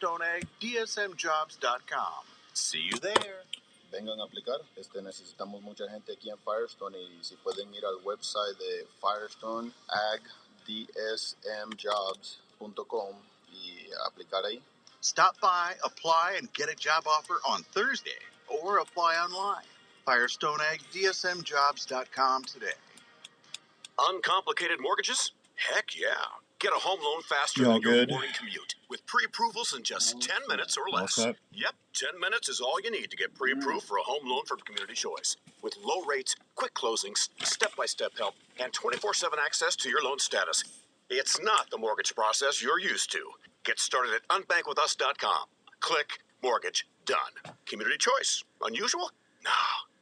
FirestoneAgDSMJobs.com. See you there. Vengan a aplicar. Necesitamos mucha gente aquí en Firestone y si pueden ir al website de FirestoneAgDSMJobs.com y aplicar ahí. Stop by, apply, and get a job offer on Thursday, or apply online. FirestoneAgDSMJobs.com today. Uncomplicated mortgages? Heck yeah. Get a home loan faster than your morning commute with pre-approvals in just 10 minutes or less. Yep, 10 minutes is all you need to get pre-approved for a home loan from Community Choice. With low rates, quick closings, step-by-step help, and 24/7 access to your loan status. It's not the mortgage process you're used to. Get started at unbankwithus.com. Click, mortgage, done. Community Choice. Unusual? No,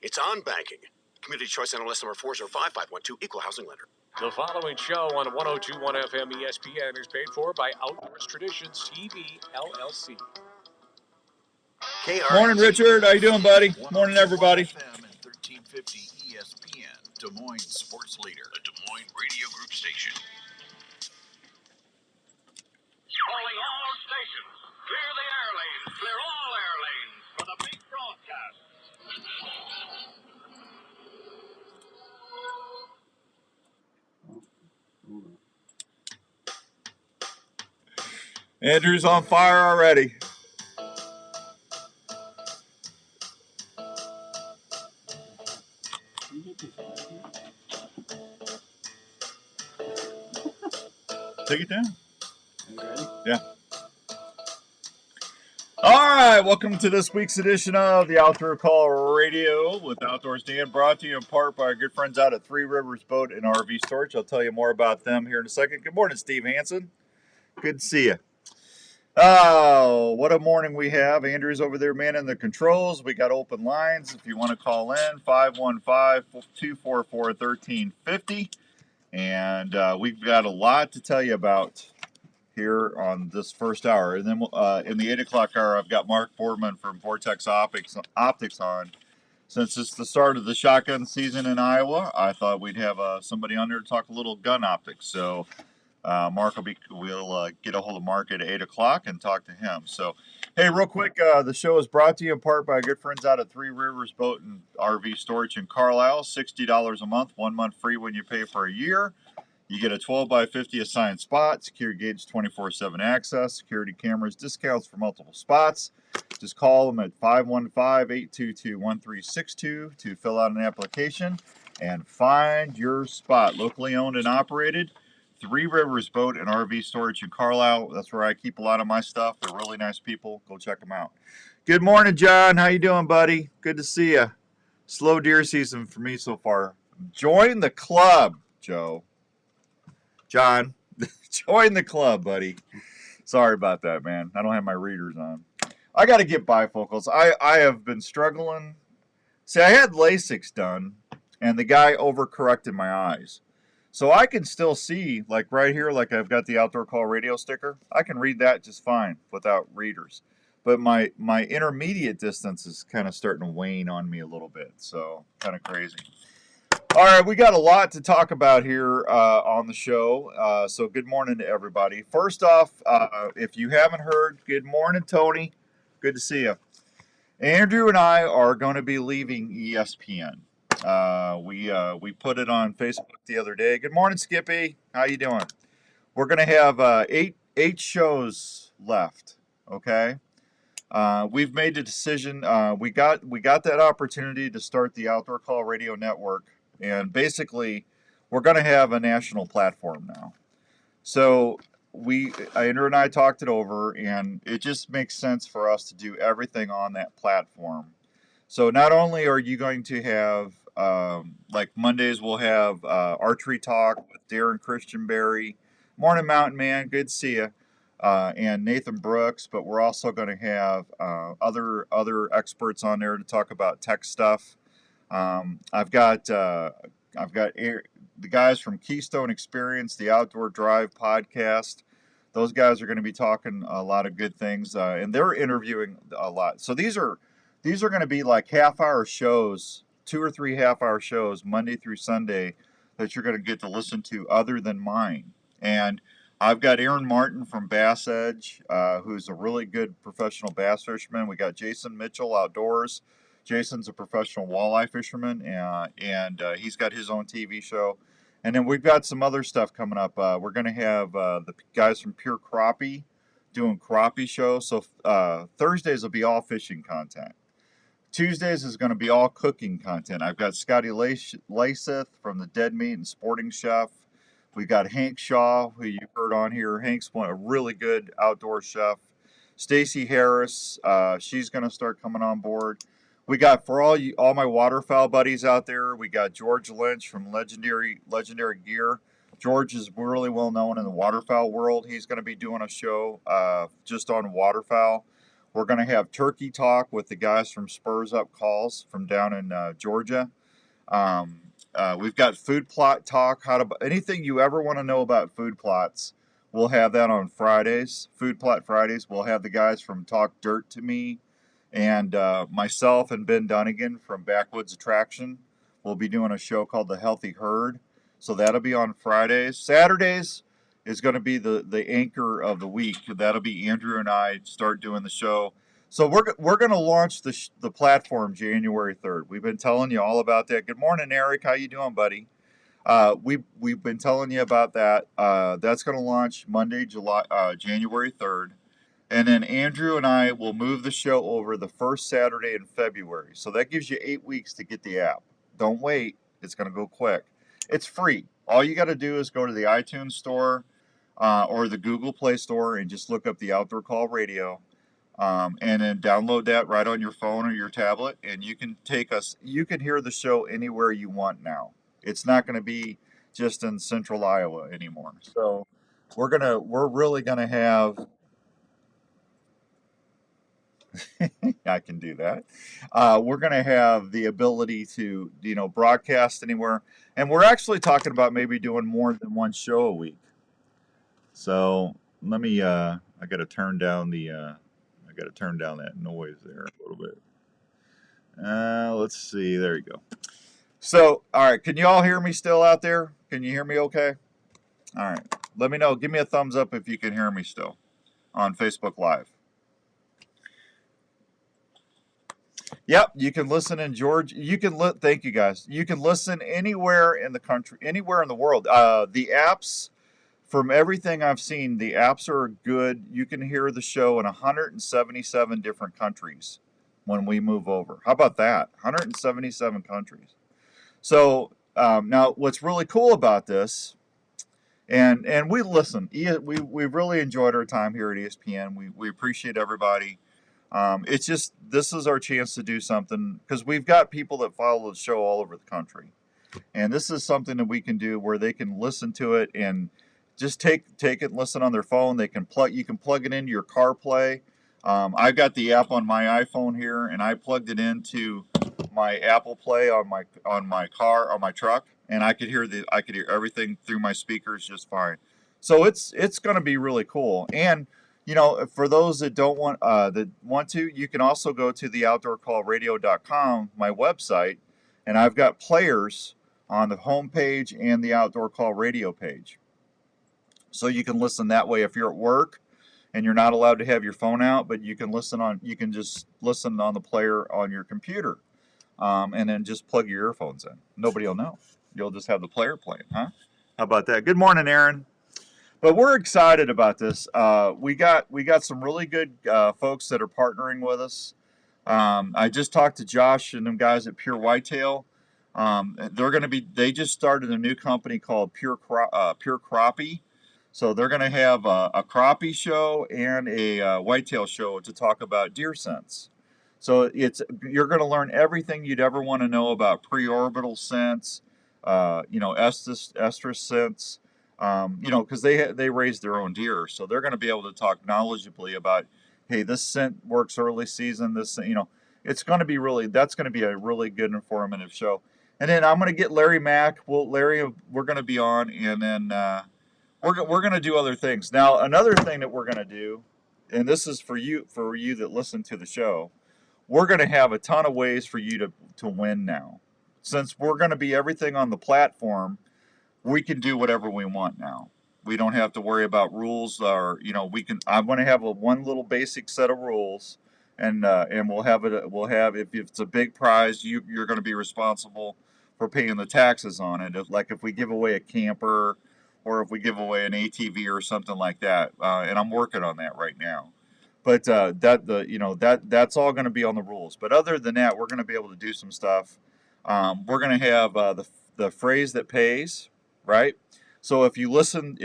it's on banking. Community Choice NMLS number 405512, Equal Housing Lender. The following show on 102.1 FM ESPN is paid for by Outdoors Traditions TV, LLC. Morning, Richard. How you doing, buddy? Morning, everybody. FM and 1350 ESPN, Des Moines sports leader. The Des Moines Radio Group station. Calling all stations. Clear the air lanes. Clear all air lanes for the big broadcast. Andrew's on fire already. Take it down. Yeah. All right, welcome to this week's edition of the Outdoor Call Radio with Outdoors Dan, brought to you in part by our good friends out at Three Rivers Boat and RV Storage. I'll tell you more about them here in a second. Good morning, Steve Hansen. Good to see you. Oh, what a morning we have. Andrew's over there manning the controls. We got open lines if you want to call in, 515-244-1350. And we've got a lot to tell you about here on this first hour. And then in the 8 o'clock hour, I've got Mark Boardman from Vortex Optics on. Since it's the start of the shotgun season in Iowa, I thought we'd have somebody on there to talk a little gun optics. So Mark we'll get a hold of Mark at 8 o'clock and talk to him. So, hey, real quick, the show is brought to you in part by our good friends out at Three Rivers Boat and RV Storage in Carlisle. $60 a month, 1 month free when you pay for a year. You get a 12x50 assigned spot, secure gauge 24/7 access, security cameras, discounts for multiple spots. Just call them at 515-822-1362 to fill out an application and find your spot. Locally owned and operated. Three Rivers Boat and RV Storage in Carlisle. That's where I keep a lot of my stuff. They're really nice people. Go check them out. Good morning, John. How you doing, buddy? Good to see you. Slow deer season for me so far. Join the club, Joe. John, join the club, buddy. Sorry about that, man. I don't have my readers on. I got to get bifocals. I have been struggling. See, I had LASIK done, and the guy overcorrected my eyes. So I can still see, like right here, like I've got the Outdoor Call Radio sticker. I can read that just fine without readers. But my intermediate distance is kind of starting to wane on me a little bit. So kind of crazy. All right, we got a lot to talk about here on the show. So good morning to everybody. First off, if you haven't heard, good morning, Tony. Good to see you. Andrew and I are going to be leaving ESPN. We put it on Facebook the other day. Good morning, Skippy. How you doing? We're going to have eight shows left. Okay. We've made a decision. We got that opportunity to start the Outdoor Call Radio Network, and basically, we're going to have a national platform now. So Andrew and I talked it over, and it just makes sense for us to do everything on that platform. So not only are you going to have like Mondays, we'll have archery talk with Darren Christianberry. Morning, Mountain Man. Good to see you. And Nathan Brooks, but we're also going to have other experts on there to talk about tech stuff. I've got the guys from Keystone Experience, the Outdoor Drive podcast. Those guys are going to be talking a lot of good things, and they're interviewing a lot. So these are going to be like half-hour shows, 2 or 3 half-hour shows, Monday through Sunday, that you're going to get to listen to other than mine. And I've got Aaron Martin from Bass Edge, who's a really good professional bass fisherman. We got Jason Mitchell Outdoors. Jason's a professional walleye fisherman, and he's got his own TV show. And then we've got some other stuff coming up. We're going to have the guys from Pure Crappie doing crappie shows. So Thursdays will be all fishing content. Tuesdays is going to be all cooking content. I've got Scotty Laceth from the Dead Meat and Sporting Chef. We've got Hank Shaw, who you heard on here. Hank's a really good outdoor chef. Stacy Harris, she's going to start coming on board. We got, for all my waterfowl buddies out there, we got George Lynch from Legendary Gear. George is really well known in the waterfowl world. He's going to be doing a show just on waterfowl. We're going to have Turkey Talk with the guys from Spurs Up Calls from down in Georgia. We've got Food Plot Talk. Anything you ever want to know about food plots, we'll have that on Fridays. Food Plot Fridays. We'll have the guys from Talk Dirt to Me, and myself and Ben Dunnigan from Backwoods Attraction. We'll be doing a show called The Healthy Herd. So that'll be on Fridays. Saturdays is going to be the anchor of the week. That'll be Andrew and I start doing the show. So we're going to launch the platform January 3rd. We've been telling you all about that. Good morning, Eric. How you doing, buddy? We've been telling you about that. That's going to launch Monday, January 3rd. And then Andrew and I will move the show over the first Saturday in February. So that gives you 8 weeks to get the app. Don't wait. It's going to go quick. It's free. All you got to do is go to the iTunes store or the Google Play Store and just look up the Outdoor Call Radio. And then download that right on your phone or your tablet, and you can hear the show anywhere you want now. It's not going to be just in central Iowa anymore. So we're really going to have, I can do that. We're going to have the ability to, broadcast anywhere. And we're actually talking about maybe doing more than one show a week. So let me, I got to turn down that noise there a little bit. Let's see. There you go. So, all right. Can you all hear me still out there? Can you hear me okay? All right. Let me know. Give me a thumbs up if you can hear me still on Facebook Live. Yep, you can listen in Georgia. Thank you guys. You can listen anywhere in the country, anywhere in the world. The apps, from everything I've seen, the apps are good. You can hear the show in 177 different countries when we move over. How about that? 177 countries. So now what's really cool about this, and we listen. We really enjoyed our time here at ESPN. We appreciate everybody. It's just, this is our chance to do something, because we've got people that follow the show all over the country. And this is something that we can do where they can listen to it and just take it and listen on their phone. You can plug it into your CarPlay. I've got the app on my iPhone here, and I plugged it into my Apple Play on my truck, and I could hear everything through my speakers just fine. So it's going to be really cool. And for those that want to, you can also go to the outdoorcallradio.com, my website, and I've got players on the home page and the Outdoor Call Radio page. So you can listen that way if you're at work and you're not allowed to have your phone out, but you can just listen on the player on your computer, and then just plug your earphones in. Nobody will know. You'll just have the player playing, huh? How about that? Good morning, Aaron. But we're excited about this. We got some really good folks that are partnering with us. I just talked to Josh and them guys at Pure Whitetail. They just started a new company called Pure Crappie. So they're going to have a crappie show and a whitetail show to talk about deer scents. So you're going to learn everything you'd ever want to know about preorbital scents, estrus scents. Because they raise their own deer, so they're going to be able to talk knowledgeably about, hey, this scent works early season. That's going to be a really good informative show. And then I'm going to get Larry Mack. We're going to be on, and then we're going to do other things. Now, another thing that we're going to do, and this is for you that listen to the show, we're going to have a ton of ways for you to win now. Since we're going to be everything on the platform, we can do whatever we want now. We don't have to worry about rules, or I'm going to have one little basic set of rules, and we'll have it. We'll have, if it's a big prize, you're going to be responsible for paying the taxes on it. If we give away a camper, or if we give away an ATV or something like that, and I'm working on that right now. But that's all going to be on the rules. But other than that, we're going to be able to do some stuff. We're going to have the phrase that pays, right? So if you listen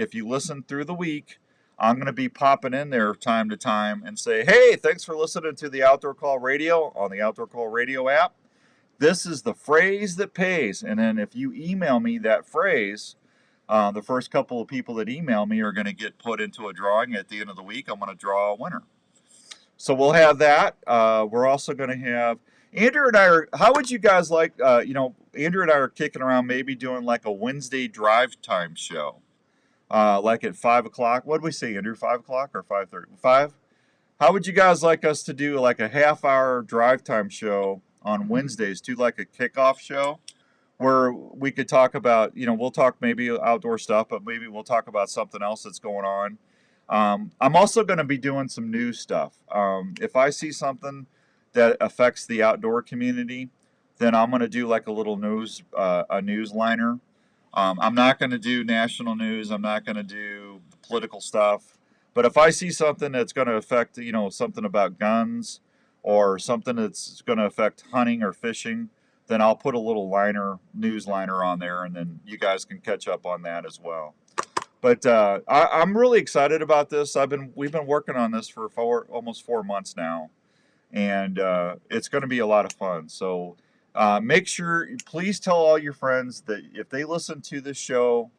through the week, I'm going to be popping in there time to time and say, hey, thanks for listening to the Outdoor Call Radio on the Outdoor Call Radio app. This is the phrase that pays. And then if you email me that phrase, the first couple of people that email me are going to get put into a drawing. At the end of the week, I'm going to draw a winner. So we'll have that. We're also going to have Andrew and I how would you guys like, Andrew and I are kicking around maybe doing like a Wednesday drive time show, like at 5 o'clock. What did we say, Andrew, 5 o'clock or 5:30? 5? How would you guys like us to do like a half-hour drive time show on Wednesdays, do like a kickoff show where we could talk about, we'll talk maybe outdoor stuff, but maybe we'll talk about something else that's going on. I'm also going to be doing some news stuff. If I see something that affects the outdoor community, then I'm going to do like a little a newsliner. I'm not going to do national news. I'm not going to do political stuff. But if I see something that's going to affect, something about guns or something that's going to affect hunting or fishing, then I'll put a little newsliner on there, and then you guys can catch up on that as well. But I'm really excited about this. We've been working on this for almost 4 months now, and it's going to be a lot of fun. So make sure, please tell all your friends that if they listen to this show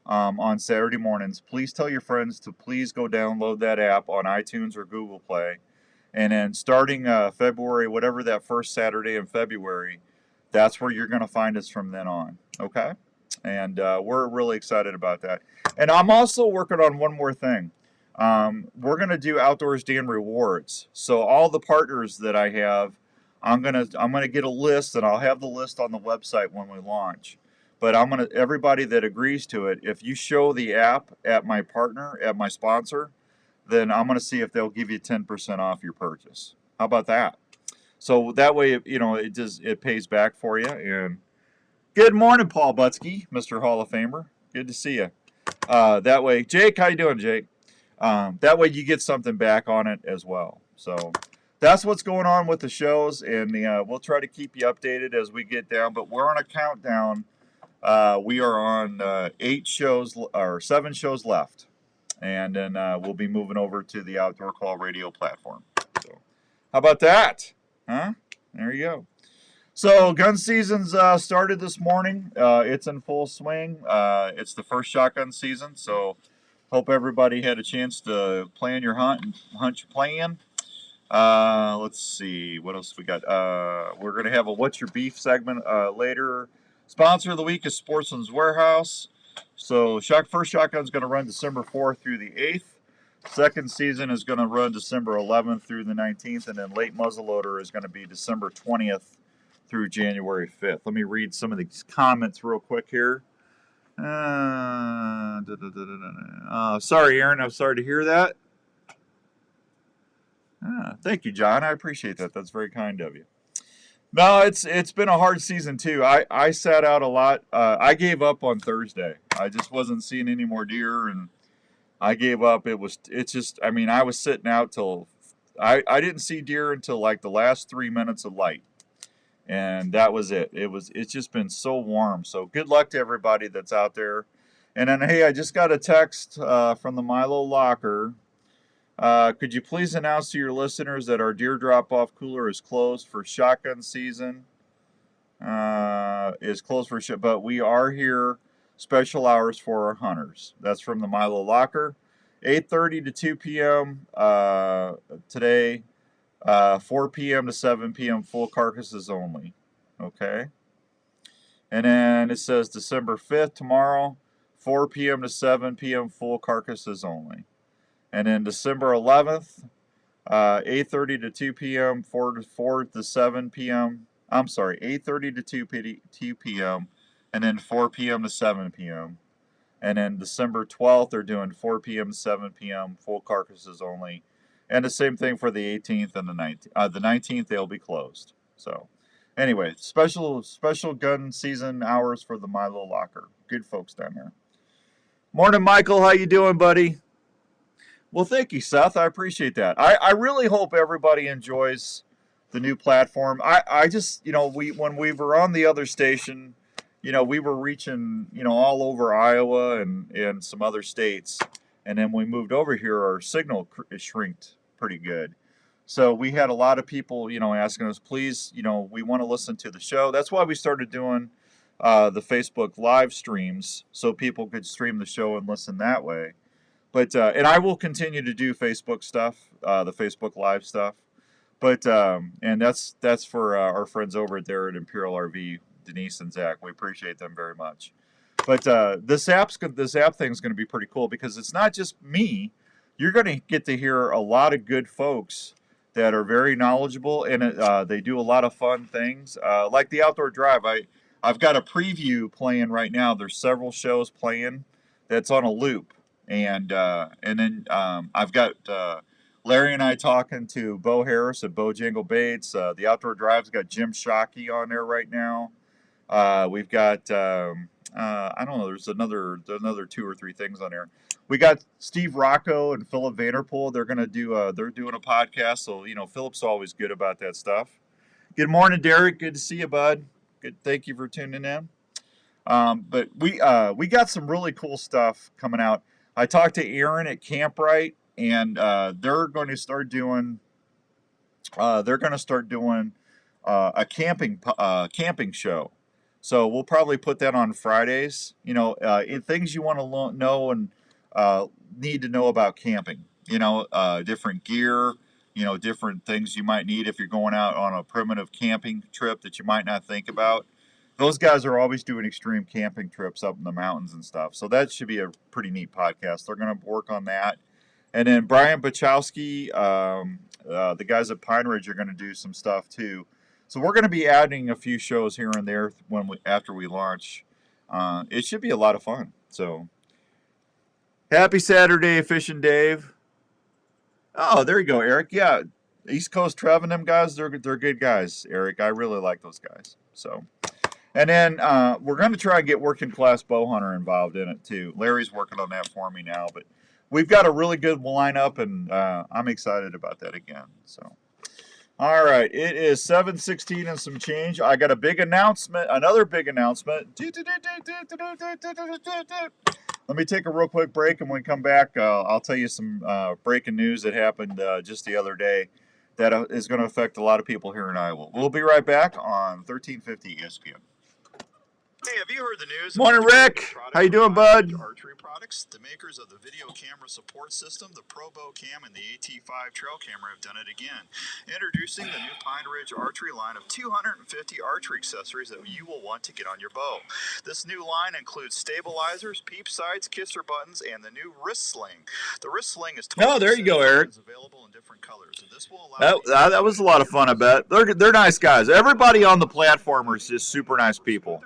on Saturday mornings, please tell your friends to please go download that app on iTunes or Google Play. And then starting February, whatever that first Saturday in February, that's where you're going to find us from then on. Okay? And we're really excited about that. And I'm also working on one more thing. We're going to do Outdoors Dan rewards. So all the partners that I have, I'm gonna get a list, and I'll have the list on the website when we launch. But everybody that agrees to it, if you show the app at my partner, at my sponsor, then I'm gonna see if they'll give you 10% off your purchase. How about that? So that way, it pays back for you. And good morning, Paul Butsky, Mr. Hall of Famer. Good to see you. That way, Jake, how you doing, Jake? That way you get something back on it as well. So that's what's going on with the shows, and we'll try to keep you updated as we get down. But we're on a countdown. We are on 7 shows left, and then we'll be moving over to the Outdoor Call Radio platform. So, how about that? Huh? There you go. So gun season's started this morning. It's in full swing. It's the first shotgun season, so hope everybody had a chance to plan your hunt and hunt your plan. Let's see what else we got. We're gonna have a What's Your Beef segment later. Sponsor of the week is Sportsman's Warehouse. So first shotgun's gonna run December 4th through the 8th. Second season is gonna run December 11th through the 19th, and then late muzzleloader is gonna be December 20th through January 5th. Let me read some of these comments real quick here. Sorry, Aaron. I'm sorry to hear that. Thank you, John. I appreciate that. That's very kind of you. No, it's been a hard season too. I sat out a lot. I gave up on Thursday. I just wasn't seeing any more deer, and I gave up. I was sitting out till I didn't see deer until like the last 3 minutes of light, and that was it. It's just been so warm. So good luck to everybody that's out there. And then hey, I just got a text from the Milo Locker. Could you please announce to your listeners that our deer drop-off cooler is closed for shotgun season? But we are here special hours for our hunters. That's from the Milo Locker. 8:30 to 2 p.m. Today. 4 p.m. to 7 p.m. full carcasses only. Okay. And then it says December 5th, tomorrow, 4 p.m. to 7 p.m. full carcasses only. And then December 11th, 8:30 to 2 p.m., 4 to 7 p.m. I'm sorry, 8:30 to 2 p.m., and then 4 p.m. to 7 p.m. And then December 12th, they're doing 4 p.m., 7 p.m., full carcasses only. And the same thing for the 18th and the 19th. The 19th, they'll be closed. So, anyway, special gun season hours for the Milo Locker. Good folks down there. Morning, Michael. How you doing, buddy? Well, thank you, Seth. I appreciate that. I really hope everybody enjoys the new platform. I just, when we were on the other station, we were reaching, all over Iowa and some other states. And then we moved over here, our signal shrinked pretty good. So we had a lot of people, asking us, please, we want to listen to the show. That's why we started doing the Facebook live streams so people could stream the show and listen that way. But and I will continue to do Facebook stuff, the Facebook live stuff. But and that's for our friends over there at Imperial RV, Denise and Zach. We appreciate them very much. But this app thing's going to be pretty cool because it's not just me. You're going to get to hear a lot of good folks that are very knowledgeable, and they do a lot of fun things, like the Outdoor Drive. I've got a preview playing right now. There's several shows playing that's on a loop, and then I've got Larry and I talking to Bo Harris at Bojangle Baits. The Outdoor Drive's got Jim Shockey on there right now. We've got I don't know. There's another 2 or 3 things on there. We got Steve Rocco and Philip Vanderpool. They're gonna do. They're doing a podcast. So Philip's always good about that stuff. Good morning, Derek. Good to see you, bud. Good. Thank you for tuning in. But we got some really cool stuff coming out. I talked to Aaron at Camprite, and they're going to start doing. A camping show. So we'll probably put that on Fridays. Things you want to know and need to know about camping. Different gear. Different things you might need if you're going out on a primitive camping trip that you might not think about. Those guys are always doing extreme camping trips up in the mountains and stuff. So that should be a pretty neat podcast. They're going to work on that. And then Brian Bachowski, the guys at Pine Ridge are going to do some stuff too. So we're going to be adding a few shows here and there after we launch. It should be a lot of fun. So happy Saturday, Fishing Dave. Oh, there you go, Eric. Yeah, East Coast Trev and them guys, they're good guys, Eric. I really like those guys. So, and then we're going to try and get Working Class Bowhunter involved in it too. Larry's working on that for me now, but we've got a really good lineup, and I'm excited about that again. So. All right, it is 7:16 and some change. I got a big announcement, another big announcement. Let me take a real quick break, and when we come back, I'll tell you some breaking news that happened just the other day that is going to affect a lot of people here in Iowa. We'll be right back on 1350 ESPN. Hey, have you heard the news? Morning, Rick. How you doing, bud? Archery products. The makers of the video camera support system, the ProBow Cam, and the AT5 trail camera have done it again. Introducing the new Pine Ridge Archery line of 250 archery accessories that you will want to get on your bow. This new line includes stabilizers, peep sights, kisser buttons, and the new wrist sling. The wrist sling is there you go, Eric. Available in different colors, and this will allow that was a lot of fun. I bet they're nice guys. Everybody on the platform is just super nice people.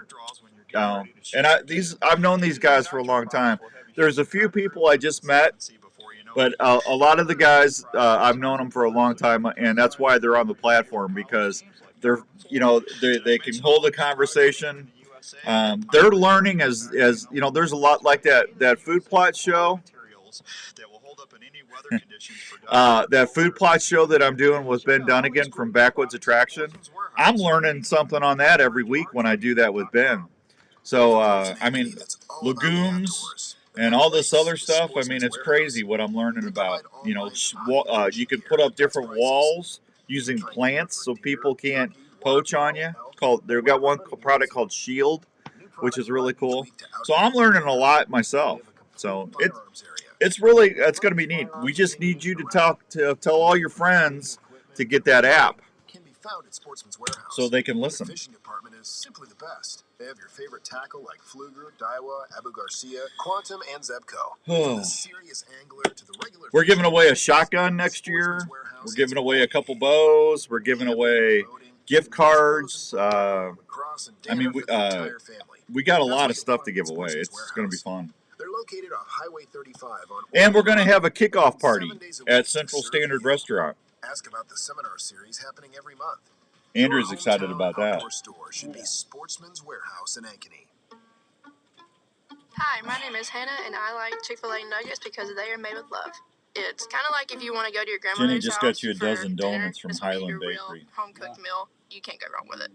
And I've known these guys for a long time. There's a few people I just met, but a lot of the guys I've known them for a long time, and that's why they're on the platform, because they can hold a conversation. They're learning as there's a lot like that food plot show. That food plot show that I'm doing with Ben Dunnigan from Backwoods Attraction. I'm learning something on that every week when I do that with Ben. So, legumes and all this other stuff, it's crazy what I'm learning about. You can put up different walls using plants so people can't poach on you. They've got one product called Shield, which is really cool. So I'm learning a lot myself. So it's going to be neat. We just need you to tell all your friends to get that app. Found at Sportsman's Warehouse. So they can listen. The fishing department is simply the best. They have your favorite tackle like Fluger, Daiwa, Abu Garcia, Quantum, and Zebco. From the serious angler to the regular. We're giving away a shotgun next year. We're giving away a couple bows. We're giving away gift cards. We got a lot of stuff to give away. It's going to be fun. They're located off Highway 35 on. And we're going to have a kickoff party at Central Standard Restaurant. Ask about the seminar series happening every month. Andrew's excited about that. Your store should be Sportsman's Warehouse in Ankeny. Hi, my name is Hannah, and I like Chick-fil-A nuggets because they are made with love. It's kind of like if you want to go to your grandmother's Jenny just house got you a dozen donuts from Highland Bakery. Home-cooked meal. You can't go wrong with it.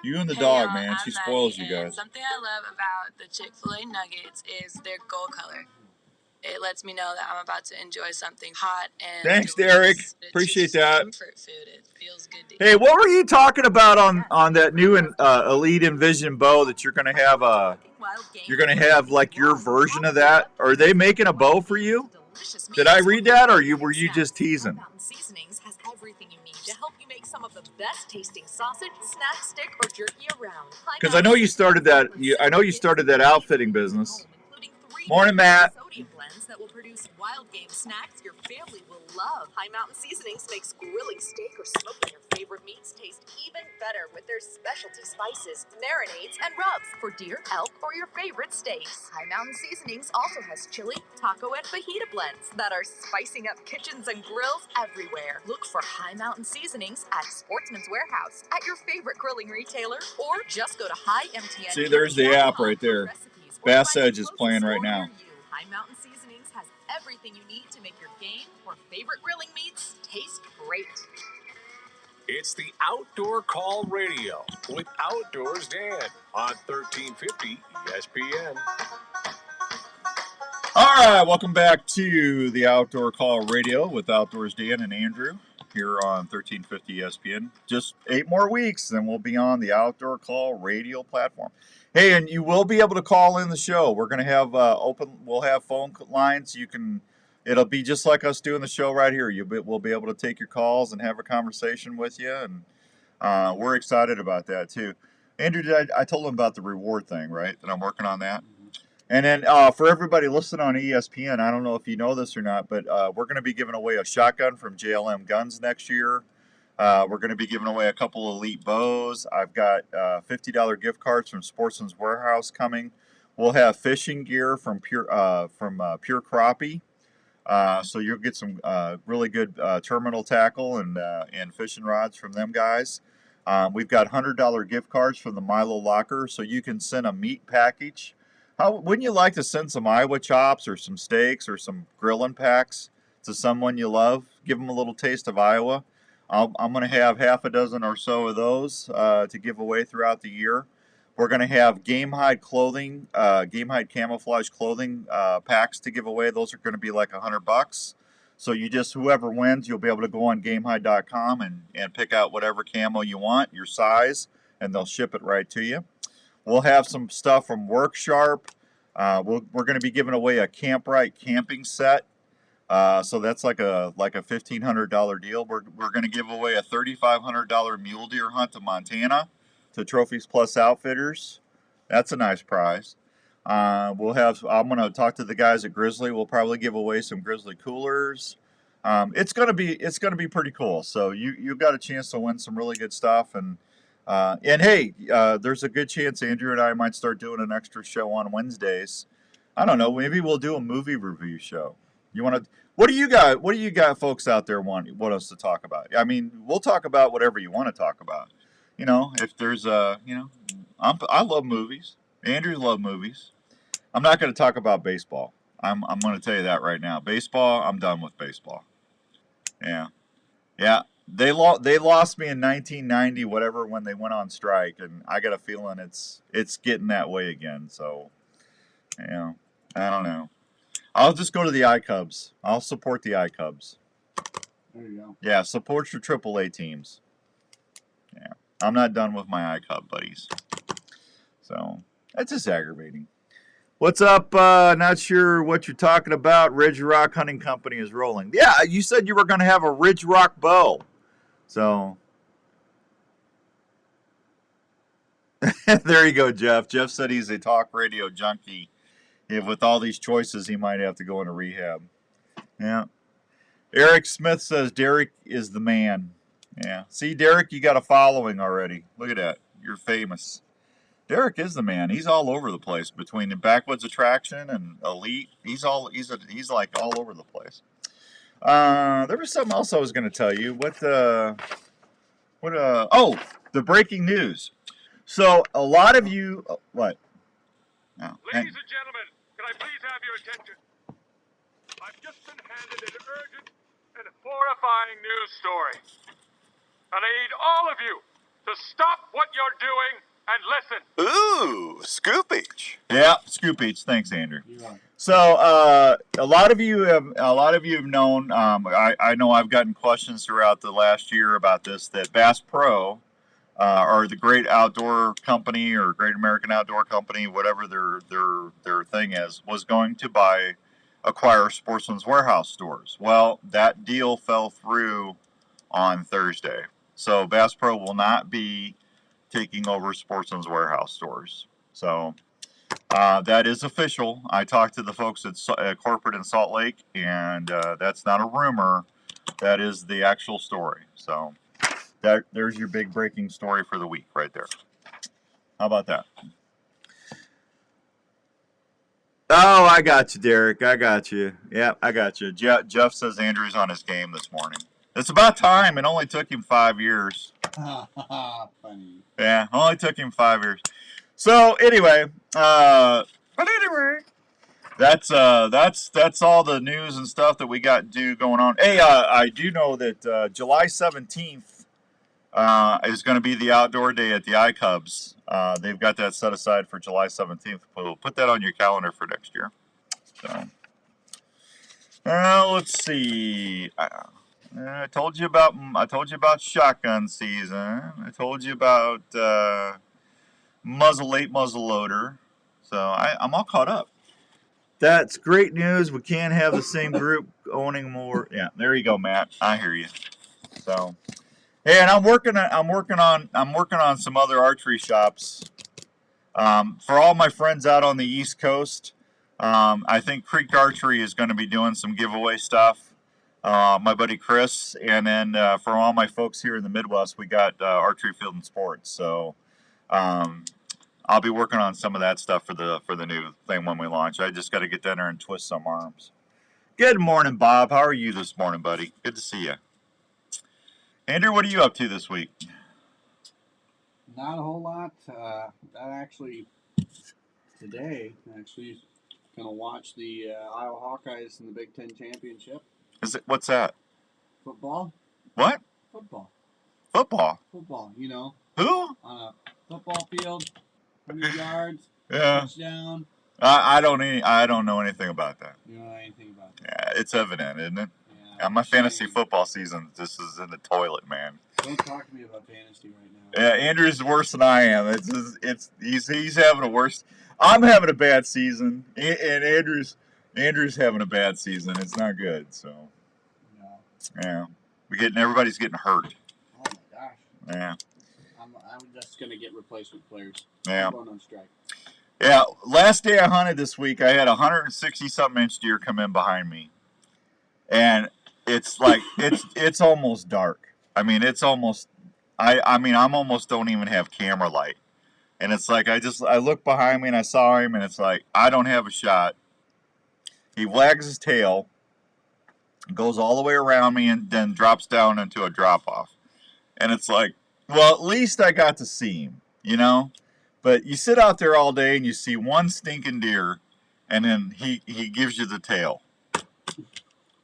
You and the dog, man. She spoils you guys. Something I love about the Chick-fil-A nuggets is their gold color. It lets me know that I'm about to enjoy something hot and thanks, delicious. Derek. Appreciate that. Comfort food. It feels good to Hey, what were you talking about on that new Elite Envision bow that you're gonna have? You're gonna have like your version of that. Are they making a bow for you? Did I read that, or were you just teasing? Seasonings has everything you need to help you make some of the best tasting sausage, snack, stick, or jerky around. Because I know you started that. I know you started that outfitting business. Morning, Matt. Sodium blends that will produce wild game snacks your family will love. High Mountain Seasonings makes grilling steak or smoking your favorite meats taste even better with their specialty spices, marinades, and rubs for deer, elk, or your favorite steaks. High Mountain Seasonings also has chili, taco, and fajita blends that are spicing up kitchens and grills everywhere. Look for High Mountain Seasonings at Sportsman's Warehouse, at your favorite grilling retailer, or just go to HighMTN. See, there's the app right there. Bass Edge is playing right now. High Mountain Seasonings has everything you need to make your game or favorite grilling meats taste great. It's the Outdoor Call Radio with Outdoors Dan on 1350 ESPN. All right, welcome back to the Outdoor Call Radio with Outdoors Dan and Andrew here on 1350 ESPN. Just 8 more weeks, then we'll be on the Outdoor Call Radio platform. Hey, and you will be able to call in the show. We're going to have we'll have phone lines. It'll be just like us doing the show right here. We'll be able to take your calls and have a conversation with you, and we're excited about that too. Andrew, I told him about the reward thing, right? That I'm working on that. And then for everybody listening on ESPN, I don't know if you know this or not, but we're going to be giving away a shotgun from JLM Guns next year. We're going to be giving away a couple Elite bows. I've got $50 gift cards from Sportsman's Warehouse coming. We'll have fishing gear from Pure Crappie. So you'll get some really good terminal tackle and fishing rods from them guys. We've got $100 gift cards from the Milo Locker, so you can send a meat package. Wouldn't you like to send some Iowa chops or some steaks or some grilling packs to someone you love? Give them a little taste of Iowa. I'm going to have half a dozen or so of those to give away throughout the year. We're going to have Game Hide clothing, Game Hide camouflage clothing packs to give away. Those are going to be like $100. So whoever wins, you'll be able to go on GameHide.com and pick out whatever camo you want, your size, and they'll ship it right to you. We'll have some stuff from Worksharp. We're going to be giving away a Camprite camping set. So that's like a $1,500 deal. We're going to give away a $3,500 mule deer hunt to Montana to Trophies Plus Outfitters. That's a nice prize. I'm going to talk to the guys at Grizzly. We'll probably give away some Grizzly coolers. It's going to be pretty cool. So you've got a chance to win some really good stuff. And hey, there's a good chance Andrew and I might start doing an extra show on Wednesdays. I don't know. Maybe we'll do a movie review show. What do you got folks out there want us to talk about? I mean, we'll talk about whatever you want to talk about. If there's I love movies. Andrew loves movies. I'm not going to talk about baseball. I'm going to tell you that right now. Baseball, I'm done with baseball. Yeah. They lost me in 1990, whatever, when they went on strike, and I got a feeling it's getting that way again. So, I don't know. I'll just go to the iCubs. I'll support the iCubs. There you go. Yeah, support your AAA teams. Yeah, I'm not done with my iCub buddies. So that's just aggravating. What's up? Not sure what you're talking about. Ridge Rock Hunting Company is rolling. Yeah, you said you were going to have a Ridge Rock bow. So there you go, Jeff. Jeff said he's a talk radio junkie. With all these choices, he might have to go into rehab. Yeah. Eric Smith says Derek is the man. Yeah. See, Derek, you got a following already. Look at that. You're famous. Derek is the man. He's all over the place between the Backwoods Attraction and Elite. He's like all over the place. There was something else I was going to tell you. The breaking news. So a lot of you, what? No. Ladies and gentlemen, can I please have your attention? I've just been handed an urgent and horrifying news story. And I need all of you to stop what you're doing and listen. Ooh, Scoopage. Yeah, Scoopage. Thanks, Andrew. So a lot of you have known. I know I've gotten questions throughout the last year about this. That Bass Pro, or the Great Outdoor Company or Great American Outdoor Company, whatever their thing is, was going to acquire Sportsman's Warehouse stores. Well, that deal fell through on Thursday. So Bass Pro will not be taking over Sportsman's Warehouse stores. So that is official. I talked to the folks at corporate in Salt Lake, and that's not a rumor. That is the actual story. So there's your big breaking story for the week right there. How about that? Oh, I got you, Derek. I got you. Yeah, I got you. Jeff says Andrew's on his game this morning. It's about time. It only took him 5 years. Funny. Yeah, only took him 5 years. So anyway, that's all the news and stuff that we got going on. Hey, I do know that July 17th is going to be the outdoor day at the iCubs. They've got that set aside for July 17th. We'll put that on your calendar for next year. So, let's see. I told you about shotgun season. I told you about late muzzle loader. So I'm all caught up. That's great news. We can't have the same group owning more. Yeah, there you go, Matt. I hear you. So, hey, and I'm working on some other archery shops. For all my friends out on the East Coast, I think Creek Archery is going to be doing some giveaway stuff. My buddy Chris, and then for all my folks here in the Midwest, we got Archery Field and Sports. So I'll be working on some of that stuff for the new thing when we launch. I just got to get down there and twist some arms. Good morning, Bob. How are you this morning, buddy? Good to see you. Andrew, what are you up to this week? Not a whole lot. Today, going to watch the Iowa Hawkeyes in the Big Ten Championship. What's that? Football. What? Football. Football. You know. Who? On a football field, 100 yards, yeah. Touchdown. I don't know anything about that. You don't know anything about that? Yeah, it's evident, isn't it? Yeah. My fantasy football season just is in the toilet, man. Don't talk to me about fantasy right now. Yeah, Andrew's worse than I am. He's having a worse. I'm having a bad season, and Andrew's having a bad season. It's not good. So, yeah, everybody's getting hurt. Oh my gosh. Yeah. I'm just gonna get replacement players. Yeah. I'm going on strike. Yeah. Last day I hunted this week, I had 160-something inch deer come in behind me, and it's like it's almost dark. I mean, it's almost. I'm almost don't even have camera light, and it's like I look behind me and I saw him, and it's like I don't have a shot. He wags his tail, goes all the way around me, and then drops down into a drop-off. And it's like, well, at least I got to see him, you know? But you sit out there all day and you see one stinking deer, and then he gives you the tail.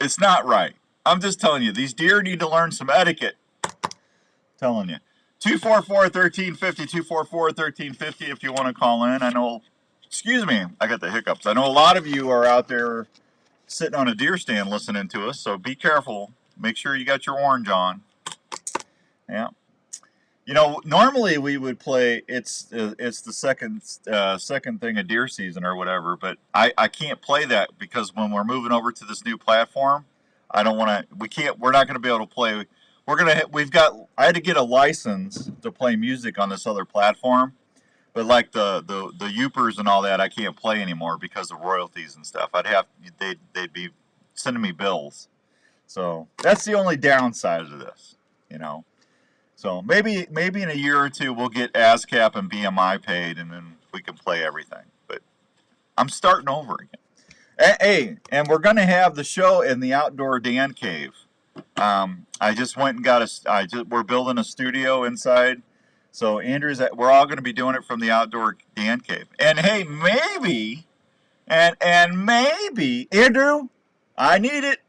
It's not right. I'm just telling you, these deer need to learn some etiquette. I'm telling you. 244-1350, 244-1350 if you want to call in. I know... Excuse me, I got the hiccups. I know a lot of you are out there sitting on a deer stand listening to us, so be careful. Make sure you got your orange on. Yeah. You know, normally we would play, it's the second thing of deer season or whatever, but I can't play that because when we're moving over to this new platform, we're not going to be able to play. I had to get a license to play music on this other platform. But like the Youpers and all that, I can't play anymore because of royalties and stuff. They'd be sending me bills. So that's the only downside of this, you know. So maybe in a year or two we'll get ASCAP and BMI paid, and then we can play everything. But I'm starting over again. Hey, and we're gonna have the show in the outdoor Dan Cave. I just went and got we're building a studio inside. So Andrew's we're all going to be doing it from the outdoor Dan Cave. And hey, maybe, and maybe, Andrew, I need it.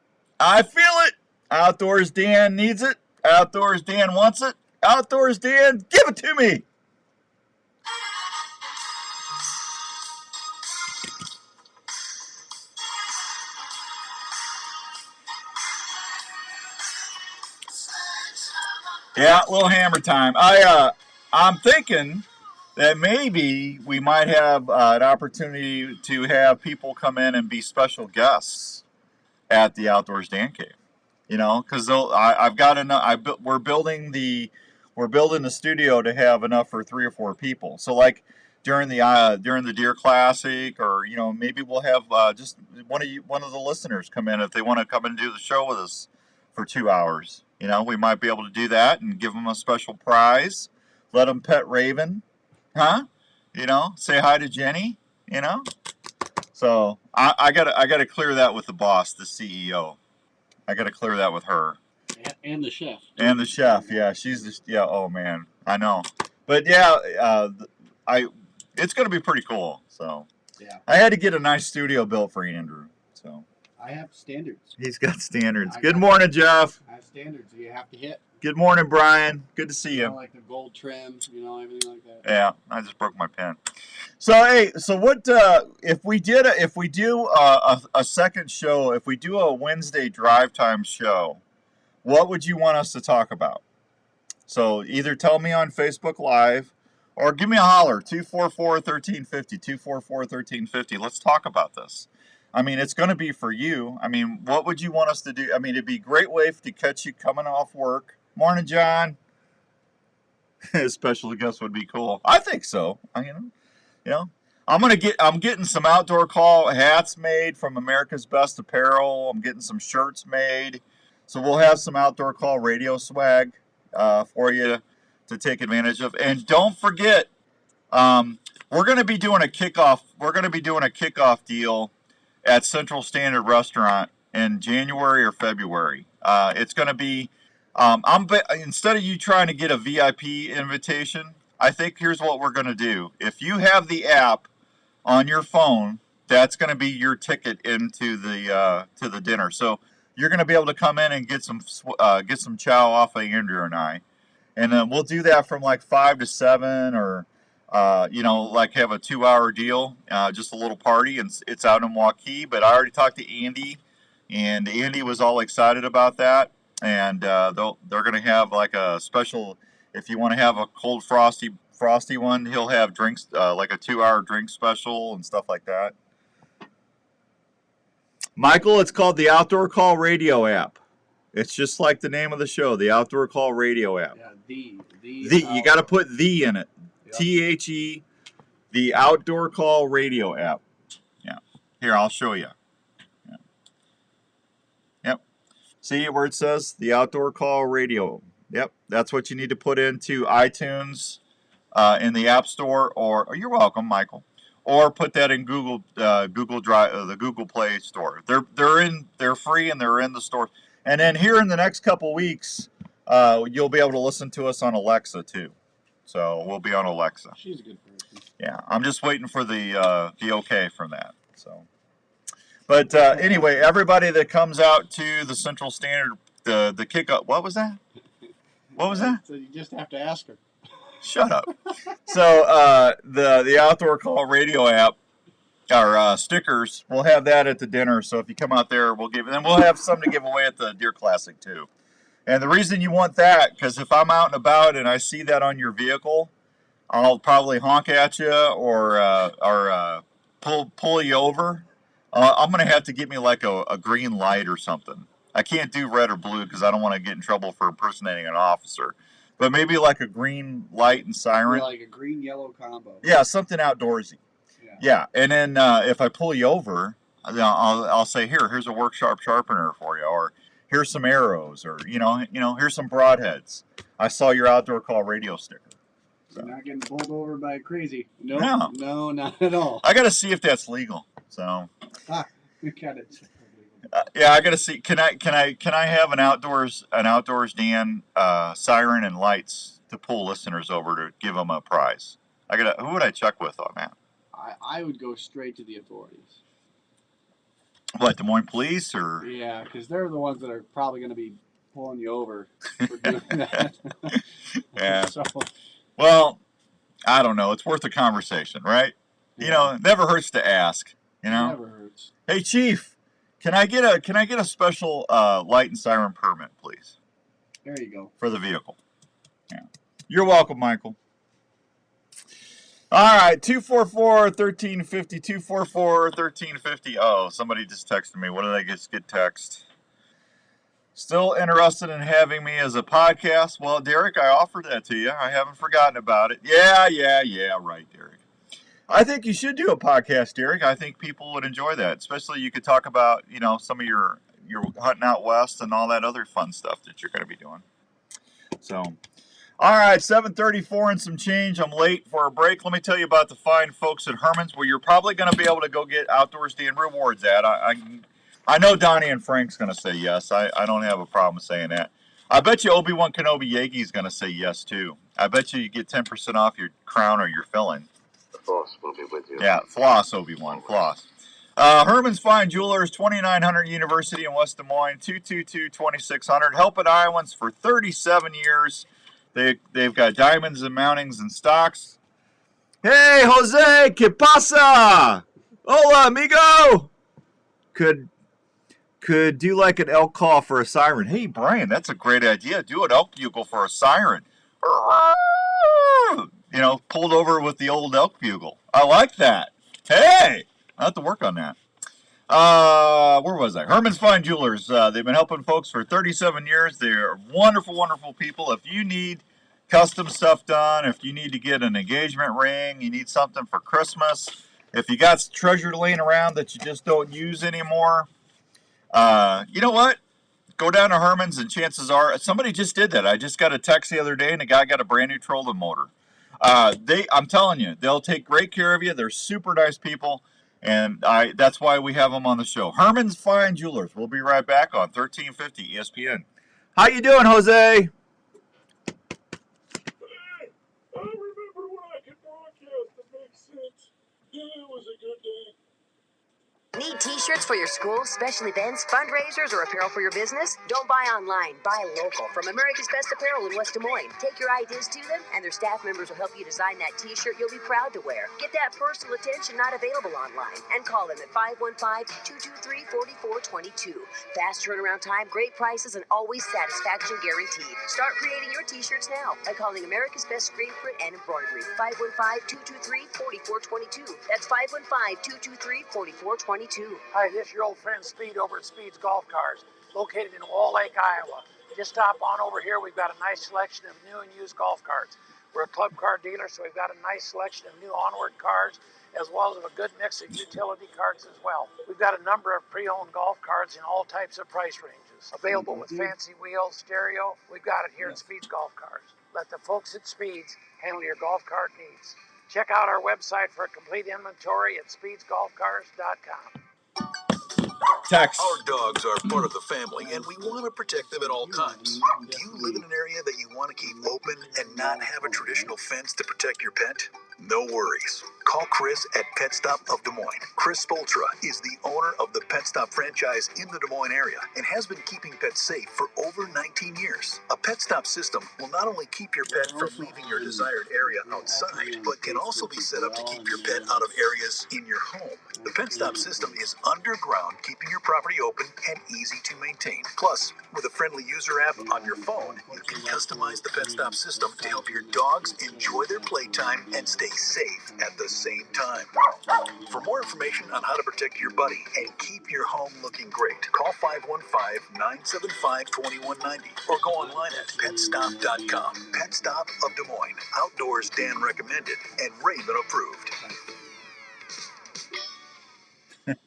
I feel it. Outdoors Dan needs it. Outdoors Dan wants it. Outdoors Dan, give it to me. Yeah, a little hammer time. I'm thinking that maybe we might have an opportunity to have people come in and be special guests at the Outdoors Dan Cave. You know, because I've got enough. We're building the studio to have enough for 3 or 4 people. So like during the Deer Classic, or you know, maybe we'll have just one of the listeners come in if they want to come and do the show with us for 2 hours. You know, we might be able to do that and give them a special prize. Let them pet Raven, huh? You know, say hi to Jenny. You know, so I gotta clear that with the boss, the CEO. I gotta clear that with her. And the chef. And the chef, yeah, she's just Oh man, I know, but yeah, it's gonna be pretty cool. So yeah, I had to get a nice studio built for Andrew. So I have standards. He's got standards. Good morning, Jeff. I have standards you have to hit. Good morning, Brian. Good to see you. Like the gold trim, you know, everything like that. Yeah, I just broke my pen. So hey, so what if we do a second show? If we do a Wednesday drive time show, what would you want us to talk about? So either tell me on Facebook Live, or give me a holler, 244-1350, 244-1350. Let's talk about this. I mean, it's going to be for you. I mean, what would you want us to do? I mean, it'd be a great way to catch you coming off work. Morning, John. Special guest would be cool. I think so. You know, I'm getting some outdoor call hats made from America's Best Apparel. I'm getting some shirts made. So we'll have some outdoor call radio swag for you to take advantage of. And don't forget, we're going to be doing a kickoff. We're going to be doing a kickoff deal at Central Standard Restaurant in January or February. It's going to be, instead of you trying to get a VIP invitation, I think here's what we're going to do. If you have the app on your phone, that's going to be your ticket into the dinner. So you're going to be able to come in and get some chow off of Andrew and I, and then we'll do that from like 5 to 7, or you know, like have a 2-hour deal, just a little party, and it's out in Waukee. But I already talked to Andy, and Andy was all excited about that. And they're going to have like a special, if you want to have a cold frosty one, he'll have drinks, like a 2-hour drink special and stuff like that. Michael, it's called the Outdoor Call Radio app. It's just like the name of the show, the Outdoor Call Radio app. Yeah, you got to put the in it. Yep. THE, the Outdoor Call Radio app. Yeah. Here, I'll show you. Yeah. Yep. See where it says the Outdoor Call Radio. Yep. That's what you need to put into iTunes, in the App Store, or you're welcome, Michael. Or put that in Google Drive, the Google Play Store. They're free, and they're in the store. And then here in the next couple weeks, you'll be able to listen to us on Alexa too. So we'll be on Alexa. She's a good person. Yeah, I'm just waiting for the okay from that. So, but anyway, everybody that comes out to the Central Standard, the kickoff. What was that? What was that? So you just have to ask her. Shut up. So the Outdoor Call Radio app, our stickers, we'll have that at the dinner. So if you come out there, we'll have some to give away at the Deer Classic too. And the reason you want that, because if I'm out and about and I see that on your vehicle, I'll probably honk at you or pull you over. I'm going to have to get me like a green light or something. I can't do red or blue because I don't want to get in trouble for impersonating an officer. But maybe like a green light and siren. Or like a green-yellow combo. Yeah, something outdoorsy. Yeah. And then if I pull you over, I'll say, here's a work sharpener for you, or here's some arrows, or you know, here's some broadheads. I saw your outdoor call radio sticker. So. You're not getting pulled over by crazy. Nope. No. No, not at all. I got to see if that's legal. So. We got it. Yeah, I got to see. Can I have an outdoors Dan siren and lights to pull listeners over to give them a prize? Who would I check with on that? I would go straight to the authorities. What, Des Moines Police or? Yeah, because they're the ones that are probably going to be pulling you over for doing that. Yeah. So. Well, I don't know. It's worth a conversation, right? Yeah. You know, it never hurts to ask. You know. Never hurts. Hey, Chief, can I get a special light and siren permit, please? There you go. For the vehicle. Yeah. You're welcome, Michael. All right, 244-1350, 244-1350. Oh, somebody just texted me. What did I get text? Still interested in having me as a podcast? Well, Derek, I offered that to you. I haven't forgotten about it. Yeah, right, Derek. I think you should do a podcast, Derek. I think people would enjoy that. Especially you could talk about, you know, some of your hunting out west and all that other fun stuff that you're going to be doing. So, all right, 7:34 and some change. I'm late for a break. Let me tell you about the fine folks at Herman's, where you're probably going to be able to go get Outdoors Dan rewards at. I know Donnie and Frank's going to say yes. I don't have a problem saying that. I bet you Obi-Wan Kenobi Yeagy's going to say yes, too. I bet you get 10% off your crown or your filling. The Force will be with you. Yeah, floss, Obi-Wan, floss. Herman's Fine Jewelers, 2900 University in West Des Moines, 222-2600. Helping Iowans for 37 years. They've got diamonds and mountings and stocks. Hey, Jose, ¿qué pasa? Hola, amigo. Could do like an elk call for a siren. Hey, Brian, that's a great idea. Do an elk bugle for a siren. You know, pulled over with the old elk bugle. I like that. Hey, I have to work on that. Where was I? Herman's Fine Jewelers. They've been helping folks for 37 years. They're wonderful, wonderful people. If you need custom stuff done, if you need to get an engagement ring, you need something for Christmas, if you got treasure laying around that you just don't use anymore, you know what? Go down to Herman's and chances are, somebody just did that. I just got a text the other day and a guy got a brand new trolling motor. I'm telling you, they'll take great care of you. They're super nice people. And that's why we have them on the show. Herman's Fine Jewelers. We'll be right back on 1350 ESPN. How you doing, Jose? Hey, I remember when I could broadcast. That makes sense. Yeah, it was a good day. Need t-shirts for your school, special events, fundraisers, or apparel for your business? Don't buy online, buy local from America's Best Apparel in West Des Moines. Take your ideas to them, and their staff members will help you design that t-shirt you'll be proud to wear. Get that personal attention not available online, and call them at 515-223-4422. Fast turnaround time, great prices, and always satisfaction guaranteed. Start creating your t-shirts now by calling America's Best Screen Print and Embroidery. 515-223-4422. That's 515-223-4422. Hi, this is your old friend Speed over at Speed's Golf Cars, located in Wall Lake, Iowa. Just stop on over here. We've got a nice selection of new and used golf carts. We're a club car dealer, so we've got a nice selection of new onward cars, as well as a good mix of utility carts as well. We've got a number of pre-owned golf carts in all types of price ranges. Available with fancy wheels, stereo. We've got it here at Speed's Golf Cars. Let the folks at Speed's handle your golf cart needs. Check out our website for a complete inventory at speedsgolfcars.com. Text. Our dogs are part of the family, and we want to protect them at all times. Do you live in an area that you want to keep open and not have a traditional fence to protect your pet? No worries. Call Chris at Pet Stop of Des Moines. Chris Spoltra is the owner of the Pet Stop franchise in the Des Moines area and has been keeping pets safe for over 19 years. A Pet Stop system will not only keep your pet from leaving your desired area outside, but can also be set up to keep your pet out of areas in your home. The Pet Stop system is underground, keeping your property open and easy to maintain. Plus, with a friendly user app on your phone, you can customize the Pet Stop system to help your dogs enjoy their playtime and stay safe at the same time. For more information on how to protect your buddy and keep your home looking great, call 515-975-2190 or go online at petstop.com. Pet Stop of Des Moines. Outdoors Dan recommended and Raven approved.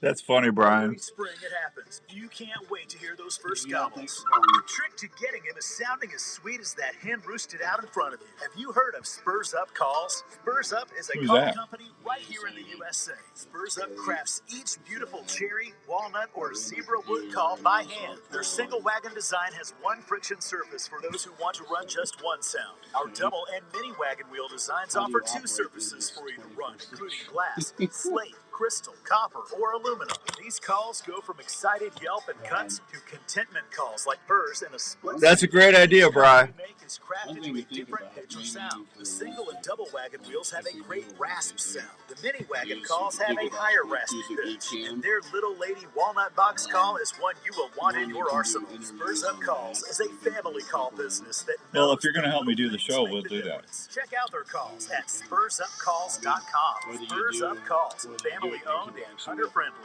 That's funny, Brian. Every spring it happens. You can't wait to hear those first gobbles. The trick to getting him is sounding as sweet as that hen roosted out in front of you. Have you heard of Spurs Up Calls? Spurs Up is a Who's call that? company right here in the USA. Spurs Up crafts each beautiful cherry, walnut, or zebra wood call by hand. Their single wagon design has one friction surface for those who want to run just one sound. Our double and mini wagon wheel designs offer two surfaces for you to run, including glass, slate, crystal, copper, or aluminum. These calls go from excited yelp and cuts to contentment calls like burrs and a split. That's a great idea, Brian. Make is crafted to a different pitch or sound. The single and double wagon wheels have a great rasp sound. The mini wagon calls have a higher raspy pitch. And their little lady walnut box call is one you will want in your arsenal. Spurs Up Calls is a family call business that Well, if you're going to help me do the show, we'll do that. check out their calls at SpursUpCalls.com. Spurs Up Calls, family owned and hunter friendly.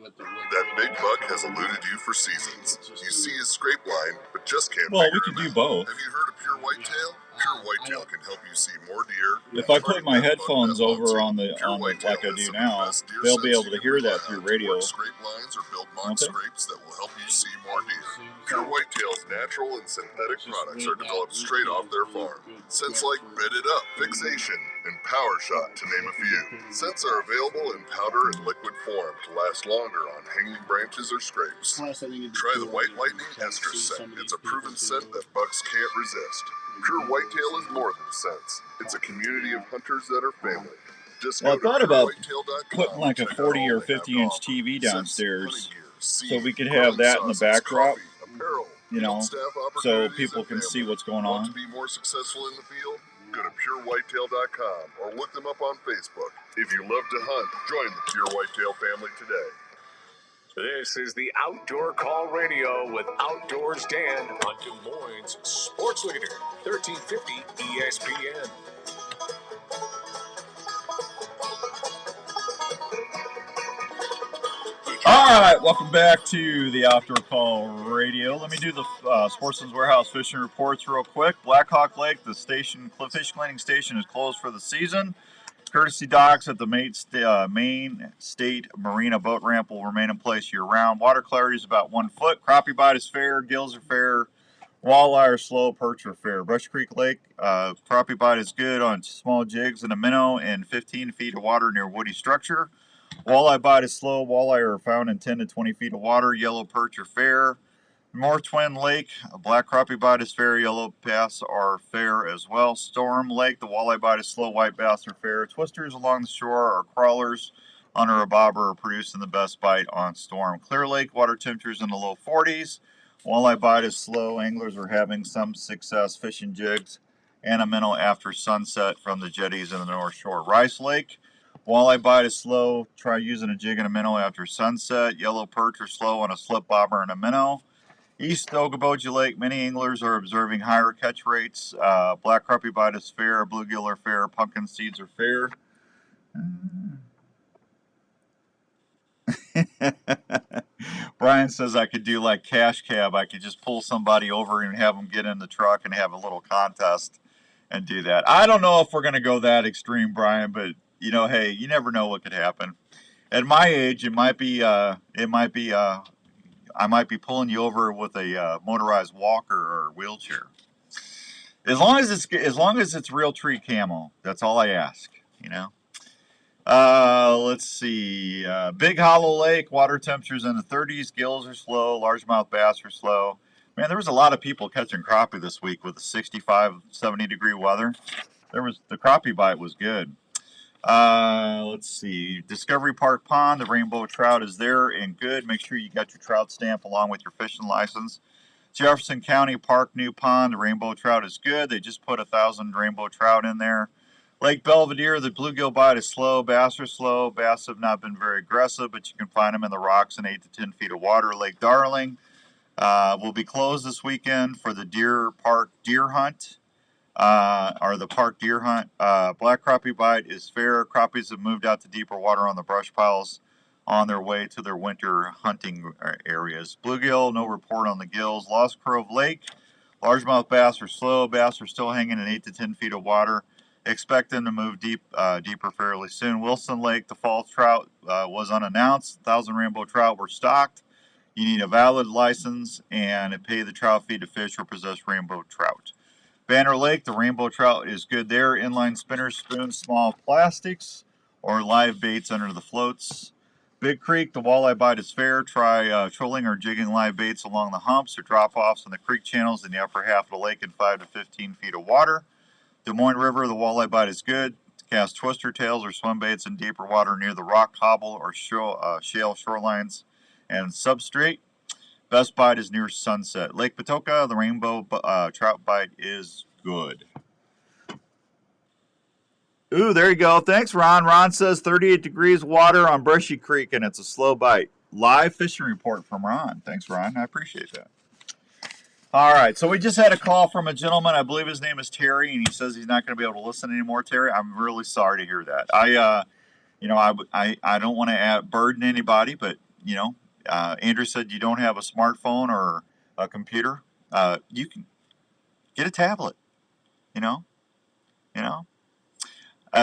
That big buck has eluded you for seasons. You see his scrape line, but just can't Well, we figure could him do out. both. Have you heard of Pure Whitetail? Pure Whitetail can help you see more deer. If I put my headphones over on the like I do now, they'll be able to hear that through radio. Scrape lines or build mock Okay. scrapes that will help you see more deer. Pure Whitetail's natural and synthetic products are developed straight off their farm. Scents like Bed It Up, Fixation, and Power Shot, to name a few. Scents are available in powder and liquid form to last longer on hanging branches or scrapes. Try the White Lightning Estrus scent. It's a proven scent that bucks can't resist. Pure Whitetail is more than scents. It's a community of hunters that are family. Just Well, I go to thought about purewhitetail.com putting like a and check out 40 all or they 50 have inch to offer. TV Scents, downstairs, hunting gear, so seed, we could have grilling that in the sauces, backdrop, coffee, apparel, you know, field staff so opportunities, people and can family. see what's going Want on. to be more successful in the field? Go to purewhitetail.com or look them up on Facebook. If you love to hunt, join the Pure Whitetail family today. This is the Outdoor Call Radio with Outdoors Dan on Des Moines Sports Leader, 1350 ESPN. All right, welcome back to the Outdoor Call Radio. Let me do the Sportsman's Warehouse fishing reports real quick. Blackhawk Lake, the station, fish cleaning station, is closed for the season. Courtesy docks at the Main State Marina boat ramp will remain in place year-round. Water clarity is about 1 foot. Crappie bite is fair. Gills are fair. Walleye are slow. Perch are fair. Brush Creek Lake, crappie bite is good on small jigs and a minnow in 15 feet of water near woody structure. Walleye bite is slow. Walleye are found in 10 to 20 feet of water. Yellow perch are fair. North Twin Lake, black crappie bite is fair. Yellow bass are fair as well. Storm Lake, the walleye bite is slow. White bass are fair. Twisters along the shore are crawlers under a bobber are producing the best bite on Storm. Clear Lake, water temperatures in the low 40s. Walleye bite is slow. Anglers are having some success fishing jigs and a minnow after sunset from the jetties in the North Shore. Rice Lake, walleye bite is slow. Try using a jig and a minnow after sunset. Yellow perch are slow on a slip bobber and a minnow. East Okoboji Lake, many anglers are observing higher catch rates. Black crappie bite is fair. Bluegill are fair. Pumpkin seeds are fair. Brian says I could do like Cash Cab. I could just pull somebody over and have them get in the truck and have a little contest and do that. I don't know if we're going to go that extreme, Brian, but you know, hey, you never know what could happen. At my age, I might be pulling you over with a motorized walker or wheelchair. As long as it's real tree camo, that's all I ask, you know. Let's see. Big Hollow Lake, water temperatures in the 30s. Gills are slow. Largemouth bass are slow. Man, there was a lot of people catching crappie this week with the 65, 70 degree weather. The crappie bite was good. Let's see. Discovery Park Pond, the rainbow trout is there and good. Make sure you got your trout stamp along with your fishing license. Jefferson County Park New Pond, the rainbow trout is good. They just put 1,000 rainbow trout in there. Lake Belvedere, the bluegill bite is slow. Bass are slow. Bass have not been very aggressive, but you can find them in the rocks in 8 to 10 feet of water. Lake Darling will be closed this weekend for the Deer Park deer hunt. Or the park deer hunt. Black crappie bite is fair. Crappies have moved out to deeper water on the brush piles on their way to their winter hunting areas. Bluegill, no report on the gills. Lost Cove Lake, largemouth bass are slow. Bass are still hanging in 8 to 10 feet of water. expect them to move deeper fairly soon. Wilson Lake, the fall trout was unannounced. 1,000 rainbow trout were stocked. You need a valid license and pay the trout fee to fish or possess rainbow trout. Banner Lake, the rainbow trout is good there. Inline spinners, spoons, small plastics, or live baits under the floats. Big Creek, the walleye bite is fair. Try trolling or jigging live baits along the humps or drop-offs in the creek channels in the upper half of the lake in 5 to 15 feet of water. Des Moines River, the walleye bite is good. Cast twister tails or swim baits in deeper water near the rock cobble or shale shorelines and substrate. Best bite is near sunset. Lake Patoka, the rainbow trout bite is good. Ooh, there you go. Thanks, Ron. Ron says 38 degrees water on Brushy Creek, and it's a slow bite. Live fishing report from Ron. Thanks, Ron. I appreciate that. All right, so we just had a call from a gentleman. I believe his name is Terry, and he says he's not going to be able to listen anymore. Terry, I'm really sorry to hear that. I don't want to burden anybody, but Andrew said you don't have a smartphone or a computer. You can get a tablet.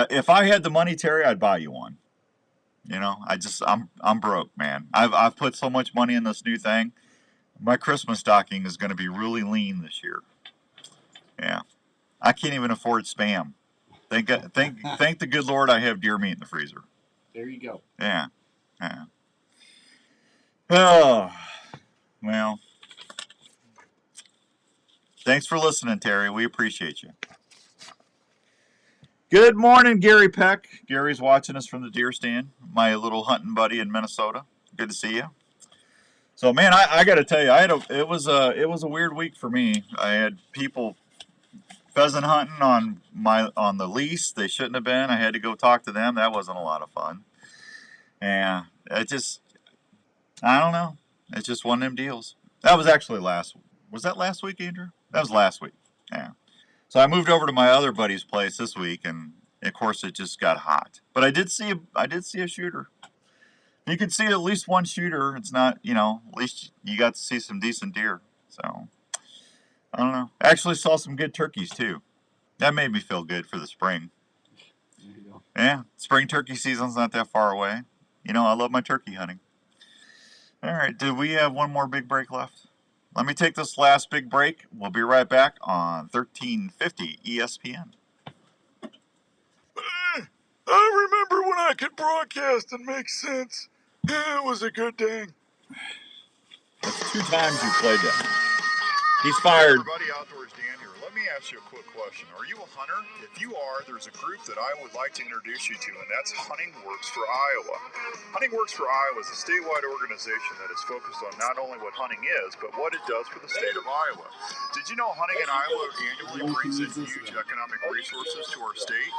If I had the money, Terry, I'd buy you one. I'm broke, man. I've put so much money in this new thing. My Christmas stocking is going to be really lean this year. Yeah, I can't even afford Spam. Thank the good Lord I have deer meat in the freezer. There you go. Yeah. Oh, well. Thanks for listening, Terry. We appreciate you. Good morning, Gary Peck. Gary's watching us from the deer stand. My little hunting buddy in Minnesota. Good to see you. So, man, I got to tell you, it was a weird week for me. I had people pheasant hunting on the lease. They shouldn't have been. I had to go talk to them. That wasn't a lot of fun. Yeah, I don't know. It's just one of them deals. That was actually was that last week, Andrew? That was last week. Yeah. So I moved over to my other buddy's place this week, and of course it just got hot. But I did see a shooter. You could see at least one shooter. It's not, at least you got to see some decent deer. So I don't know. I actually saw some good turkeys too. That made me feel good for the spring. There you go. Yeah, spring turkey season's not that far away. I love my turkey hunting. All right, do we have one more big break left? Let me take this last big break. We'll be right back on 1350 ESPN. I remember when I could broadcast and make sense. It was a good day. That's 2 times you played that. He's fired. Hey everybody, Outdoors Dan here. Let me ask you a quick question. Are you a hunter? If you are, there's a group that I would like to introduce you to, and that's Hunting Works for Iowa. Hunting Works for Iowa is a statewide organization that is focused on not only what hunting is, but what it does for the state of Iowa. Did you know hunting in Iowa annually brings in huge economic resources to our state?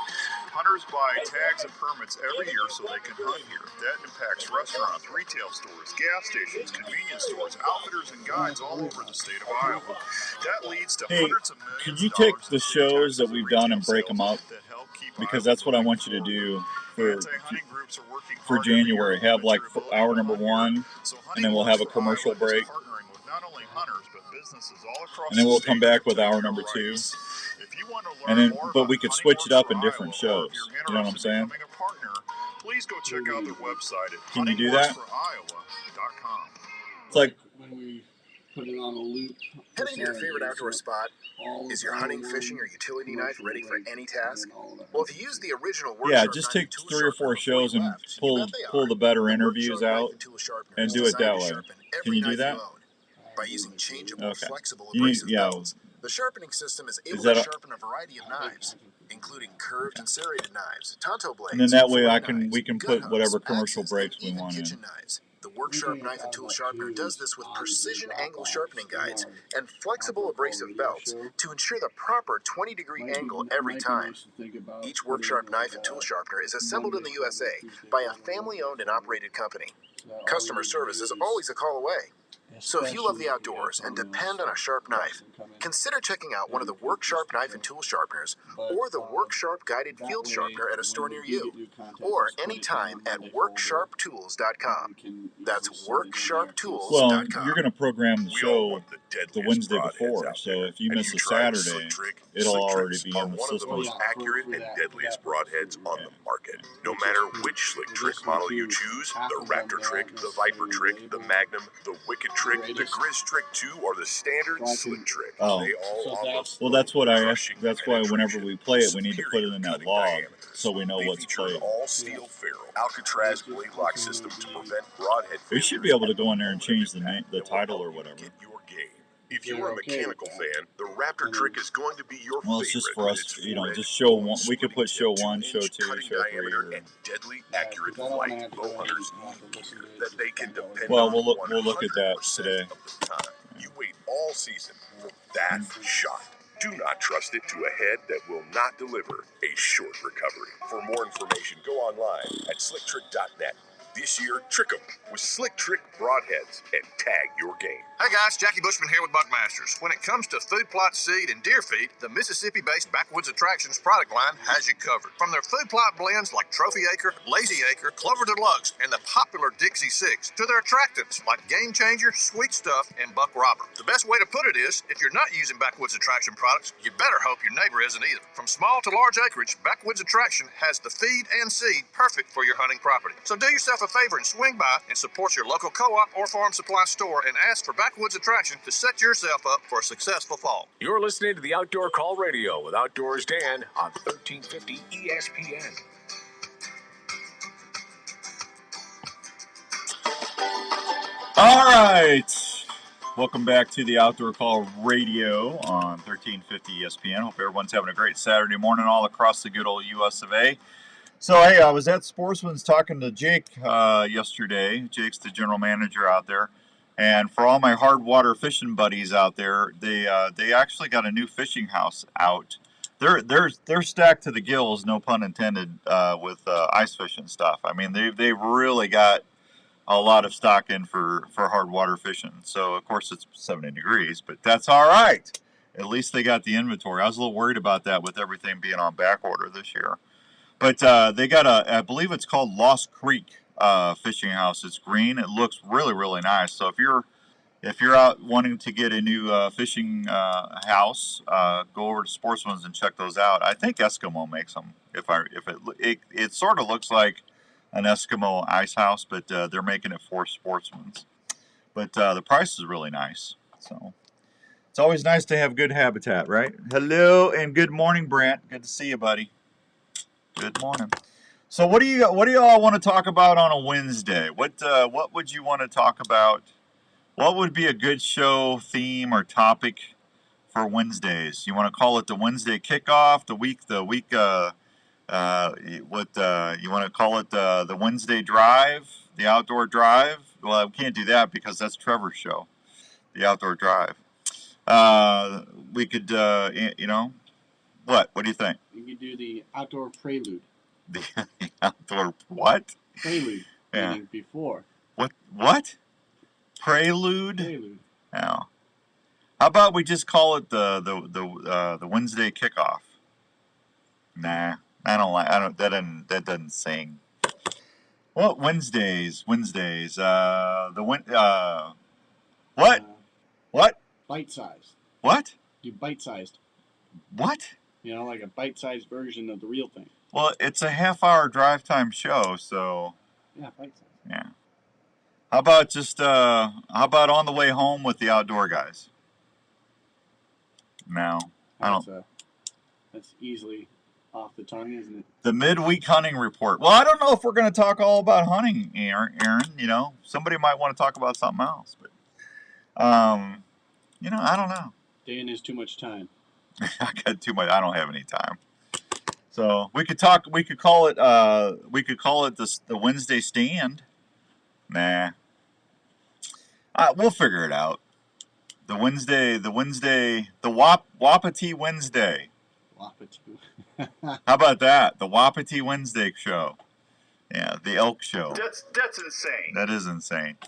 Hunters buy tags and permits every year so they can hunt here. That impacts restaurants, retail stores, gas stations, convenience stores, outfitters, and guides all over the state of Iowa. That leads to hundreds of millions. Could you take the shows that we've done and break them up? Because that's what I want you to do for January. Have like hour number 1, and then we'll have a commercial break. And then we'll come back with hour number 2. And then, but we could switch it up in different shows. You know what I'm saying? Please go check out their website at Can you do that? huntingworksforiowa.com. It's like when we put it on a loop. Heading to your favorite outdoor spot? Is your hunting, fishing, or utility knife ready for any task? Well, if you use the original Workshop just take 3 or 4 shows and pull the better interviews out and do it that way. Can you do that? By using changeable, flexible abrasive belts, the sharpening system is able to sharpen a variety of knives, including curved and serrated knives, tanto blades, and then that way we can put whatever commercial breaks we want in. Knives. The Workshop knife and tool sharpener does this with precision angle sharpening guides and flexible abrasive belts to ensure the proper 20-degree angle every time. Each Workshop knife and tool sharpener is assembled in the USA by a family-owned and operated company. Customer service is always a call away. So if you love the outdoors and depend on a sharp knife, consider checking out one of the Workshop knife and tool sharpeners or the Workshop guided field sharpener at a store near you, or anytime at worksharptools.com. That's worksharptools.com. Well, you're going to program the show the Wednesday before. So if you miss a Saturday, it'll already be in the one system. of the most accurate and deadliest broadheads on the market. No matter which Slick Trick model you choose, the Raptor Trick, the Viper Trick, the Magnum, the Wicked Trick, the Grizz Trick 2, or the standard Slick Trick. Oh. They all offer Well, that's what I asked. That's why whenever we play it, we need to put it in that log so we know what's feature an played. all-steel ferrule Alcatraz blade lock system to prevent broadhead We should be able to go in there and change the title or whatever. your game. If you're a mechanical fan, the Raptor Trick is going to be your Well, favorite. it's just for us, just show one. We could put show 1, show 2, show 3. Or, and deadly accurate flight. Bow hunters that they can depend well, on. we'll look at that today. Of the time. You wait all season for that shot. Do not trust it to a head that will not deliver a short recovery. For more information, go online at slicktrick.net. This year, trick 'em with Slick Trick broadheads and tag your game. Hey guys, Jackie Bushman here with Buckmasters. When it comes to food plot seed and deer feed, the Mississippi-based Backwoods Attractions product line has you covered. From their food plot blends like Trophy Acre, Lazy Acre, Clover Deluxe, and the popular Dixie 6, to their attractants like Game Changer, Sweet Stuff, and Buck Robber. The best way to put it is, if you're not using Backwoods Attraction products, you better hope your neighbor isn't either. From small to large acreage, Backwoods Attraction has the feed and seed perfect for your hunting property. So do yourself a favor and swing by and support your local co-op or farm supply store and ask for Backwoods Attraction to set yourself up for a successful fall. You're listening to the Outdoor Call Radio with Outdoors Dan on 1350 ESPN. All right. Welcome back to the Outdoor Call Radio on 1350 ESPN. Hope everyone's having a great Saturday morning all across the good old US of A. So, hey, I was at Sportsman's talking to Jake yesterday. Jake's the general manager out there. And for all my hard water fishing buddies out there, they actually got a new fishing house out. They're stacked to the gills, no pun intended, with ice fishing stuff. I mean, they've really got a lot of stock in for hard water fishing. So, of course, it's 70 degrees, but that's all right. At least they got the inventory. I was a little worried about that with everything being on back order this year. But they got I believe it's called Lost Creek fishing house. It's green. It looks really, really nice. So if you're out wanting to get a new fishing house, go over to Sportsman's and check those out. I think Eskimo makes them. It sort of looks like an Eskimo ice house, but they're making it for Sportsman's. But the price is really nice. So it's always nice to have good habitat, right? Hello and good morning, Brent. Good to see you, buddy. Good morning. So what do you all want to talk about on a Wednesday? What would you want to talk about? What would be a good show theme or topic for Wednesdays? You want to call it the Wednesday kickoff, the week you want to call it the Wednesday drive, the outdoor drive? Well, we can't do that because that's Trevor's show, the outdoor drive. We could what? What do you think? You could do the outdoor prelude. The outdoor what? Prelude. Yeah. Meaning before. What? Prelude? Prelude. Yeah. How about we just call it the Wednesday kickoff? Nah, that doesn't sing. Well, Wednesdays. What? What? Bite-sized. What? Do bite-sized. What? Like a bite-sized version of the real thing. Well, it's a half-hour drive time show, so. Yeah, bite-sized. Yeah. How about on the way home with the outdoor guys? No, I don't. That's easily off the tongue, isn't it? The midweek hunting report. Well, I don't know if we're going to talk all about hunting, Aaron. Somebody might want to talk about something else, but I don't know. Dan has too much time. I got too much. I don't have any time. So we could talk. We could call it. The Wednesday stand. Nah. We'll figure it out. The Wapiti Wednesday. Wapiti. How about that? The Wapiti Wednesday show. Yeah, the elk show. That's insane. That is insane.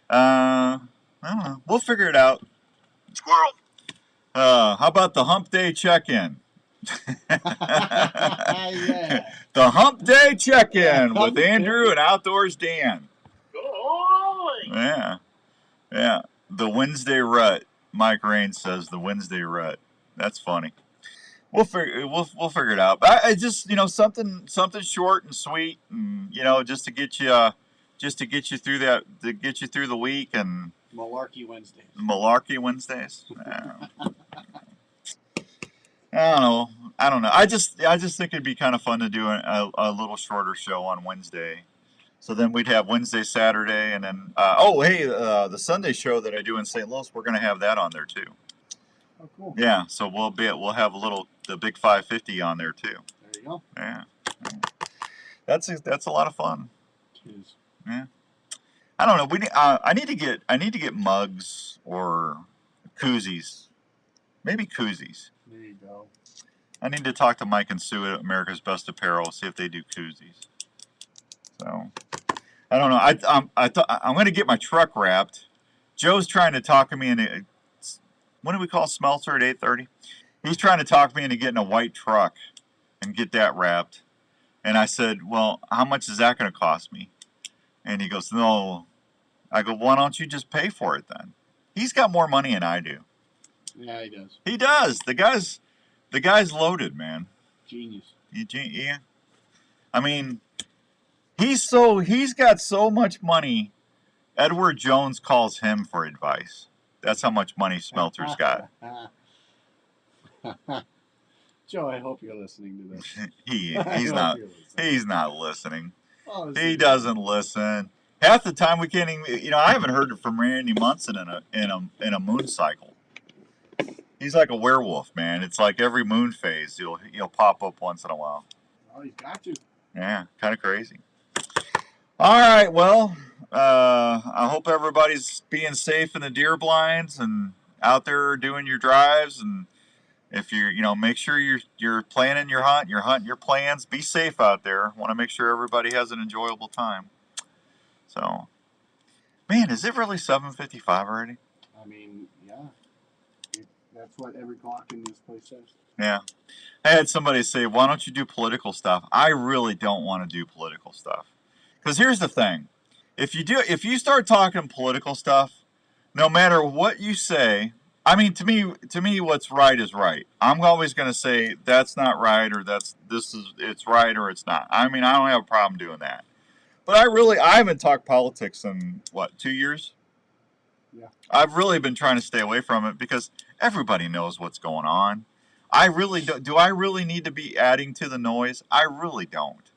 I don't know. We'll figure it out. Squirrel. How about the Hump Day check-in? Yeah. The Hump Day check-in with Andrew and Outdoors Dan. Oh, Yeah. The Wednesday rut. Mike Raines says the Wednesday rut. That's funny. We'll figure it out. But I just, you know, something short and sweet, and you know, just to get you through that, to get you through the week. And Malarkey Wednesdays. Malarkey Wednesdays. I don't know. I just think it'd be kind of fun to do a little shorter show on Wednesday. So then we'd have Wednesday, Saturday, and then the Sunday show that I do in St. Louis, we're going to have that on there too. Oh, cool. Yeah, so we'll have the Big 550 on there too. There you go. Yeah, that's a lot of fun. It is. Yeah, I don't know. I need to get mugs or koozies, maybe koozies. There you go. I need to talk to Mike and Sue at America's Best Apparel, see if they do koozies. So, I don't know. I'm going to get my truck wrapped. Joe's trying to talk me into, when do we call Smelter at 8:30? He's trying to talk me into getting a white truck and get that wrapped. And I said, well, how much is that going to cost me? And he goes, no. I go, why don't you just pay for it then? He's got more money than I do. Yeah, he does. He does. The guy's loaded, man. Genius. Yeah. I mean, he's got so much money. Edward Jones calls him for advice. That's how much money Smelter's got. Joe, I hope you're listening to this. He's not listening. Oh, he doesn't listen. Half the time we can't even. I haven't heard from Randy Munson in a moon cycle. He's like a werewolf, man. It's like every moon phase, he'll pop up once in a while. Oh, he's got to. Yeah, kind of crazy. All right, well, I hope everybody's being safe in the deer blinds and out there doing your drives. And if make sure you're planning your hunt, your plans. Be safe out there. Want to make sure everybody has an enjoyable time. So, man, is it really 7:55 already? I mean, yeah. That's what every clock in this place says. Yeah. I had somebody say, why don't you do political stuff? I really don't want to do political stuff. Because here's the thing. If you start talking political stuff, no matter what you say, I mean, to me, what's right is right. I'm always going to say that's not right, or it's right, or it's not. I mean, I don't have a problem doing that. But I haven't talked politics in, 2 years? Yeah. I've really been trying to stay away from it because everybody knows what's going on. I really don't. Do I really need to be adding to the noise? I really don't.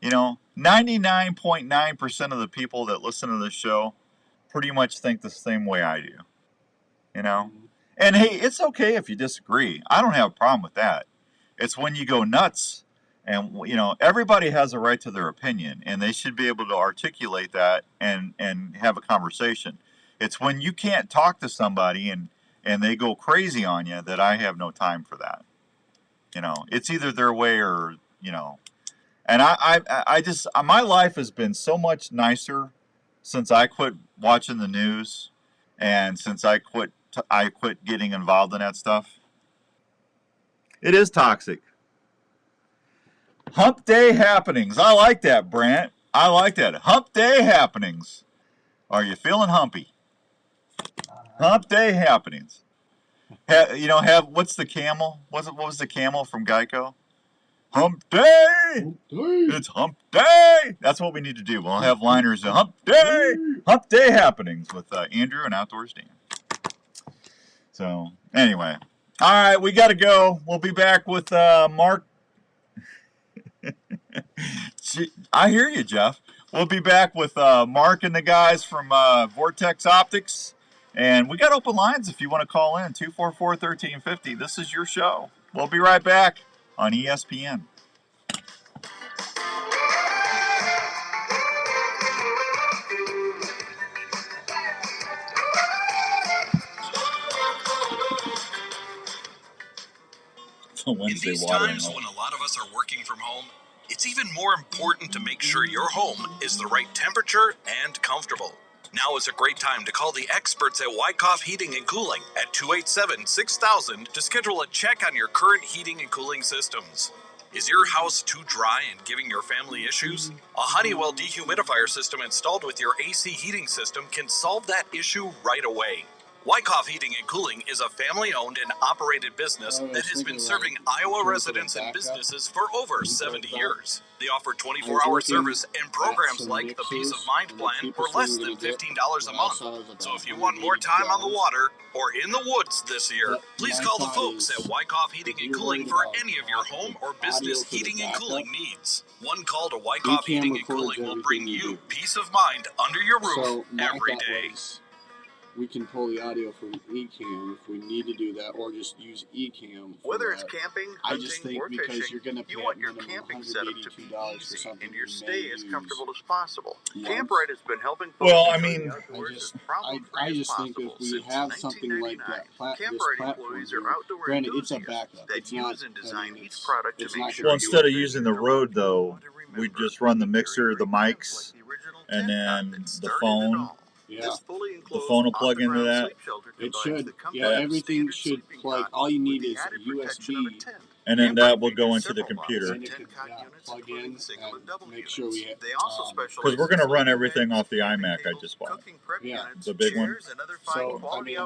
99.9% of the people that listen to this show pretty much think the same way I do. And hey, it's okay if you disagree. I don't have a problem with that. It's when you go nuts, and everybody has a right to their opinion, and they should be able to articulate that and have a conversation. It's when you can't talk to somebody and they go crazy on you that I have no time for that. It's either their way or, and I just, my life has been so much nicer since I quit watching the news and since I quit getting involved in that stuff. It is toxic. Hump Day happenings. I like that, Brant. I like that. Hump Day happenings. Are you feeling humpy? Hump Day happenings. What's the camel? What was the camel from Geico? Hump Day! Hump Day! It's Hump Day! That's what we need to do. We'll have liners of Hump Day! Hump Day happenings with Andrew and Outdoors Dan. So, anyway. All right, we got to go. We'll be back with Mark. I hear you, Jeff. We'll be back with Mark and the guys from Vortex Optics. And we got open lines if you want to call in, 244-1350. This is your show. We'll be right back on ESPN. In these times when a lot of us are working from home, it's even more important to make sure your home is the right temperature and comfortable. Now is a great time to call the experts at Wyckoff Heating and Cooling at 287-6000 to schedule a check on your current heating and cooling systems. Is your house too dry and giving your family issues? A Honeywell dehumidifier system installed with your AC heating system can solve that issue right away. Wyckoff Heating and Cooling is a family-owned and operated business that has been serving Iowa residents and businesses for over 70 years. They offer 24-hour service and programs like the Peace of Mind Plan for less than $15 a month. So if you want more time on the water or in the woods this year, please call the folks at Wyckoff Heating and Cooling for any of your home or business heating and cooling needs. One call to Wyckoff Heating and Cooling will bring you peace of mind under your roof every day. We can pull the audio from Ecamm if we need to do that, or just use Ecamm. Whether it's camping, I just hunting, think or because fishing, you're going to pay you want your minimum camping setup to be $182 for easy something and your you stay may as use comfortable as possible. once. Camprite has been helping folks Well, I enjoy mean, the outdoors as problem-free I as just think possible if we since have something like that, this Camprite platform employees here, are outdoor granted, it's a enthusiasts backup. that It's not, use and design each it's product to not make gonna sure Well, be instead of you using the Rode, though, we just run the mixer, the mics, and then the phone. Yeah. The phone will plug into that. It should. Yeah, everything should plug. All you need is a USB. And then that will go into the computer. And it could plug in and make sure we have. Because we're going to run everything off the iMac I just bought. Yeah. The big one. So, I mean,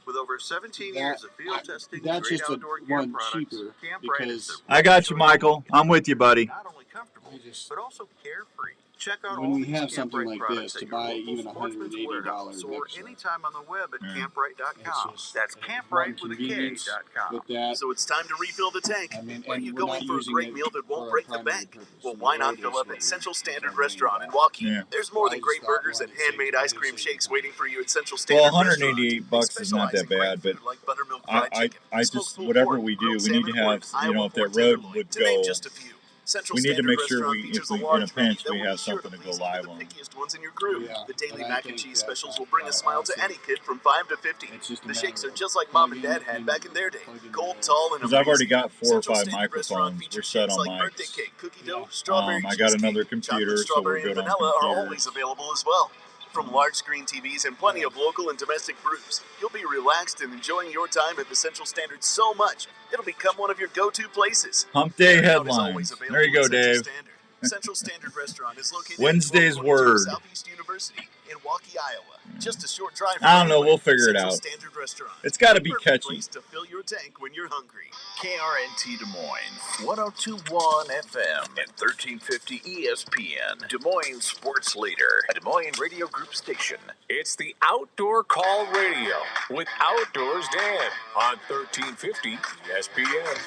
with over 17 years of field testing, that's great just outdoor a gear one products, cheaper Camprite is because I got you, Michael. I'm with you, buddy. not only comfortable, but also carefree. Check out when all we these have something Camprite like products this at to your buy local even Sportsman's $180 Warehouse or website. anytime on the web at camprite.com. It's just That's one camprite with a convenience K.com. with that. So it's time to refill the tank. I mean, Are and you we're going not for a using great it meal that won't for a break the primary bank? purpose. Well, why not fill up at Central Standard Restaurant in Waukee? Yeah. There's more than great burgers and handmade ice cream shakes waiting for you at Central Standard Well, Restaurant. $188 is not that bad, but Like buttermilk fried I chicken, just, whatever we do, we need to have, you know, if that road would go, just a few. Central we need to Standard make sure Restaurant we, features if we, a in a large menu pinch, that we will have be sure to something to go please live even on. the pickiest ones in your group. Yeah, The daily and I mac and think cheese that specials will bring a smile to any kid from 5 to 50. just a The shakes matter are of just like mom and plugging dad had in- back in their day. plugging in Cold, the- tall, and Because I've already amazing. got 4 or Central 5 Standard Restaurant microphones. We're features set shakes on like birthday mics. cake, cookie dough, strawberry I got cheesecake, another chocolate, computer, so strawberry, we're good and on vanilla are computers. always available as well. From large screen TVs and plenty of local and domestic brews, you'll be relaxed and enjoying your time at the Central Standard so much, it'll become one of your go-to places. Hump Day Carryout is headlines. always available There you go, at Central Dave. Standard. Central Standard Restaurant is located Wednesday's at 1222 word. Southeast University in Waukee, Iowa. Just a short drive from I don't know. anywhere. We'll figure it Central out. Standard Restaurant. It's got to be Perfect catchy. place to fill your tank when you're hungry. KRNT Des Moines, 102.1 FM and 1350 ESPN, Des Moines Sports Leader, a Des Moines Radio Group station. It's the Outdoor Call Radio with Outdoors Dan on 1350 ESPN.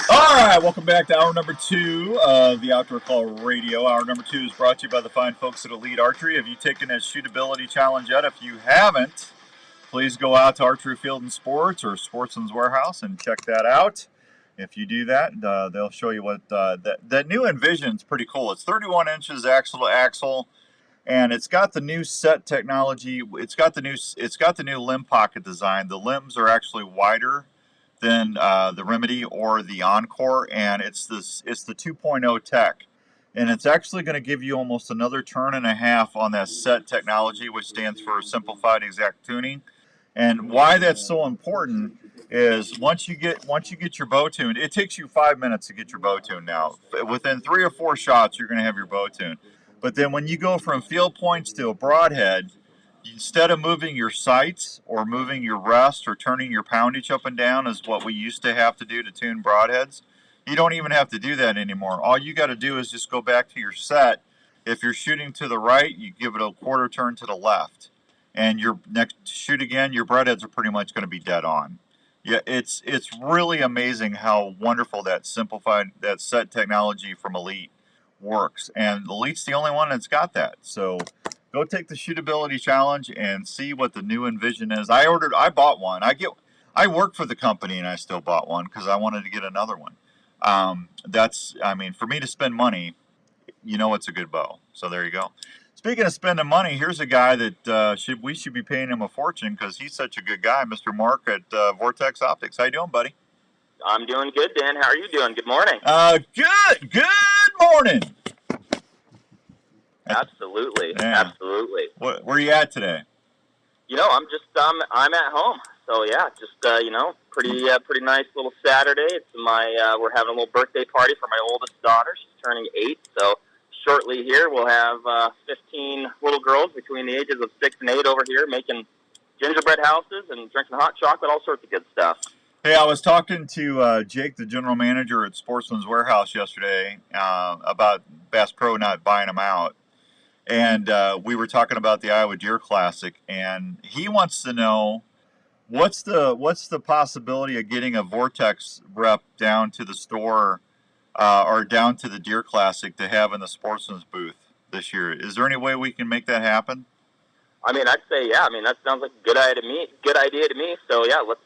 All right, welcome back to hour number 2 of the Outdoor Call Radio. Hour number 2 is brought to you by the fine folks at Elite Archery. Have you taken that shootability challenge yet? If you haven't, please go out to Archery Field and Sports or Sportsman's Warehouse and check that out. If you do that, they'll show you what that new Envision is pretty cool. It's 31 inches axle to axle, and it's got the new set technology. It's got the new limb pocket design. The limbs are actually wider than the Remedy or the Encore, and it's the 2.0 tech, and it's actually going to give you almost another turn and a half on that set technology, which stands for simplified exact tuning. And why that's so important is once you get your bow tuned, it takes you 5 minutes to get your bow tuned now. Within 3 or 4 shots, you're going to have your bow tuned. But then when you go from field points to a broadhead, instead of moving your sights or moving your rest or turning your poundage up and down is what we used to have to do to tune broadheads, you don't even have to do that anymore. All you got to do is just go back to your set. If you're shooting to the right, you give it a quarter turn to the left. And your next shoot again, your broadheads are pretty much going to be dead on. Yeah, it's really amazing how wonderful that set technology from Elite works. And Elite's the only one that's got that. So go take the shootability challenge and see what the new Envision is. I bought one. I worked for the company and I still bought one because I wanted to get another one. For me to spend money, it's a good bow. So there you go. Speaking of spending money, here's a guy that we should be paying him a fortune because he's such a good guy, Mr. Mark at Vortex Optics. How you doing, buddy? I'm doing good, Dan. How are you doing? Good morning. Good morning. Absolutely, yeah. Absolutely. Where are you at today? I'm at home. So yeah, pretty nice little Saturday. It's we're having a little birthday party for my oldest daughter. She's turning 8, so shortly here, we'll have 15 little girls between the ages of 6 and 8 over here making gingerbread houses and drinking hot chocolate, all sorts of good stuff. Hey, I was talking to Jake, the general manager at Sportsman's Warehouse yesterday, about Bass Pro not buying them out. And we were talking about the Iowa Deer Classic, and he wants to know what's the possibility of getting a Vortex rep down to the store or down to the Deer Classic to have in the Sportsman's booth this year. Is there any way we can make that happen? I mean, I'd say, yeah. I mean, that sounds like a good idea to me. So, yeah, let's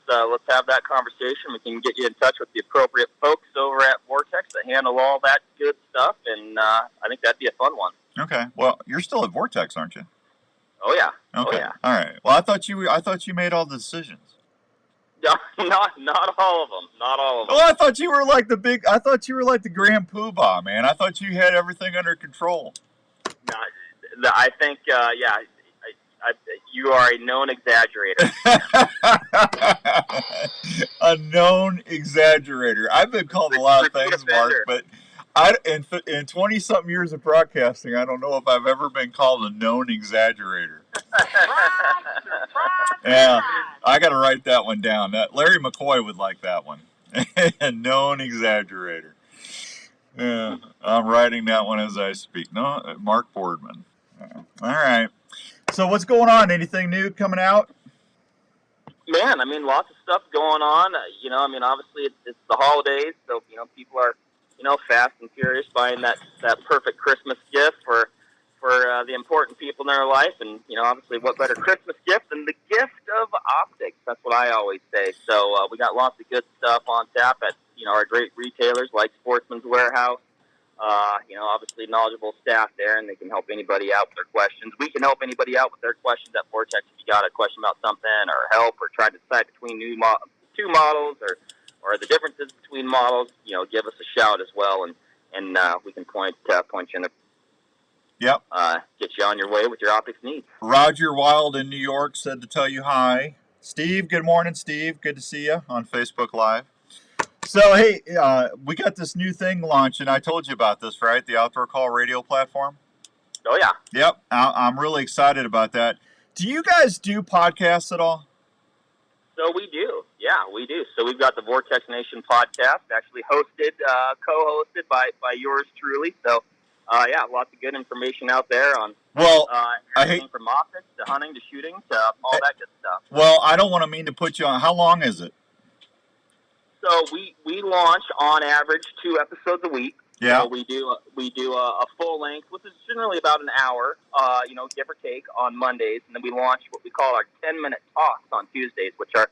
have that conversation. We can get you in touch with the appropriate folks over at Vortex that handle all that good stuff, and I think that'd be a fun one. Okay. Well, you're still at Vortex, aren't you? Oh yeah. Okay. Oh, yeah. All right. Well, I thought you made all the decisions. No, not all of them. Not all of them. Oh, I thought you were like the Grand Poobah, man. I thought you had everything under control. No, I think, yeah. You are a known exaggerator. A known exaggerator. I've been called a lot of things, Mark, but in 20-something years of broadcasting, I don't know if I've ever been called a known exaggerator. Yeah, I got to write that one down. Larry McCoy would like that one. A known exaggerator. Yeah, I'm writing that one as I speak. No, Mark Boardman. All right. So what's going on? Anything new coming out? Man, I mean, lots of stuff going on. I mean, obviously it's the holidays, so people are fast and furious buying that perfect Christmas gift for the important people in their life, and obviously, what better Christmas gift than the gift of optics? That's what I always say. So we got lots of good stuff on tap at our great retailers like Sportsman's Warehouse. Obviously knowledgeable staff there, and they can help anybody out with their questions. We can help anybody out with their questions at Vortex. If you got a question about something or help or trying to decide between two models or the differences between models, give us a shout as well, and we can point you in the Yep. Get you on your way with your optics needs. Roger Wild in New York said to tell you hi. Steve, good morning, Steve. Good to see you on Facebook Live. So, hey, we got this new thing launching. I told you about this, right? The Outdoor Call radio platform. Oh, yeah. Yep. I'm really excited about that. Do you guys do podcasts at all? So we do. Yeah, we do. So we've got the Vortex Nation podcast, actually co-hosted by yours truly. So, yeah, lots of good information out there on everything from optics to hunting to shooting to all that good stuff. Well, I don't want to mean to put you on. How long is it? So we launch on average 2 episodes a week. Yeah. So we do a full length, which is generally about an hour, give or take, on Mondays, and then we launch what we call our 10-minute talks on Tuesdays, which are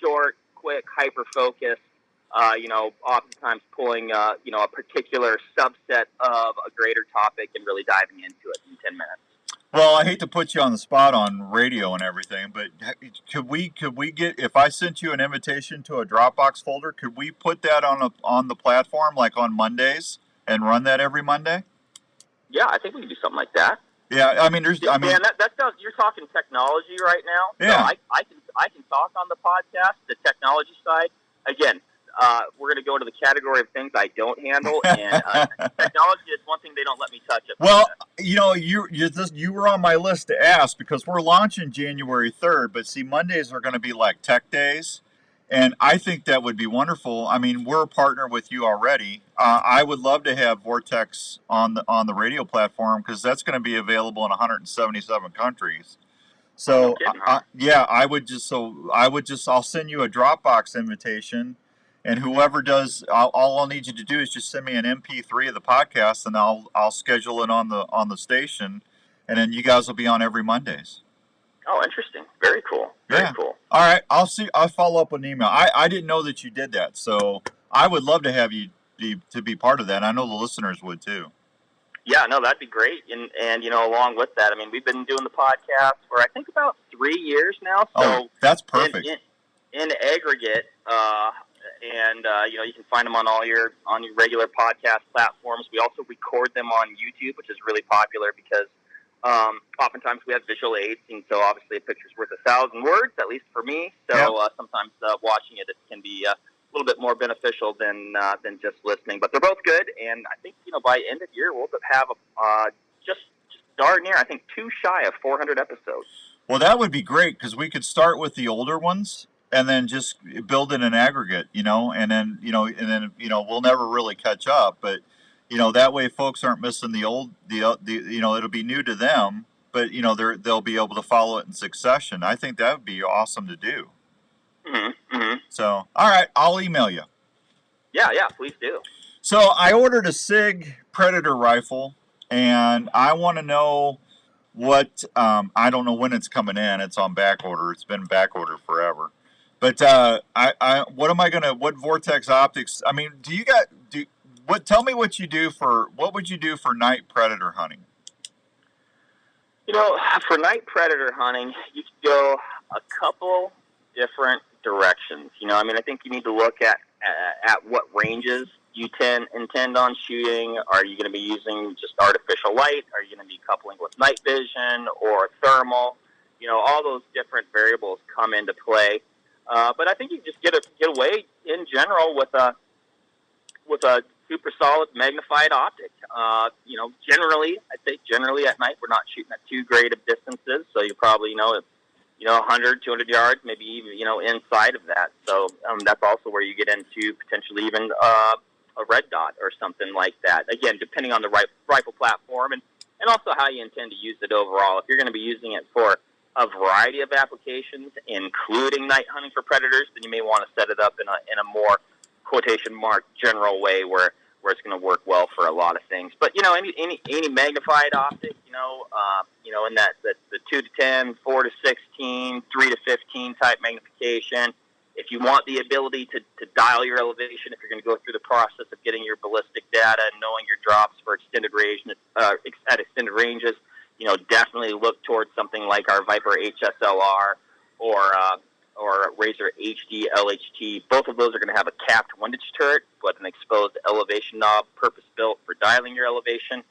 short, quick, hyper focused. Oftentimes pulling a particular subset of a greater topic and really diving into it in 10 minutes. Well, I hate to put you on the spot on radio and everything, but could we get, if I sent you an invitation to a Dropbox folder, could we put that on the platform like on Mondays and run that every Monday? Yeah, I think we can do something like that. Yeah, I mean, that sounds, you're talking technology right now. Yeah. So I can talk on the podcast, the technology side. Again, we're going to go into the category of things I don't handle, and technology is one thing they don't let me touch it. Well, you were on my list to ask because we're launching January 3rd, but see, Mondays are going to be like tech days, and I think that would be wonderful. I mean, we're a partner with you already. I would love to have Vortex on the radio platform because that's going to be available in 177 countries. So, I'll send you a Dropbox invitation. And whoever does, all I'll need you to do is just send me an MP3 of the podcast, and I'll schedule it on the station, and then you guys will be on every Mondays. Oh, interesting. Very cool. Very cool. All right, I'll follow up with an email. I didn't know that you did that, so I would love to have you be part of that. I know the listeners would too. Yeah, no, that'd be great. And along with that, I mean, we've been doing the podcast for I think about 3 years now. So that's perfect. In aggregate. And you can find them on your regular podcast platforms. We also record them on YouTube, which is really popular because oftentimes we have visual aids, and so obviously a picture's worth 1,000 words, at least for me. So sometimes watching it can be little bit more beneficial than just listening. But they're both good, and I think by end of year we'll have just darn near, I think, 2 shy of 400 episodes. Well, that would be great because we could start with the older ones and then just build in an aggregate, and then we'll never really catch up, but that way folks aren't missing the old, it'll be new to them, but they'll be able to follow it in succession. I think that would be awesome to do. Mm-hmm. So, all right, I'll email you. Yeah, please do. So I ordered a SIG Predator rifle, and I want to know what, I don't know when it's coming in. It's on back order. It's been back order forever. But what Vortex Optics, I mean, tell me what would you do for night predator hunting? For night predator hunting, you could go a couple different directions. I think you need to look at what ranges you intend on shooting. Are you going to be using just artificial light? Are you going to be coupling with night vision or thermal? All those different variables come into play. But I think you just get away in general with a super solid magnified optic. Generally at night we're not shooting at too great of distances, so you probably 100, 200 yards, maybe even inside of that. So that's also where you get into potentially even a red dot or something like that. Again, depending on the rifle platform and also how you intend to use it overall. If you're going to be using it for a variety of applications, including night hunting for predators, then you may want to set it up in a more quotation mark general way where it's going to work well for a lot of things. But any magnified optic, in that the 2 to 10, 4 to 16, 3 to 15 type magnification. If you want the ability to dial your elevation, if you're going to go through the process of getting your ballistic data and knowing your drops for extended range at extended ranges, definitely look towards something like our Viper HSLR or Razor HD LHT. Both of those are going to have a capped windage turret with an exposed elevation knob, purpose-built for dialing your elevation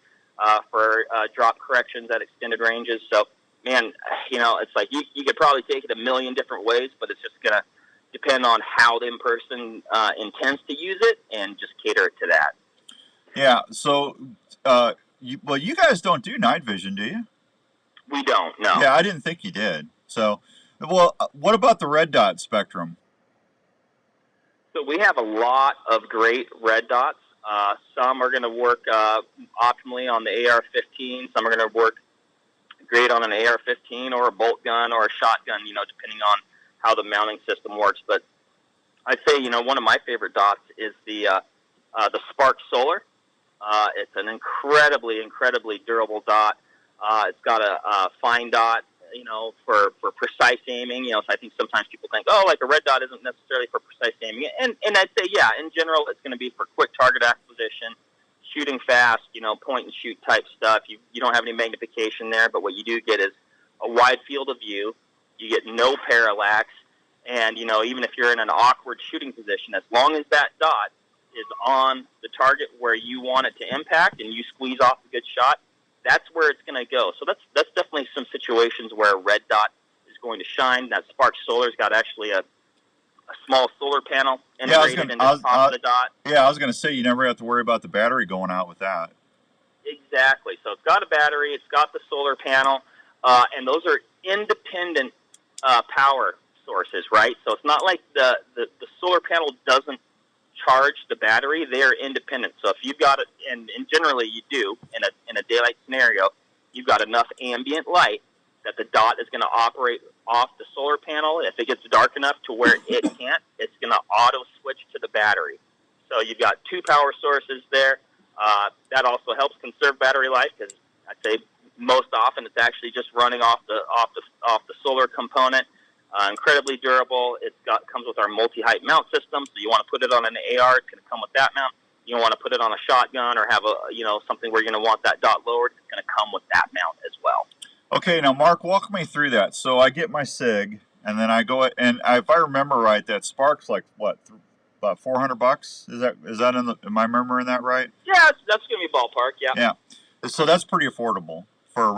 for drop corrections at extended ranges. So, man, it's like you could probably take it a million different ways, but it's just going to depend on how the person intends to use it and just cater it to that. Yeah, so, you guys don't do night vision, do you? We don't, no. Yeah, I didn't think you did. So, what about the red dot spectrum? So we have a lot of great red dots. Some are going to work optimally on the AR-15. Some are going to work great on an AR-15 or a bolt gun or a shotgun, depending on how the mounting system works. But I'd say, one of my favorite dots is the Spark Solar. It's an incredibly durable dot. It's got a fine dot, for precise aiming. So I think sometimes people think, like a red dot isn't necessarily for precise aiming. And I'd say, yeah, in general, it's going to be for quick target acquisition, shooting fast, point and shoot type stuff. You don't have any magnification there, but what you do get is a wide field of view. You get no parallax. And, even if you're in an awkward shooting position, as long as that dot is on the target where you want it to impact and you squeeze off a good shot, that's where it's going to go. So that's definitely some situations where a red dot is going to shine. That Spark Solar's got actually a small solar panel integrated into the top of the dot. Yeah, I was going to say you never have to worry about the battery going out with that. Exactly. So it's got a battery, it's got the solar panel, and those are independent power sources, right? So it's not like the solar panel doesn't charge the battery. They are independent. So if you've got it, and generally you do in a daylight scenario, you've got enough ambient light that the dot is going to operate off the solar panel. If it gets dark enough to where it can't, it's going to auto switch to the battery. So you've got 2 power sources there. That also helps conserve battery life because I'd say most often it's actually just running off the solar component. Incredibly durable. Comes with our multi-height mount system, so you want to put it on an AR, it's going to come with that mount. You want to put it on a shotgun or have something where you're going to want that dot lowered, it's going to come with that mount as well. Okay, now Mark, walk me through that. So I get my SIG, and then I go, and if I remember right, that Spark's like what, about $400? Is that am I remembering that right? Yeah, that's going to be ballpark. Yeah. Yeah. So that's pretty affordable for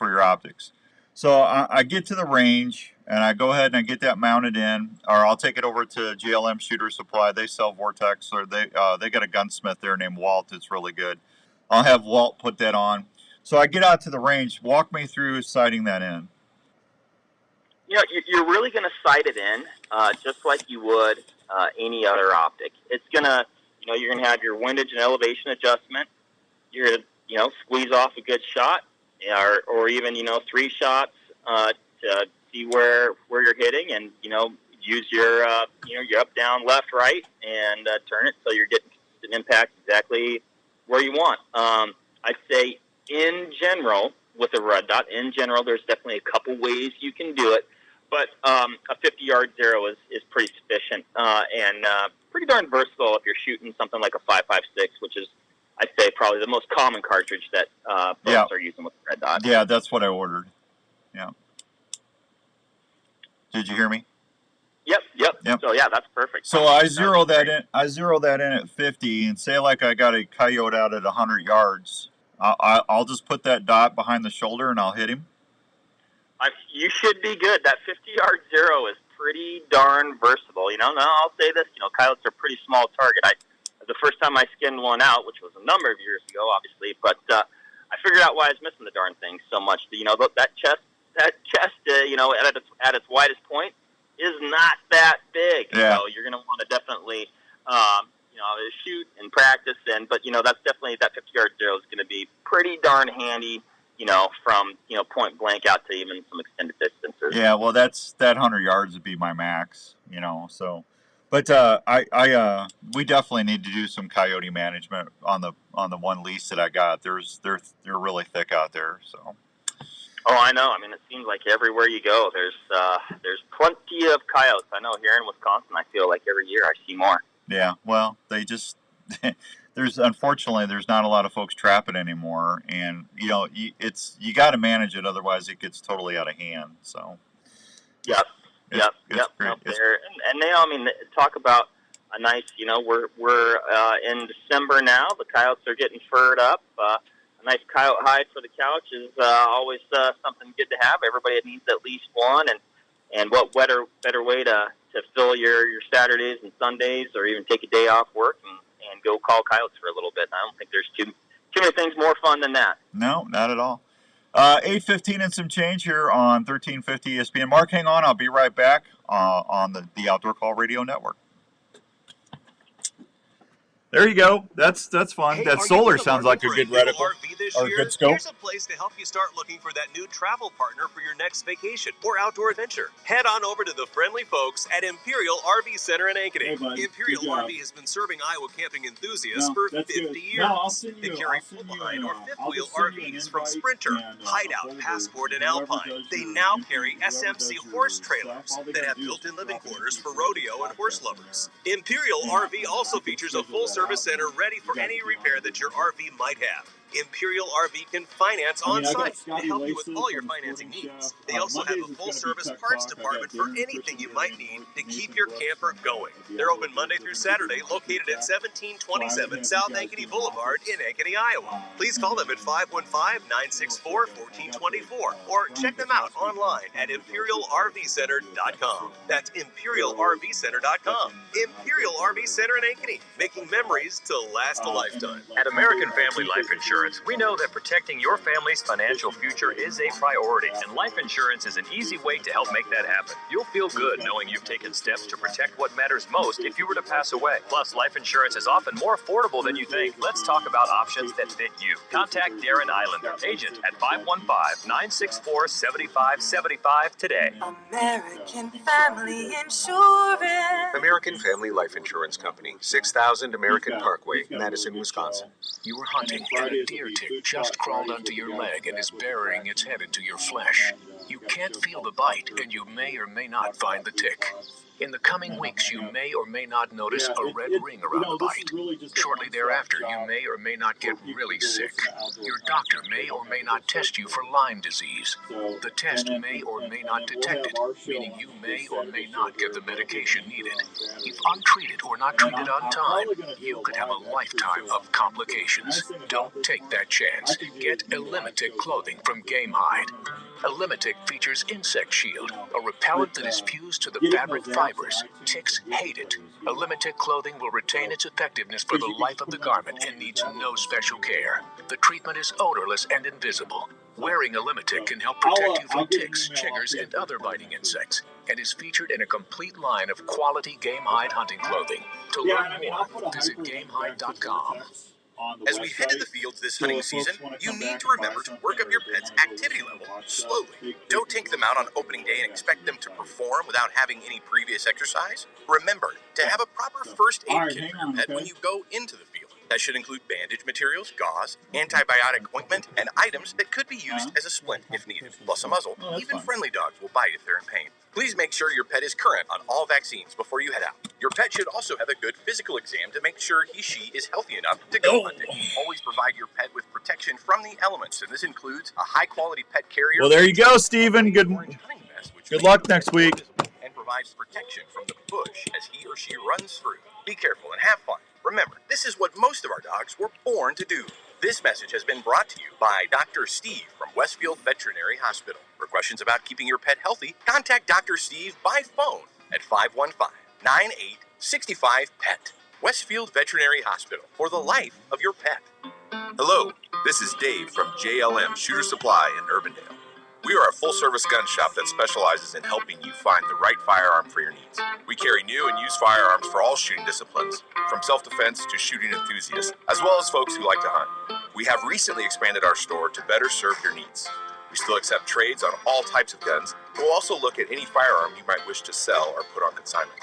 your optics. So I get to the range, and I go ahead and I get that mounted in, or I'll take it over to GLM Shooter Supply. They sell Vortex, or they got a gunsmith there named Walt. It's really good. I'll have Walt put that on. So I get out to the range. Walk me through sighting that in. You know, you're really going to sight it in just like you would any other optic. It's going to, you know, you're going to have your windage and elevation adjustment. You're going to, you know, squeeze off a good shot, or even, you know, 3 shots to see where you're hitting, and, you know, use your, you know, your up, down, left, right, and turn it so you're getting an impact exactly where you want. I'd say in general, with a red dot, in general, there's definitely a couple ways you can do it. But a 50-yard zero is pretty sufficient and pretty darn versatile if you're shooting something like a 5.56, which is, I'd say, probably the most common cartridge that folks are using with the red dot. Yeah, that's what I ordered. Yeah. Did you hear me? Yep. So yeah, that's perfect. So I zero that in. I zero that in at 50, and say like I got a coyote out at 100 yards. I'll just put that dot behind the shoulder and I'll hit him. You should be good. That 50-yard zero is pretty darn versatile. You know, now I'll say this, you know, coyotes are a pretty small target. The first time I skinned one out, which was a number of years ago, obviously, but I figured out why I was missing the darn thing so much. You know, that chest, you know, at its widest point is not that big. Yeah. So you're going to want to definitely, you know, shoot and practice. But, you know, that's definitely, that 50-yard zero is going to be pretty darn handy, you know, from, you know, point blank out to even some extended distances. Yeah, well, that 100 yards would be my max, you know, so. But we definitely need to do some coyote management on the one lease that I got. They're really thick out there, so. Oh, I know. I mean, it seems like everywhere you go, there's plenty of coyotes. I know here in Wisconsin, I feel like every year I see more. Yeah, well, they just unfortunately there's not a lot of folks trapping anymore, and you know you got to manage it, otherwise it gets totally out of hand. So. Yep. Up there, and now, I mean, talk about a nice. You know, we're in December now. The coyotes are getting furred up. A nice coyote hide for the couch is always something good to have. Everybody needs at least one, and what better way to fill your Saturdays and Sundays, or even take a day off work and go call coyotes for a little bit. I don't think there's too many things more fun than that. No, not at all. 8:15 and some change here on 1350 ESPN. Mark, hang on. I'll be right back on the Outdoor Call Radio Network. There you go. That's fun. Hey, that solar sounds like a good reticle or a good scope. Here's a place to help you start looking for that new travel partner for your next vacation or outdoor adventure. Head on over to the friendly folks at Imperial RV Center in Ankeny. Imperial RV has been serving Iowa camping enthusiasts for 50 years. They carry full-behind or fifth-wheel RVs from Sprinter, Hideout, Passport, and Alpine. They now carry SMC horse trailers that have built-in living quarters for rodeo and horse lovers. Imperial RV also features a full-service center ready for any repair that your RV might have. Imperial RV can finance on-site to help you with all your financing needs. They also have a full-service parts department for anything you might need to keep your camper going. They're open Monday through Saturday, located at 1727 South Ankeny Boulevard in Ankeny, Iowa. Please call them at 515-964-1424 or check them out online at ImperialRVCenter.com. That's ImperialRVCenter.com. Imperial RV Center in Ankeny, making memories to last a lifetime. At American Family Life Insurance, we know that protecting your family's financial future is a priority, and life insurance is an easy way to help make that happen. You'll feel good knowing you've taken steps to protect what matters most if you were to pass away. Plus, life insurance is often more affordable than you think. Let's talk about options that fit you. Contact Darren Islander, agent at 515-964-7575 today. American Family Insurance. American Family Life Insurance Company, 6000 American Parkway, Madison, Wisconsin. You were hunting, and a deer tick just crawled onto your leg and is burying its head into your flesh. You can't feel the bite, and you may or may not find the tick. In the coming weeks, you may or may not notice a red ring around the bite. Shortly thereafter, you may or may not get really sick. Your doctor may or may not test you for Lyme disease. The test may or may not detect it, meaning you may or may not get the medication needed. If untreated or not treated on time, you could have a lifetime of complications. Don't take that chance. Get Elimitic clothing from Game Hide. Elimitic features Insect Shield, a repellent that is fused to the fabric fibers. Ticks hate it. Elimitic clothing will retain its effectiveness for the life of the garment and needs no special care. The treatment is odorless and invisible. Wearing Elimitic can help protect you from ticks, chiggers, and other biting insects, and is featured in a complete line of quality game hide hunting clothing. To learn more, visit GameHide.com. As we head to the fields this hunting season, you need to remember to work up your pet's activity level slowly. Don't take them out on opening day and expect them to perform without having any previous exercise. Remember to have a proper first aid kit for your pet when you go into the field. That should include bandage materials, gauze, antibiotic ointment, and items that could be used as a splint if needed, plus a muzzle. Even friendly dogs will bite if they're in pain. Please make sure your pet is current on all vaccines before you head out. Your pet should also have a good physical exam to make sure she is healthy enough to go hunting. Always provide your pet with protection from the elements, and this includes a high-quality pet carrier. Well, there you go, Stephen. Good luck next week. And provides protection from the bush as he or she runs through. Be careful and have fun. Remember, this is what most of our dogs were born to do. This message has been brought to you by Dr. Steve from Westfield Veterinary Hospital. For questions about keeping your pet healthy, contact Dr. Steve by phone at 515-9865-PET. Westfield Veterinary Hospital, for the life of your pet. Hello, this is Dave from JLM Shooter Supply in Urbandale. We are a full-service gun shop that specializes in helping you find the right firearm for your needs. We carry new and used firearms for all shooting disciplines, from self-defense to shooting enthusiasts, as well as folks who like to hunt. We have recently expanded our store to better serve your needs. We still accept trades on all types of guns, but we'll also look at any firearm you might wish to sell or put on consignment.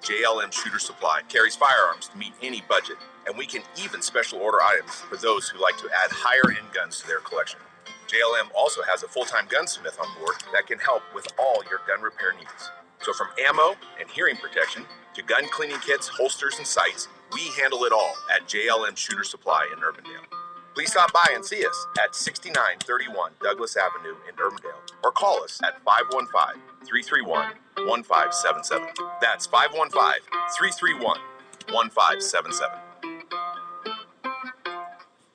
JLM Shooter Supply carries firearms to meet any budget, and we can even special order items for those who like to add higher-end guns to their collection. JLM also has a full-time gunsmith on board that can help with all your gun repair needs. So from ammo and hearing protection to gun cleaning kits, holsters, and sights, we handle it all at JLM Shooter Supply in Urbandale. Please stop by and see us at 6931 Douglas Avenue in Urbandale, or call us at 515-331-1577. That's 515-331-1577.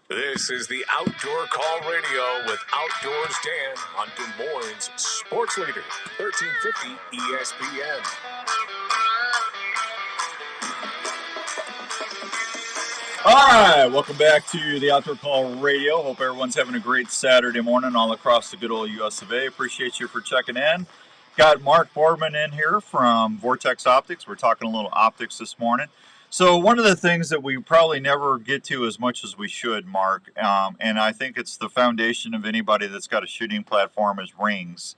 This is the Outdoor Call Radio with Outdoors Dan on Des Moines Sports Leader, 1350 ESPN. All right, welcome back to the Outdoor Call Radio. Hope everyone's having a great Saturday morning all across the good old US of A. Appreciate you for checking in. Got Mark Boardman in here from Vortex Optics. We're talking a little optics this morning. So one of the things that we probably never get to as much as we should, Mark, and I think it's the foundation of anybody that's got a shooting platform, is rings.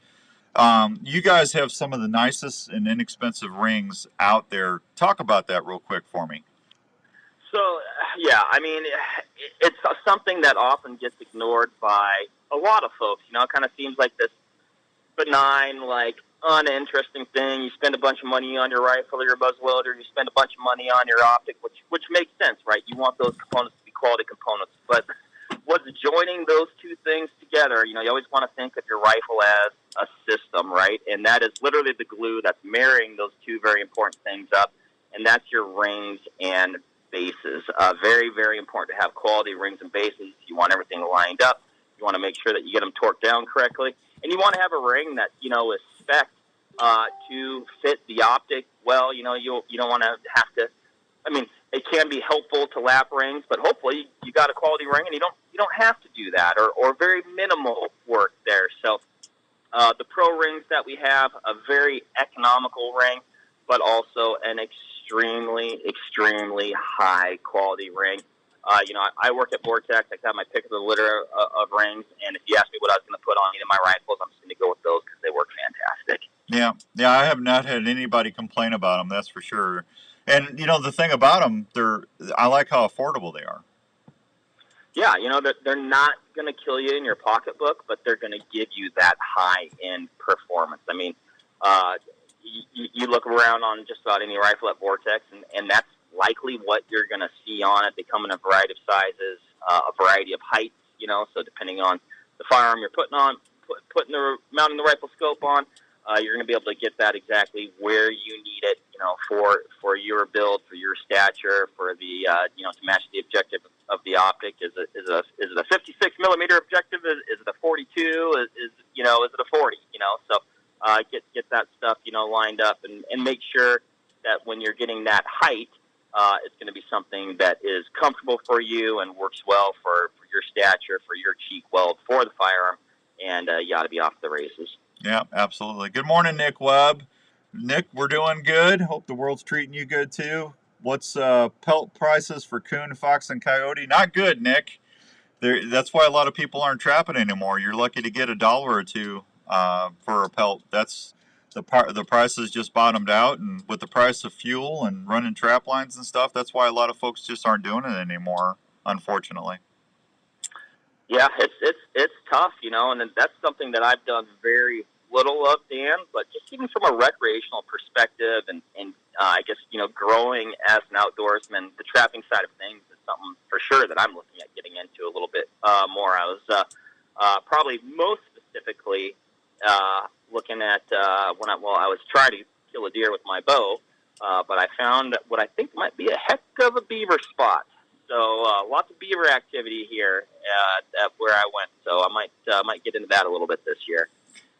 You guys have some of the nicest and inexpensive rings out there. Talk about that real quick for me. So, yeah, I mean, it's something that often gets ignored by a lot of folks. You know, it kind of seems like this benign, like, uninteresting thing. You spend a bunch of money on your rifle or your muzzleloader. You spend a bunch of money on your optic, which makes sense, right? You want those components to be quality components. But what's joining those two things together, you know, you always want to think of your rifle as a system, right? And that is literally the glue that's marrying those two very important things up, and that's your rings and bases. Very, very important to have quality rings and bases. You want everything lined up. You want to make sure that you get them torqued down correctly. And you want to have a ring that, you know, is spec'd to fit the optic well. You know, you don't want to have to, I mean, it can be helpful to lap rings, but hopefully you got a quality ring and you don't have to do that, or very minimal work there. So the Pro rings that we have, a very economical ring, but also an extremely, extremely high quality ring. You know, I work at Vortex. I got my pick of the litter of rings, and if you ask me what I was going to put on any of my rifles, I'm just going to go with those because they work fantastic. Yeah, I have not had anybody complain about them, that's for sure. And, you know, the thing about them, I like how affordable they are. Yeah, you know, they're not going to kill you in your pocketbook, but they're going to give you that high-end performance. I mean, you look around on just about any rifle at Vortex, and that's likely what you're going to see on it. They come in a variety of sizes, a variety of heights, you know, so depending on the firearm you're mounting the rifle scope on, you're going to be able to get that exactly where you need it, you know, for your build, for your stature, for the, you know, to match the objective of the optic. Is it a 56 millimeter objective? Is it a 42? is it a 40? So get that stuff, lined up and make sure that when you're getting that height, it's going to be something that is comfortable for you and works well for your stature, for your cheek weld, for the firearm, and you ought to be off the races. Yeah, absolutely. Good morning, Nick Webb. Nick, we're doing good. Hope the world's treating you good too. What's pelt prices for coon, fox, and coyote? Not good, Nick. That's why a lot of people aren't trapping anymore. You're lucky to get $1 or $2 for a pelt. That's the prices just bottomed out, and with the price of fuel and running trap lines and stuff, that's why a lot of folks just aren't doing it anymore, unfortunately. Yeah, it's tough, and that's something that I've done very little of, Dan, but just even from a recreational perspective and I guess, growing as an outdoorsman, the trapping side of things is something for sure that I'm looking at getting into a little bit more. I was probably most specifically looking at when I was trying to kill a deer with my bow, but I found what I think might be a heck of a beaver spot. So lots of beaver activity here at where I went. So I might get into that a little bit this year.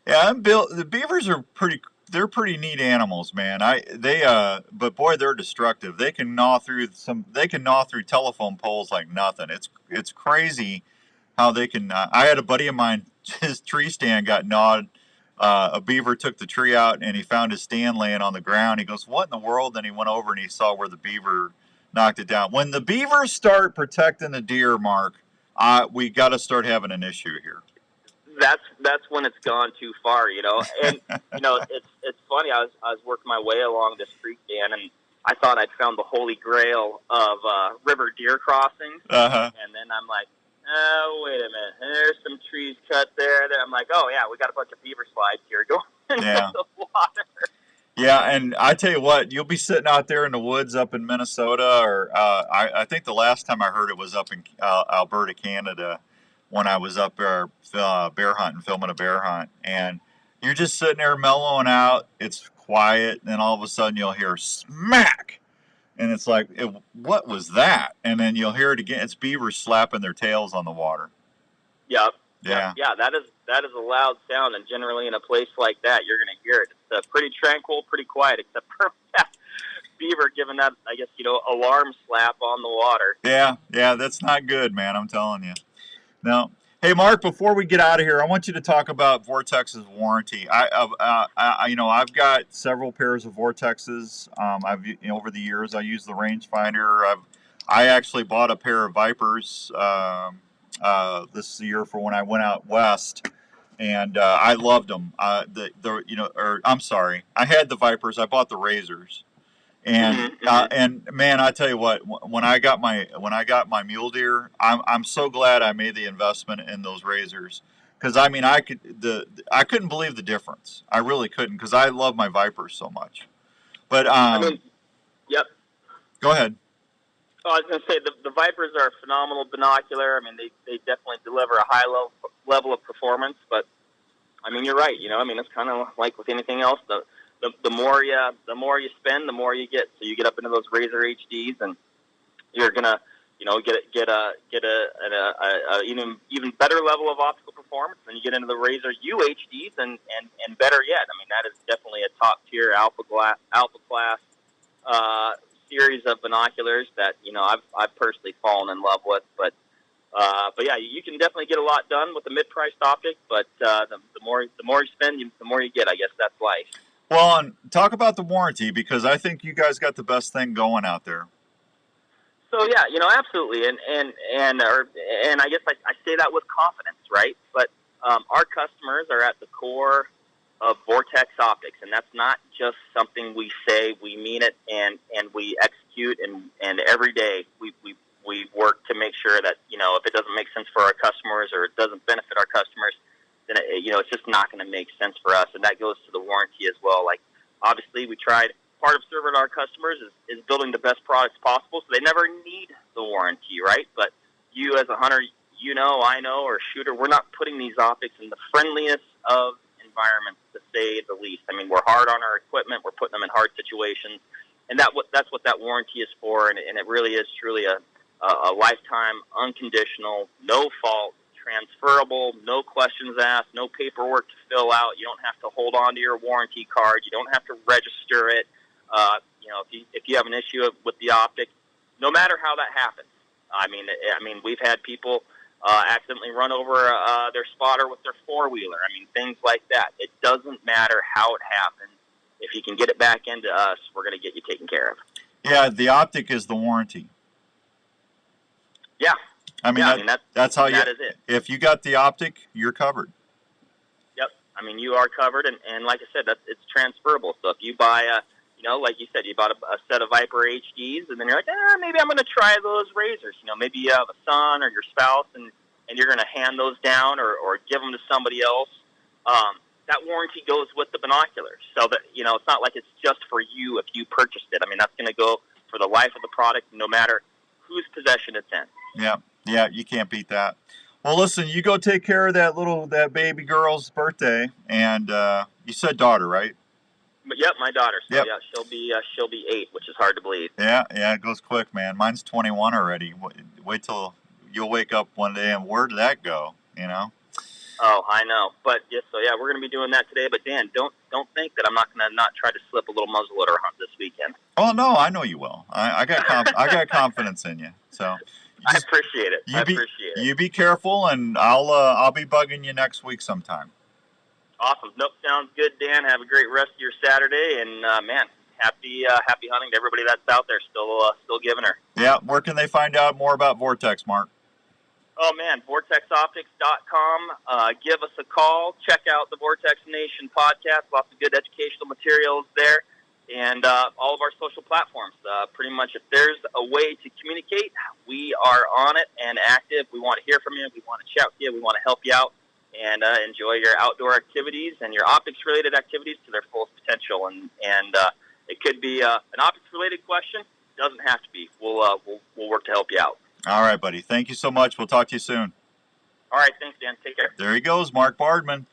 Yeah, the beavers are they're pretty neat animals, man. But boy, they're destructive. They can gnaw through telephone poles like nothing. It's crazy how they can. I had a buddy of mine, his tree stand got gnawed. A beaver took the tree out and he found his stand laying on the ground. He goes, "What in the world?" Then he went over and he saw where the beaver knocked it down. When the beavers start protecting the deer, Mark, we got to start having an issue here. That's when it's gone too far, And it's funny. I was working my way along this creek, Dan, and I thought I'd found the holy grail of river deer crossings. Uh-huh. And then I'm like, oh, wait a minute. And there's some trees cut there. Then I'm like, oh yeah, we got a bunch of beaver slides here going into the water. Yeah, and I tell you what, you'll be sitting out there in the woods up in Minnesota, or I think the last time I heard it was up in Alberta, Canada, when I was up there bear hunting, filming a bear hunt, and you're just sitting there mellowing out. It's quiet, and then all of a sudden you'll hear smack, and it's like, what was that? And then you'll hear it again. It's beavers slapping their tails on the water. Yep. Yeah. Yeah, that is a loud sound, and generally in a place like that, you're going to hear it. It's pretty tranquil, pretty quiet, except for that beaver giving that, I guess, alarm slap on the water. Yeah, that's not good, man. I'm telling you. Now, hey, Mark, before we get out of here, I want you to talk about Vortex's warranty. I've got several pairs of Vortexes. Over the years, I used the rangefinder. I actually bought a pair of Vipers this year for when I went out west, and I loved them. I'm sorry, I had the Vipers. I bought the Razors. And and man, I tell you what, when I got my mule deer, I'm so glad I made the investment in those Razors, because I couldn't believe the difference. I really couldn't, because I love my Vipers so much. But yep. Go ahead. Oh, I was going to say the Vipers are a phenomenal binocular. I mean, they definitely deliver a high level of performance. But I mean, you're right. It's kind of like with anything else. The more you spend, the more you get. So you get up into those Razor HDs, and you're gonna, get a even better level of optical performance. Then you get into the Razor UHDs, and better yet. I mean, that is definitely a top tier alpha class series of binoculars that I've personally fallen in love with. But yeah, you can definitely get a lot done with the mid-priced optic. But the more you spend, the more you get. I guess that's life. Well, and talk about the warranty, because I think you guys got the best thing going out there. So yeah, absolutely, and I guess I say that with confidence, right? But our customers are at the core of Vortex Optics, and that's not just something we say. We mean it, and we execute, and every day we work to make sure that if it doesn't make sense for our customers or it doesn't benefit our customers, then it's just not going to make sense for us. And that goes to the warranty as well. Like, obviously, we tried. Part of serving our customers is building the best products possible, so they never need the warranty, right? But you as a hunter, I know, or shooter, we're not putting these optics in the friendliest of environments, to say the least. I mean, we're hard on our equipment. We're putting them in hard situations, and that's what that warranty is for. And it really is truly a lifetime, unconditional, no fault, transferable, no questions asked, no paperwork to fill out. You don't have to hold on to your warranty card. You don't have to register it. If you have an issue with the optic, no matter how that happens. I mean, we've had people accidentally run over their spotter with their four-wheeler. I mean, things like that. It doesn't matter how it happens. If you can get it back into us, we're going to get you taken care of. Yeah, the optic is the warranty. Yeah. That's how that is it. If you got the optic, you're covered. Yep. I mean, you are covered, and like I said, it's transferable. So if you buy like you said, you bought a set of Viper HDs, and then you're like, maybe I'm going to try those razors. Maybe you have a son or your spouse, and you're going to hand those down or give them to somebody else. That warranty goes with the binoculars. So that, it's not like it's just for you if you purchased it. I mean, that's going to go for the life of the product, no matter whose possession it's in. Yeah, you can't beat that. Well, listen, you go take care of that baby girl's birthday, and you said daughter, right? But yep, my daughter. So yep. Yeah, she'll be 8, which is hard to believe. Yeah, it goes quick, man. Mine's 21 already. Wait till you'll wake up one day and where did that go? Oh, I know. But we're going to be doing that today. But Dan, don't think that I'm not going to not try to slip a little muzzleloader hunt this weekend. Oh no, I know you will. I got confidence in you. So I appreciate it. You be careful, and I'll be bugging you next week sometime. Awesome. Nope, sounds good, Dan. Have a great rest of your Saturday, and man, happy hunting to everybody that's out there still giving her. Yeah, where can they find out more about Vortex, Mark? Oh man, vortexoptics.com. Give us a call. Check out the Vortex Nation podcast. Lots of good educational materials there, and all of our social platforms. Pretty much, if there's a way to communicate, we are on it and active. We want to hear from you. We want to chat with you. We want to help you out and enjoy your outdoor activities and your optics-related activities to their fullest potential. And it could be an optics-related question. Doesn't have to be. We'll work to help you out. All right, buddy. Thank you so much. We'll talk to you soon. All right. Thanks, Dan. Take care. There he goes, Mark Bardman.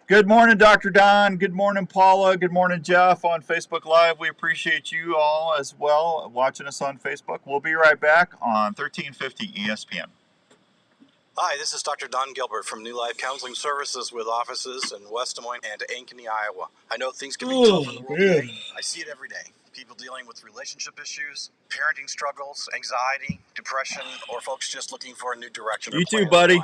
Good morning, Dr. Don. Good morning, Paula. Good morning, Jeff on Facebook Live. We appreciate you all as well watching us on Facebook. We'll be right back on 1350 ESPN. Hi, this is Dr. Don Gilbert from New Life Counseling Services with offices in West Des Moines and Ankeny, Iowa. I know things can be tough in the world today. I see it every day. People dealing with relationship issues, parenting struggles, anxiety, depression, or folks just looking for a new direction. You too, buddy.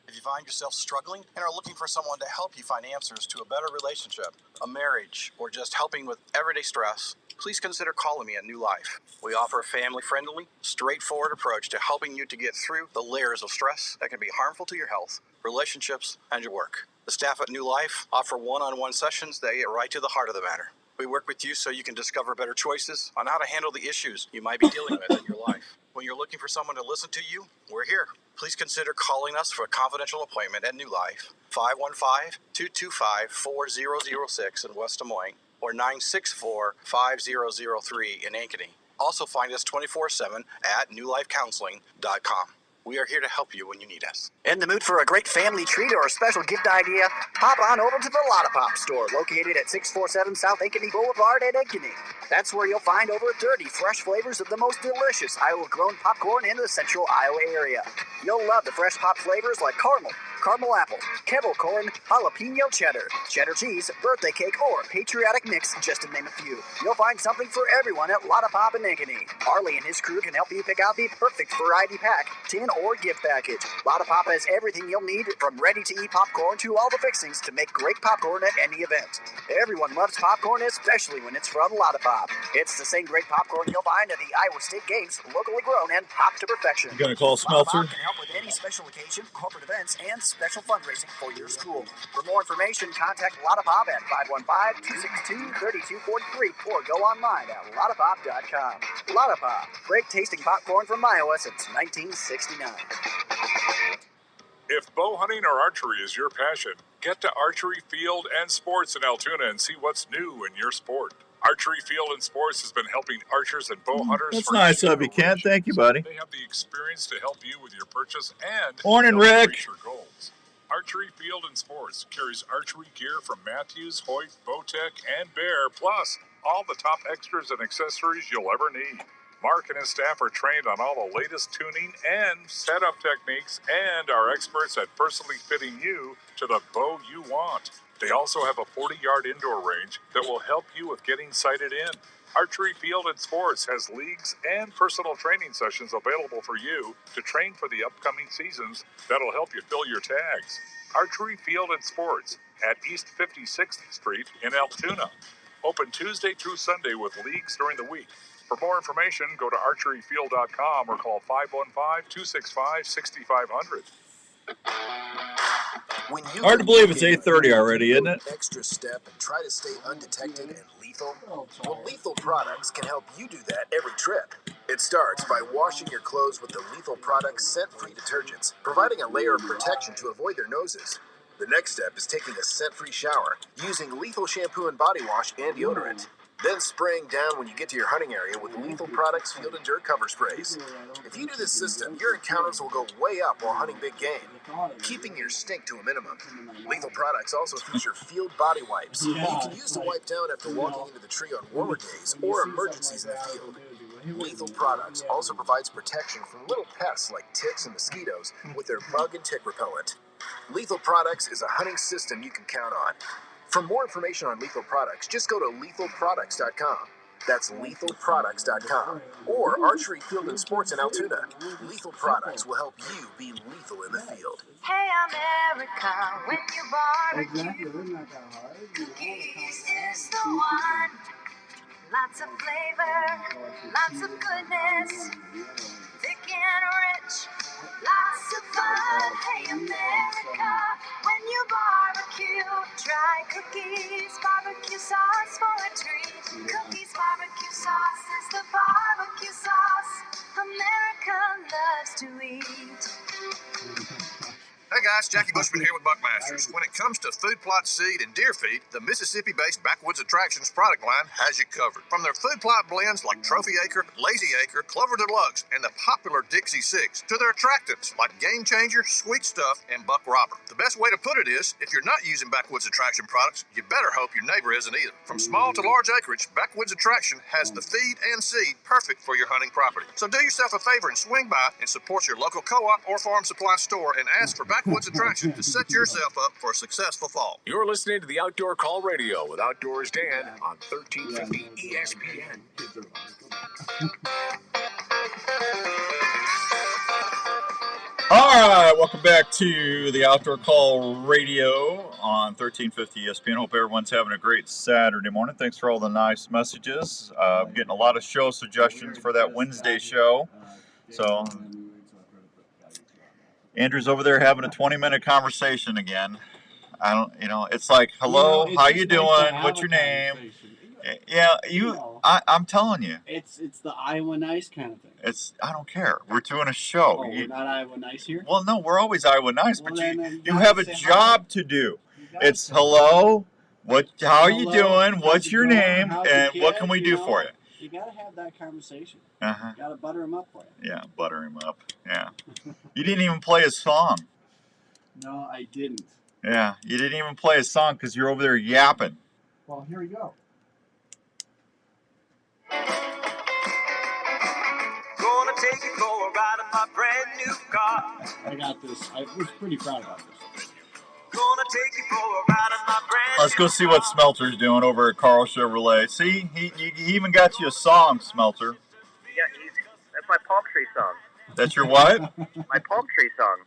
If you find yourself struggling and are looking for someone to help you find answers to a better relationship, a marriage, or just helping with everyday stress, please consider calling me at New Life. We offer a family-friendly, straightforward approach to helping you to get through the layers of stress that can be harmful to your health, relationships, and your work. The staff at New Life offer one-on-one sessions that get right to the heart of the matter. We work with you so you can discover better choices on how to handle the issues you might be dealing with in your life. When you're looking for someone to listen to you, we're here. Please consider calling us for a confidential appointment at New Life, 515-225-4006 in West Des Moines, or 964-5003 in Ankeny. Also find us 24/7 at newlifecounseling.com. We are here to help you when you need us. In the mood for a great family treat or a special gift idea? Pop on over to the Lotta Pop store, located at 647 South Ankeny Boulevard in Ankeny. That's where you'll find over 30 fresh flavors of the most delicious Iowa-grown popcorn in the central Iowa area. You'll love the fresh pop flavors like caramel apple, kettle corn, jalapeno cheddar, cheddar cheese, birthday cake, or patriotic mix, just to name a few. You'll find something for everyone at Lotta Pop in Ankeny. Arlie and his crew can help you pick out the perfect variety pack, tin, or gift package. Lotta Pop has everything you'll need, from ready-to-eat popcorn to all the fixings to make great popcorn at any event. Everyone loves popcorn, especially when it's from Lotta Pop. It's the same great popcorn you'll find at the Iowa State Games, locally grown and popped to perfection. You gonna call Smeltzer? Lotta Pop can help with any special occasion, corporate events, and special fundraising for your school. For more information, contact Lotta Pop at 515-262-3243 or go online at lottapop.com. Lotta Pop, great tasting popcorn from Iowa since 1969. If bow hunting or archery is your passion, get to Archery Field and Sports in Altoona and see what's new in your sport. Archery Field and Sports has been helping archers and bow hunters. That's nice of you, Ken. Thank you, buddy. They have the experience to help you with your purchase and morning, help Rick. reach your goals. Archery Field and Sports carries archery gear from Matthews, Hoyt, Bowtech, and Bear, plus all the top extras and accessories you'll ever need. Mark and his staff are trained on all the latest tuning and setup techniques and are experts at personally fitting you to the bow you want. They also have a 40-yard indoor range that will help you with getting sighted in. Archery Field and Sports has leagues and personal training sessions available for you to train for the upcoming seasons that'll help you fill your tags. Archery Field and Sports at East 56th Street in Altoona. Open Tuesday through Sunday with leagues during the week. For more information, go to archeryfield.com or call 515-265-6500. Hard to believe it's 8:30 already, isn't it? Extra step and try to stay undetected and lethal? Well, Lethal Products can help you do that every trip. It starts by washing your clothes with the Lethal Products scent-free detergents, providing a layer of protection to avoid their noses. The next step is taking a scent-free shower, using Lethal shampoo and body wash and deodorant. Then spraying down when you get to your hunting area with Lethal Products Field and Dirt Cover Sprays. If you do this system, your encounters will go way up while hunting big game, keeping your stink to a minimum. Lethal Products also feature field body wipes that you can use to wipe down after walking into the tree on warmer days or emergencies in the field. Lethal Products also provides protection from little pests like ticks and mosquitoes with their bug and tick repellent. Lethal Products is a hunting system you can count on. For more information on Lethal Products, just go to lethalproducts.com. That's lethalproducts.com. Or Archery Field and Sports in Altoona. Lethal Products will help you be lethal in the field. Hey, America, when you barbecue, cookies is the one. Lots of flavor, lots of goodness, thick and rich, lots of fun. Hey, America, when you barbecue, try Cookies barbecue sauce for a treat. Cookies barbecue sauce is the barbecue sauce America loves to eat. Hey guys, Jackie Bushman here with Buckmasters. When it comes to food plot seed and deer feed, the Mississippi-based Backwoods Attractions product line has you covered. From their food plot blends like Trophy Acre, Lazy Acre, Clover Deluxe, and the popular Dixie 6, to their attractants like Game Changer, Sweet Stuff, and Buck Robber. The best way to put it is, if you're not using Backwoods Attraction products, you better hope your neighbor isn't either. From small to large acreage, Backwoods Attraction has the feed and seed perfect for your hunting property. So do yourself a favor and swing by and support your local co-op or farm supply store and ask for Backwoods Attraction to set yourself up for a successful fall. You're listening to the Outdoor Call Radio with Outdoors Dan on 1350 ESPN. All right, welcome back to the Outdoor Call Radio on 1350 ESPN. Hope everyone's having a great Saturday morning. Thanks for all the nice messages. I'm getting a lot of show suggestions for that Wednesday show. So Andrew's over there having a 20-minute conversation again. It's like, hello, how you doing? What's your name? Yeah, I'm telling you. It's the Iowa Nice kind of thing. I don't care. We're doing a show. Oh, we're not Iowa Nice here? Well, no, we're always Iowa Nice, but you have a job to do. It's hello, how are you doing? What's your name? And what can we do for you? You got to have that conversation. Uh-huh. You got to butter him up for you. Yeah, butter him up. Yeah. You didn't even play a song. No, I didn't. Yeah, you didn't even play a song because you're over there yapping. Well, here we go. Gonna take you for a ride in my brand new car. I got this. I was pretty proud about this. Gonna take you for a ride in my brand Let's go see what Smelter's doing over at Carl Chevrolet. See, he even got you a song, Smelter. Yeah, that's my palm tree song. That's your what? My palm tree song.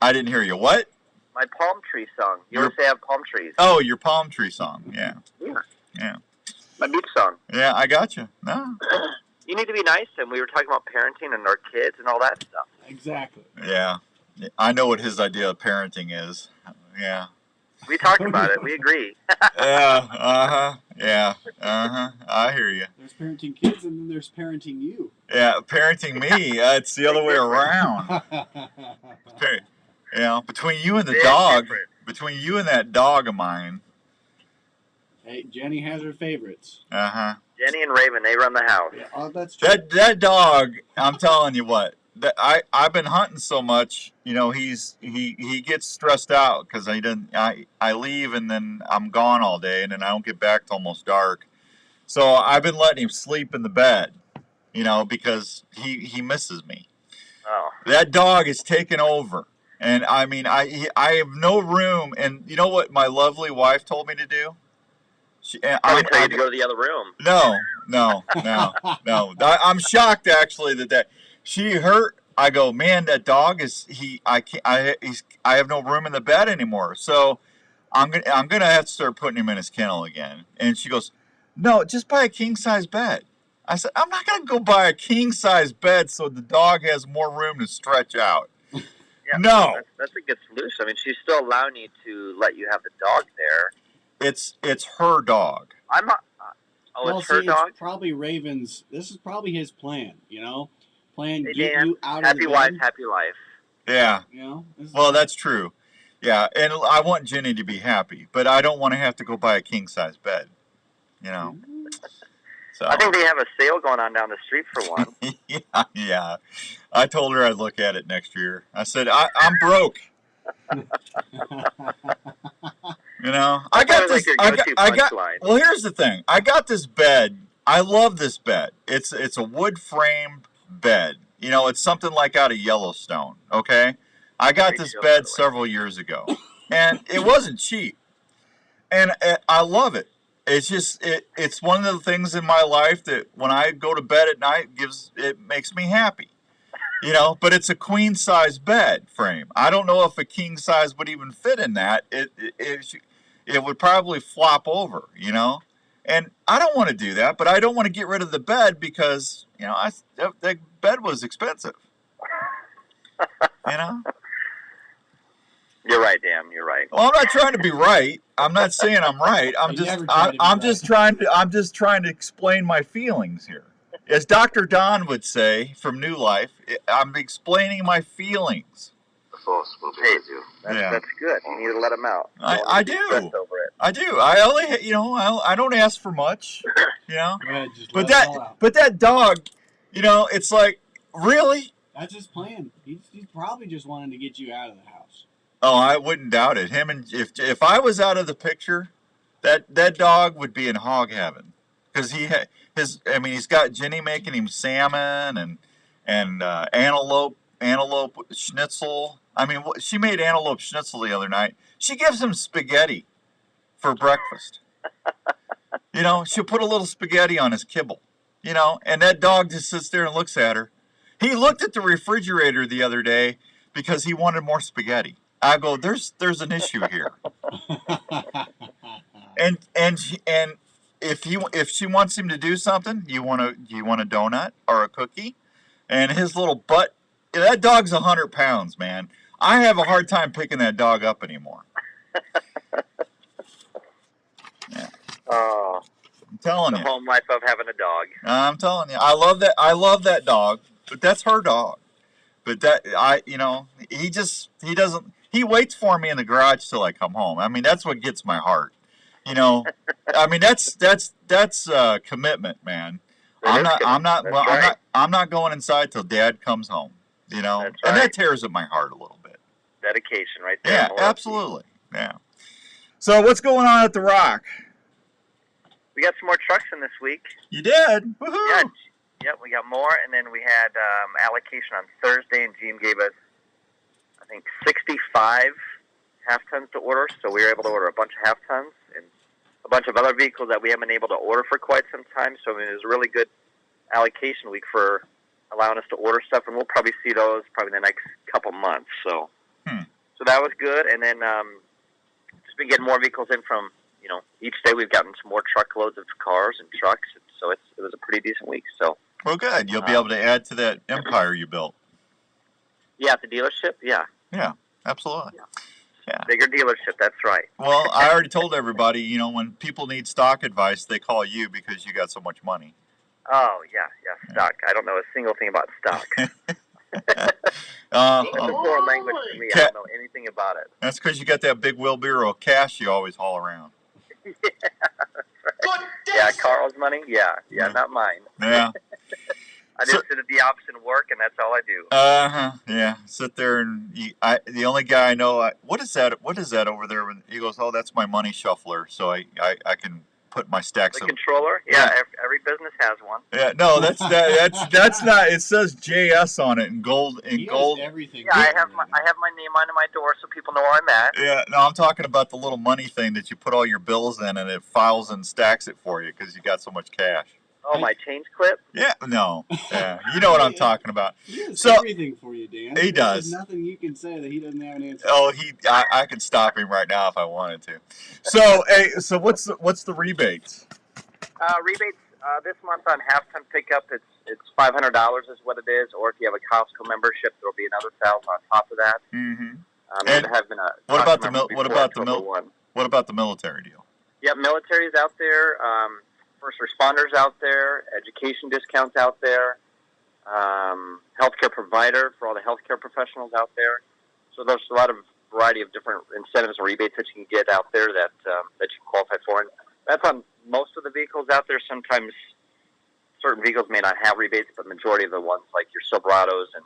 I didn't hear you. What? My palm tree song. You always say I have palm trees. Oh, your palm tree song. Yeah. Yeah. My beach song. Yeah, I got you. No. You need to be nice, and we were talking about parenting and our kids and all that stuff. Exactly. Yeah. I know what his idea of parenting is. Yeah. We talked about it. We agree. Yeah. I hear you. There's parenting kids, and then there's parenting you. Yeah, parenting me. It's the other way around. Okay. Between you and the dog, between you and that dog of mine. Hey, Jenny has her favorites. Uh-huh. Jenny and Raven, they run the house. Yeah, oh, that's true. That dog, I'm telling you what. I've been hunting so much, he gets stressed out because I leave and then I'm gone all day and then I don't get back till almost dark. So I've been letting him sleep in the bed, you know, because he misses me. Oh. That dog is taken over. And I mean, I have no room. And you know what my lovely wife told me to do? I tell you to go to the other room. No. I'm shocked actually that she hurt. I go, man, that dog is I have no room in the bed anymore. So I'm gonna have to start putting him in his kennel again. And she goes, no, just buy a king size bed. I said, I'm not gonna go buy a king size bed so the dog has more room to stretch out. Yeah, no, that's a good solution. I mean, she's still allowing you to let you have the dog there. It's her dog. I'm not. It's her dog. It's probably Raven's. This is probably his plan. You know, get Dan, you out happy of the wife, bed. happy life. Yeah. You know. Well, that's true. Yeah, and I want Jenny to be happy, but I don't want to have to go buy a king size bed. You know. So I think they have a sale going on down the street for one. yeah. I told her I'd look at it next year. I said I'm broke. You know, I got this. Well, here's the thing. I got this bed. I love this bed. It's a wood frame bed. You know, it's something like out of Yellowstone. Okay, I got this bed several years ago, and it wasn't cheap, and I love it. It's just it's one of the things in my life that when I go to bed at night it makes me happy. You know, but it's a queen size bed frame. I don't know if a king size would even fit in that. It would probably flop over, you know? And I don't want to do that, but I don't want to get rid of the bed because, you know, the bed was expensive. You know? You're right, Dan. You're right. Well, I'm not trying to be right. I'm not saying I'm right. I'm just trying to explain my feelings here. As Dr. Don would say from New Life, I'm explaining my feelings. The force will be with you. That's good. You need to let them out. I do. I do. I only, you know, I don't ask for much, you know. But that dog, you know, it's like, really? That's his plan. He's probably just wanting to get you out of the house. Oh, I wouldn't doubt it. Him and if I was out of the picture, that dog would be in hog heaven because he's got Jenny making him salmon and antelope schnitzel. I mean, she made antelope schnitzel the other night. She gives him spaghetti for breakfast. You know, she'll put a little spaghetti on his kibble. You know, and that dog just sits there and looks at her. He looked at the refrigerator the other day because he wanted more spaghetti. I go, there's an issue here. and if she wants him to do something, do you want a donut or a cookie? And his little butt, that dog's 100 pounds, man. I have a hard time picking that dog up anymore. Yeah. Oh, I'm telling you. The home life of having a dog. I'm telling you. I love that dog, but that's her dog. But he waits for me in the garage till I come home. I mean, that's what gets my heart. You know, I mean, that's commitment, man. I'm not going inside till Dad comes home. You know, That's and right. that tears at my heart a little bit. Dedication right there. Yeah, absolutely. Yeah. So what's going on at the Rock? We got some more trucks in this week. You did? Woohoo! Yeah, we got more, and then we had allocation on Thursday, and Gene gave us, I think, 65 half-tons to order, so we were able to order a bunch of half-tons and a bunch of other vehicles that we haven't been able to order for quite some time, so I mean, it was a really good allocation week for allowing us to order stuff, and we'll probably see those probably in the next couple months, so so that was good, and then just been getting more vehicles in from, you know, each day we've gotten some more truckloads of cars and trucks, and so it was a pretty decent week, so. Well, good. You'll be able to add to that empire you built. Yeah, at the dealership, yeah. Yeah, absolutely. Yeah. Bigger dealership, that's right. Well, I already told everybody, you know, when people need stock advice, they call you because you got so much money. Oh, yeah, stock. I don't know a single thing about stock. It's a foreign language to me. I don't know anything about it. That's because you got that big wheelbarrow of cash you always haul around. Yeah, Carl's money? Yeah, not mine. Yeah. I just sit at the office and work, and that's all I do. Yeah. Sit there and the only guy I know. What is that? What is that over there? He goes, "Oh, that's my money shuffler." So I can put my stacks. The controller? Yeah. Every business has one. Yeah, no, that's not. It says JS on it in gold. Everything. Yeah, I have my name on my door so people know where I'm at. Yeah, no, I'm talking about the little money thing that you put all your bills in and it files and stacks it for you because you got so much cash. Oh, my change clip? Yeah, no. Yeah, you know what I'm talking about. He does So everything for you, Dan. He does. There's nothing you can say that he doesn't have an answer. Oh, I could stop him right now if I wanted to. So, hey, so what's the rebates? Rebates this month on half-ton pickup, it's $500 is what it is. Or if you have a Costco membership, there'll be another $1,000 on top of that. Mm-hmm. What about the military deal? Yep, military's out there. First responders out there. Education discounts out there. Healthcare provider for all the healthcare professionals out there. So there's a lot of variety of different incentives and rebates that you can get out there that you qualify for. And that's on most of the vehicles out there. Sometimes certain vehicles may not have rebates, but majority of the ones like your Silverados and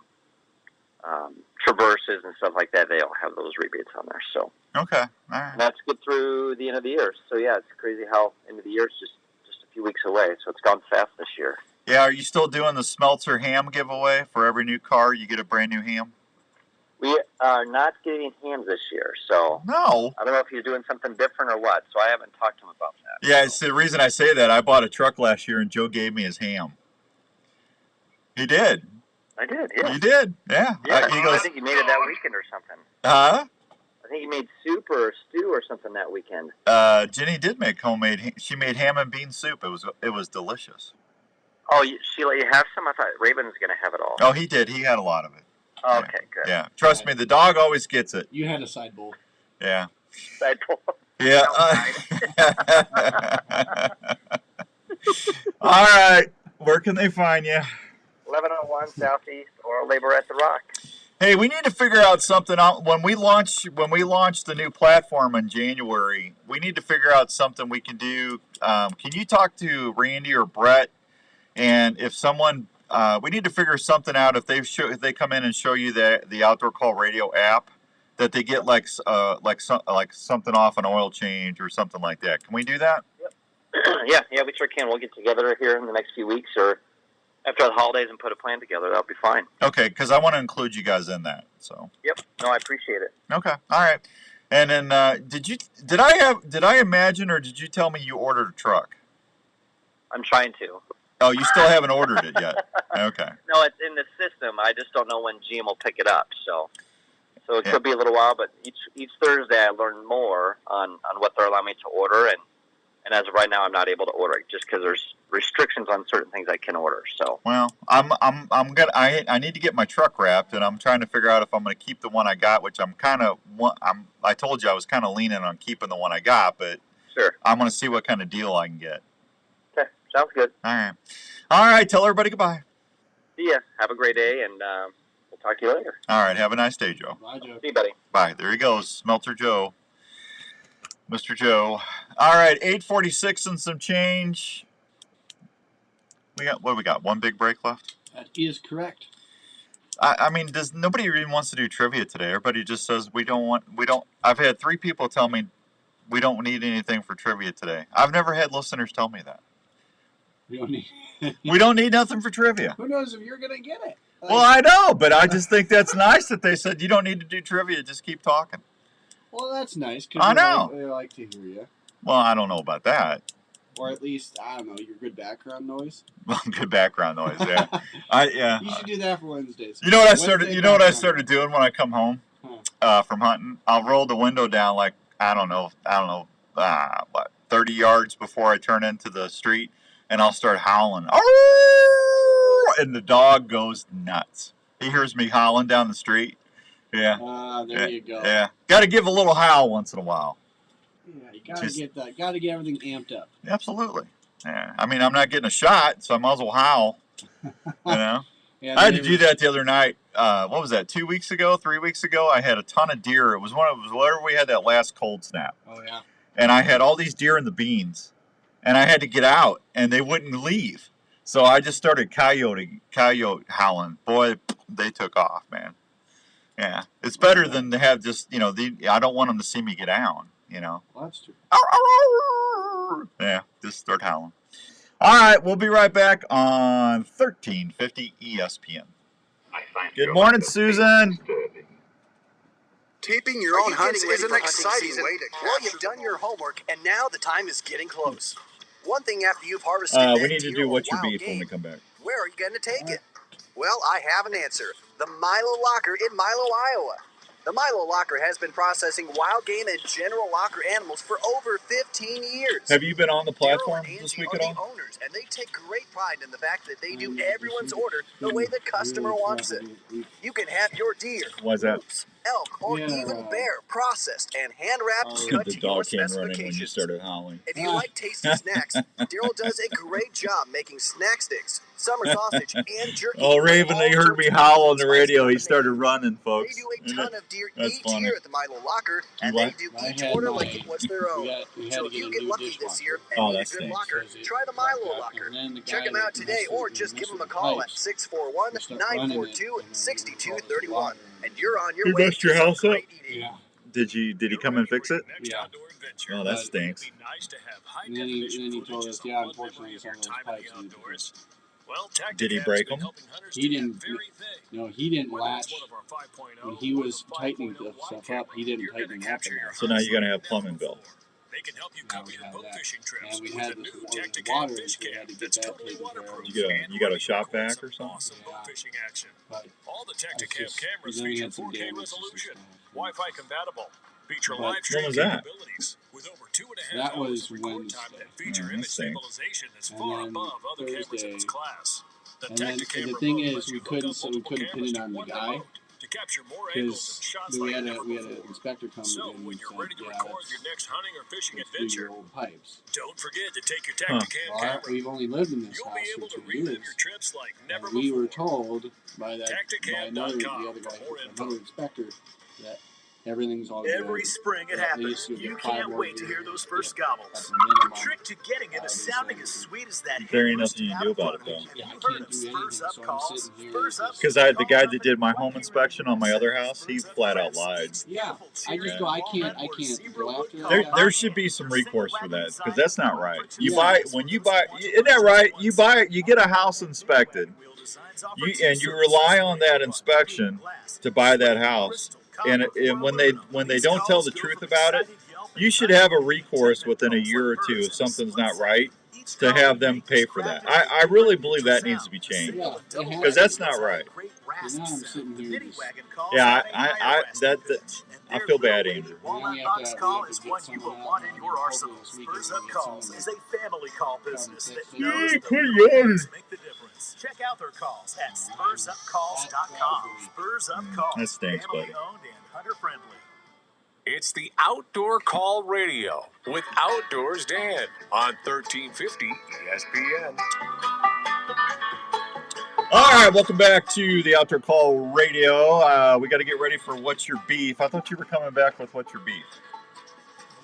Traverses and stuff like that, they all have those rebates on there. So okay, all right. And that's good through the end of the year. So yeah, it's crazy how end of the year is just a few weeks away. So it's gone fast this year. Yeah, are you still doing the Smeltzer ham giveaway? For every new car, you get a brand new ham? We are not getting hams this year, so no. I don't know if you're doing something different or what. So I haven't talked to him about that. Yeah, it's the reason I say that. I bought a truck last year, and Joe gave me his ham. He did. I did. Yeah. You did. Yeah. Yeah. He goes, I think you made it that weekend or something. huh? I think you made soup or stew or something that weekend. Jenny did make homemade. She made ham and bean soup. It was delicious. Oh, she let you have some? I thought Raven was going to have it all. Oh, he did. He had a lot of it. Oh, okay, good. Yeah, trust me, the dog always gets it. You had a side bowl. Yeah. Side bowl. Yeah. All right. Where can they find you? 1101 Southeast Oral Labor at the Rock. Hey, we need to figure out something out when we launch the new platform in January. We need to figure out something we can do. Can you talk to Randy or Brett? And if someone, we need to figure something out. If they come in and show you the Outdoor Call Radio app, that they get like something off an oil change or something like that. Can we do that? Yep. yeah, we sure can. We'll get together here in the next few weeks or after the holidays and put a plan together. That'll be fine. Okay, because I want to include you guys in that. So. Yep. No, I appreciate it. Okay. All right. And then did I imagine or did you tell me you ordered a truck? I'm trying to. Oh, you still haven't ordered it yet? Okay. No, it's in the system. I just don't know when GM will pick it up. So it could be a little while, but each Thursday I learn more on what they're allowing me to order, and as of right now, I'm not able to order it just because there's restrictions on certain things I can order. So well, I need to get my truck wrapped, and I'm trying to figure out if I'm going to keep the one I got, which I told you I was kind of leaning on keeping the one I got, but sure, I'm going to see what kind of deal I can get. Okay, sounds good. All right. Tell everybody goodbye. See ya. Have a great day, and we'll talk to you later. All right. Have a nice day, Joe. Bye, Joe. See you, buddy. Bye. There he goes, Smelter Joe. Mr. Joe. All right, 8:46 and some change. We got? One big break left? That is correct. I mean, nobody even wants to do trivia today? Everybody just says we don't. I've had 3 people tell me we don't need anything for trivia today. I've never had listeners tell me that. We don't need. We don't need nothing for trivia. Who knows if you're gonna get it? Well, I know, but I just think that's nice that they said you don't need to do trivia. Just keep talking. Well, that's nice. I know. They like to hear you. Well, I don't know about that. Or at least, I don't know, your good background noise. Well, good background noise, yeah. Yeah. You should do that for Wednesdays. You know what I started doing when I come home from hunting? I'll roll the window down like I don't know, 30 yards before I turn into the street, and I'll start howling. And the dog goes nuts. He hears me howling down the street. Yeah. There you go. Yeah. Got to give a little howl once in a while. Yeah, you gotta get that. Gotta get everything amped up. Absolutely. Yeah. I mean, I'm not getting a shot, so I might as well howl. You know. Yeah, I had to do that the other night. What was that? 2 weeks ago? 3 weeks ago? I had a ton of deer. It was whenever we had that last cold snap. Oh yeah. And I had all these deer in the beans, and I had to get out, and they wouldn't leave. So I just started coyote howling. Boy, they took off, man. Yeah, it's better than to have just I don't want them to see me get down. Well, that's true. Yeah, just start howling. All right, we'll be right back on 1350 ESPN. Good morning, Susan. Taping your own hunts is an exciting way to capture. Well, you've done your homework, and now the time is getting close. One thing after you've harvested We need to do What's Your Beef when we come back. Where are you going to take it? Well, I have an answer. The Milo Locker in Milo, Iowa. The Milo Locker has been processing wild game and general locker animals for over 15 years. Have you been on the platform this week at all? The owners, and they take great pride in the fact that they do everyone's order the way the customer wants it. You can have your deer, Why's that? moose, elk, or even bear processed and hand-wrapped cut The to your dog came running when you specifications. started howling. If you like tasty snacks, Daryl does a great job making snack sticks, summer sausage, and jerky. Oh, Raven, they heard me howl on the radio. He started running, folks. They do a ton of deer That's each funny. year at the Milo Locker, and they do each order like it was their own. So if you get lucky this year and need a good locker, try the Milo Locker. Check them out today, or just give them a call at 641-942-6231, and you're on your way. You messed your house up? Yeah. Did he come and fix it? Yeah. Oh, that stinks. And then he told us, yeah, unfortunately, some of those pipes need to be fixed. Did he break them? He didn't. No, he didn't latch. When he was tightening the stuff up, he didn't tighten them up enough. So now you're gonna have plumbing bill. Now we had that. And we had this water, so we had to get that taken care of. You got a shop vac or something? But All the that's Tacticam just, cameras then we feature had some 4K damages and resolution, stuff. Wi-Fi compatible, feature But live when stream was that? capabilities with over 2.5 That hours was record time Wednesday. that feature that image stinks. stabilization that's And far then above other cameras in Thursday, its class. The and then Tacticam the thing remote is, lets we you hook couldn't up so we multiple couldn't pin cameras it to on the one guy remote to capture more angles and because shots we like had never we had an before. inspector come So and when said, you're ready to yeah, record your next hunting or fishing let's do adventure, your old pipes. don't forget to take your Huh. Tacticam Well, camera. we've only lived in this You'll house be able for to 2 relive years. your trips like never And we before. were told by the other Tacticam.com guy, for more info. another inspector, that everything's all good. Every spring it At least happens. you'll get You 5 can't more wait to hear years, those first yeah, gobbles. at the The minimum. trick to getting it is They sounding said. as sweet as that There ain't head nothing you can do about it, though. Have Yeah, I you heard can't of do Spurs anything, Up so I'm calls? sitting here Spurs Up just. Because the guy that did my home inspection on my other house, he flat out lied. Yeah, I just go. I can't go after that There guy. there should be some recourse for that because that's not right. You Yeah. buy isn't that right? You get a house inspected, you rely on that inspection to buy that house, and when they don't tell the truth about it, you should have a recourse within a year or two if something's not right to have them pay for that. I really believe that needs to be changed Yeah, they have because that's not right. So now I'm sitting here just. Yeah, I feel bad, Andrew. Now we have to get someone out. This weekend Spurs we Up get Calls someone is a family call come business fix that it. knows the quit little yawning. things make the difference. Check out their calls at SpursUpCalls.com. Spurs Up Calls, That stinks, family buddy. owned and hunter friendly. It's the Outdoor Call Radio with Outdoors Dan on 1350 ESPN. All right, welcome back to the Outdoor Call Radio. We got to get ready for What's Your Beef. I thought you were coming back with What's Your Beef.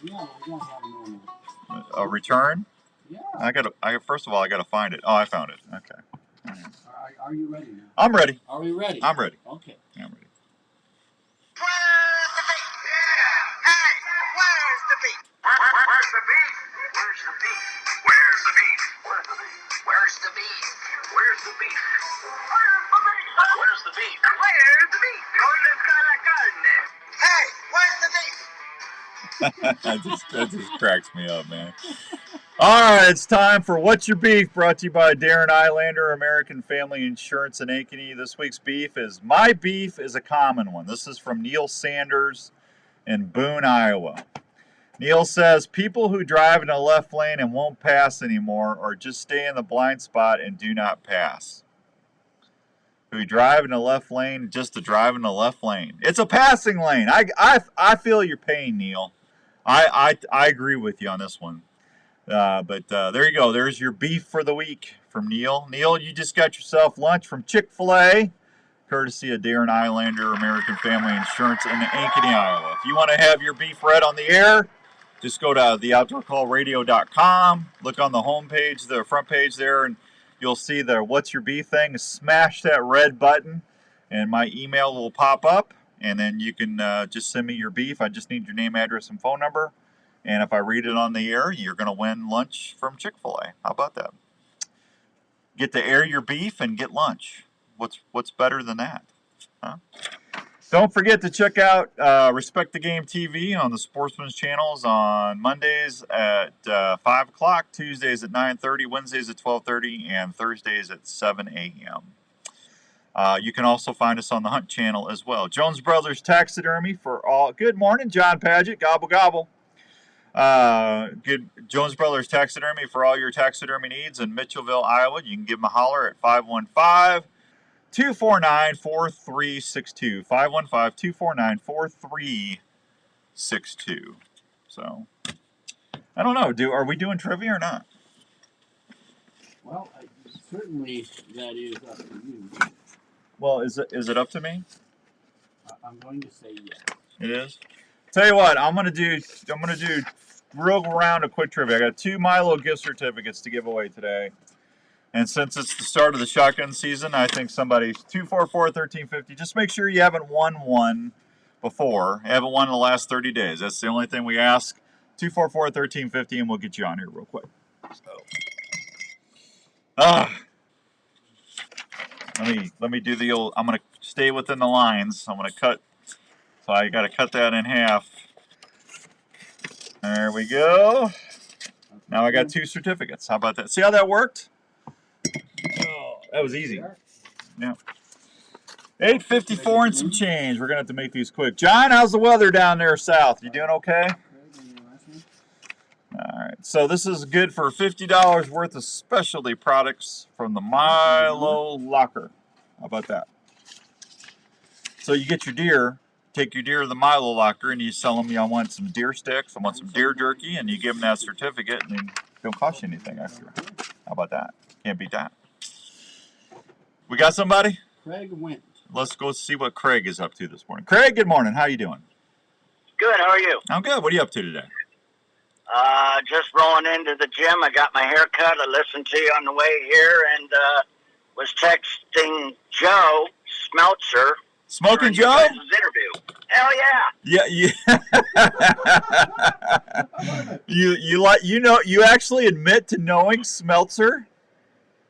Yeah, we don't have no. A return? Yeah. First of all, I got to find it. Oh, I found it. Okay. Are you ready now? I'm ready. Are we ready? I'm ready. Okay. I'm ready. Where's the beef? Where's the beef? Where's the beef? Where's the beef? Where's the beef? Where's the beef? Where's the beef? Where's the beef? Where's the beef? ¿Dónde está la carne? Hey, where's the beef? That just cracks me up, man. All right, it's time for What's Your Beef, brought to you by Darren Eilander, American Family Insurance in Ankeny. This week's beef is My Beef is a Common One. This is from Neil Sanders in Boone, Iowa. Neil says, people who drive in the left lane and won't pass anymore or just stay in the blind spot and do not pass. Who drive in the left lane just to drive in the left lane. It's a passing lane. I feel your pain, Neil. I agree with you on this one. But there you go. There's your beef for the week from Neil. Neil, you just got yourself lunch from Chick-fil-A, courtesy of Darren Eilander, American Family Insurance in Ankeny, Iowa. If you want to have your beef read on the air, just go to theoutdoorcallradio.com, look on the home page, the front page there, and you'll see the What's Your Beef thing. Smash that red button, and my email will pop up, and then you can just send me your beef. I just need your name, address, and phone number. And if I read it on the air, you're going to win lunch from Chick-fil-A. How about that? Get to air your beef and get lunch. What's better than that? Huh? Don't forget to check out Respect the Game TV on the Sportsman's channels on Mondays at 5 o'clock, Tuesdays at 9:30, Wednesdays at 12:30, and Thursdays at 7 a.m. You can also find us on the Hunt channel as well. Jones Brothers Taxidermy for all. Good morning, John Paget. Gobble, gobble. Good Jones Brothers Taxidermy for all your taxidermy needs in Mitchellville, Iowa. You can give them a holler at 515-249-4362. 515-249-4362. So, I don't know. Are we doing trivia or not? Well, certainly that is up to you. Well, is it up to me? I'm going to say yes. It is. Tell you what, I'm gonna do real round of quick trivia. I got 2 Milo gift certificates to give away today, and since it's the start of the shotgun season, I think somebody's 244-1350. Just make sure you haven't won one before. You haven't won in the last 30 days. That's the only thing we ask. 244-1350, and we'll get you on here real quick. So, let me do the old. I'm gonna stay within the lines. I'm gonna cut. So I got to cut that in half. There we go. Now I got 2 certificates. How about that? See how that worked? Oh, that was easy. Yeah. 8:54 and some change. We're gonna have to make these quick. John, how's the weather down there south? You doing okay? All right. So this is good for $50 worth of specialty products from the Milo Locker. How about that? So you get your deer. Take your deer to the Milo Locker and you tell them, I want some deer sticks, I want some deer jerky, and you give them that certificate and it don't cost you anything extra. How about that? Can't beat that. We got somebody? Craig went. Let's go see what Craig is up to this morning. Craig, good morning. How you doing? Good. How are you? I'm good. What are you up to today? Just rolling into the gym. I got my hair cut. I listened to you on the way here and was texting Joe Smeltzer. Smoking Joe? Interview. Hell yeah. Yeah. You actually admit to knowing Smeltzer?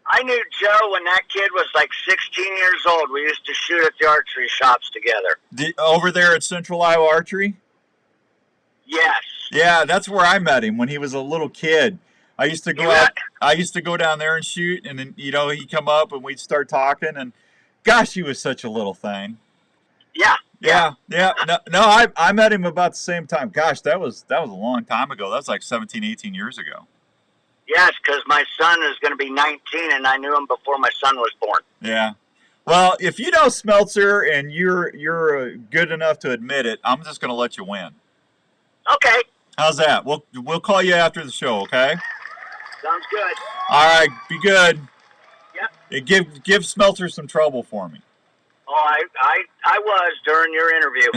I knew Joe when that kid was like 16 years old. We used to shoot at the archery shops together. Over there at Central Iowa Archery? Yes. Yeah, that's where I met him when he was a little kid. I used to go out. I used to go down there and shoot, and then he'd come up and we'd start talking. And gosh, he was such a little thing. Yeah. No, I met him about the same time. Gosh, that was a long time ago. That was like 17, 18 years ago. Yes, because my son is going to be 19, and I knew him before my son was born. Yeah. Well, if you know Smeltzer and you're good enough to admit it, I'm just going to let you win. Okay. How's that? We'll call you after the show, okay? Sounds good. All right, be good. Yep. Give Smeltzer some trouble for me. Oh, I was during your interview.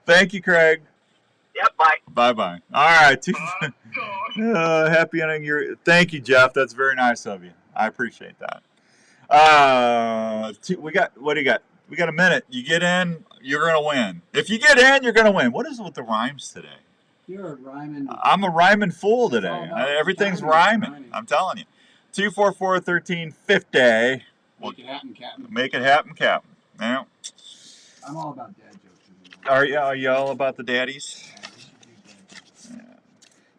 Thank you, Craig. Yep, bye. Bye-bye. All right. Happy ending. Thank you, Jeff. That's very nice of you. I appreciate that. What do you got? We got a minute. You get in, you're going to win. If you get in, you're going to win. What is it with the rhymes today? You're a rhyming. I'm a rhyming fool today. Everything's rhyming. I'm telling you. 244-1350. Make it happen, Captain. Make it happen, Captain. Yeah. I'm all about dad jokes. Are you all about the daddies?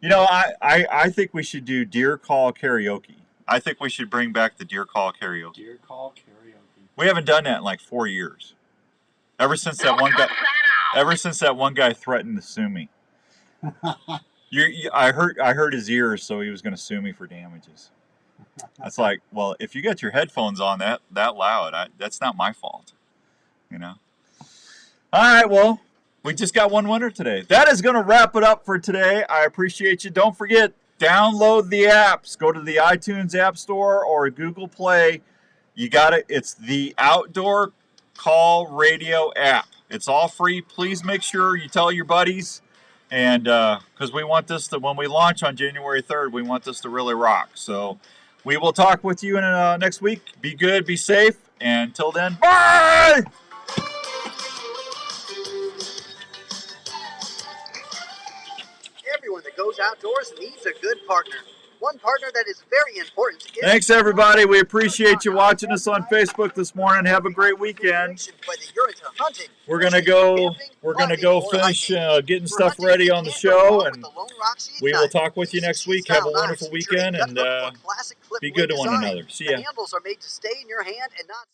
Yeah. I think we should do Deer Call Karaoke. I think we should bring back the Deer Call Karaoke. Deer Call Karaoke. We haven't done that in like 4 years. Ever since that one guy threatened to sue me. I hurt his ears, so he was going to sue me for damages. That's like, well, if you got your headphones on that loud, that's not my fault. All right, well, we just got one winner today. That is going to wrap it up for today. I appreciate you. Don't forget, download the apps. Go to the iTunes App Store or Google Play. You got it. It's the Outdoor Call Radio app. It's all free. Please make sure you tell your buddies. And because we want this to, when we launch on January 3rd, we want this to really rock. So we will talk with you in next week. Be good, be safe. And until then, bye! Everyone that goes outdoors needs a good partner. One partner that is very important is Thanks, everybody. We appreciate you watching us on Facebook this morning. Have a great weekend. whether you're into hunting, We're gonna go finish getting stuff ready on the show, and we will talk with you next week. Have a wonderful weekend, and be good to one another. See ya. The handles are made to stay in your hand and not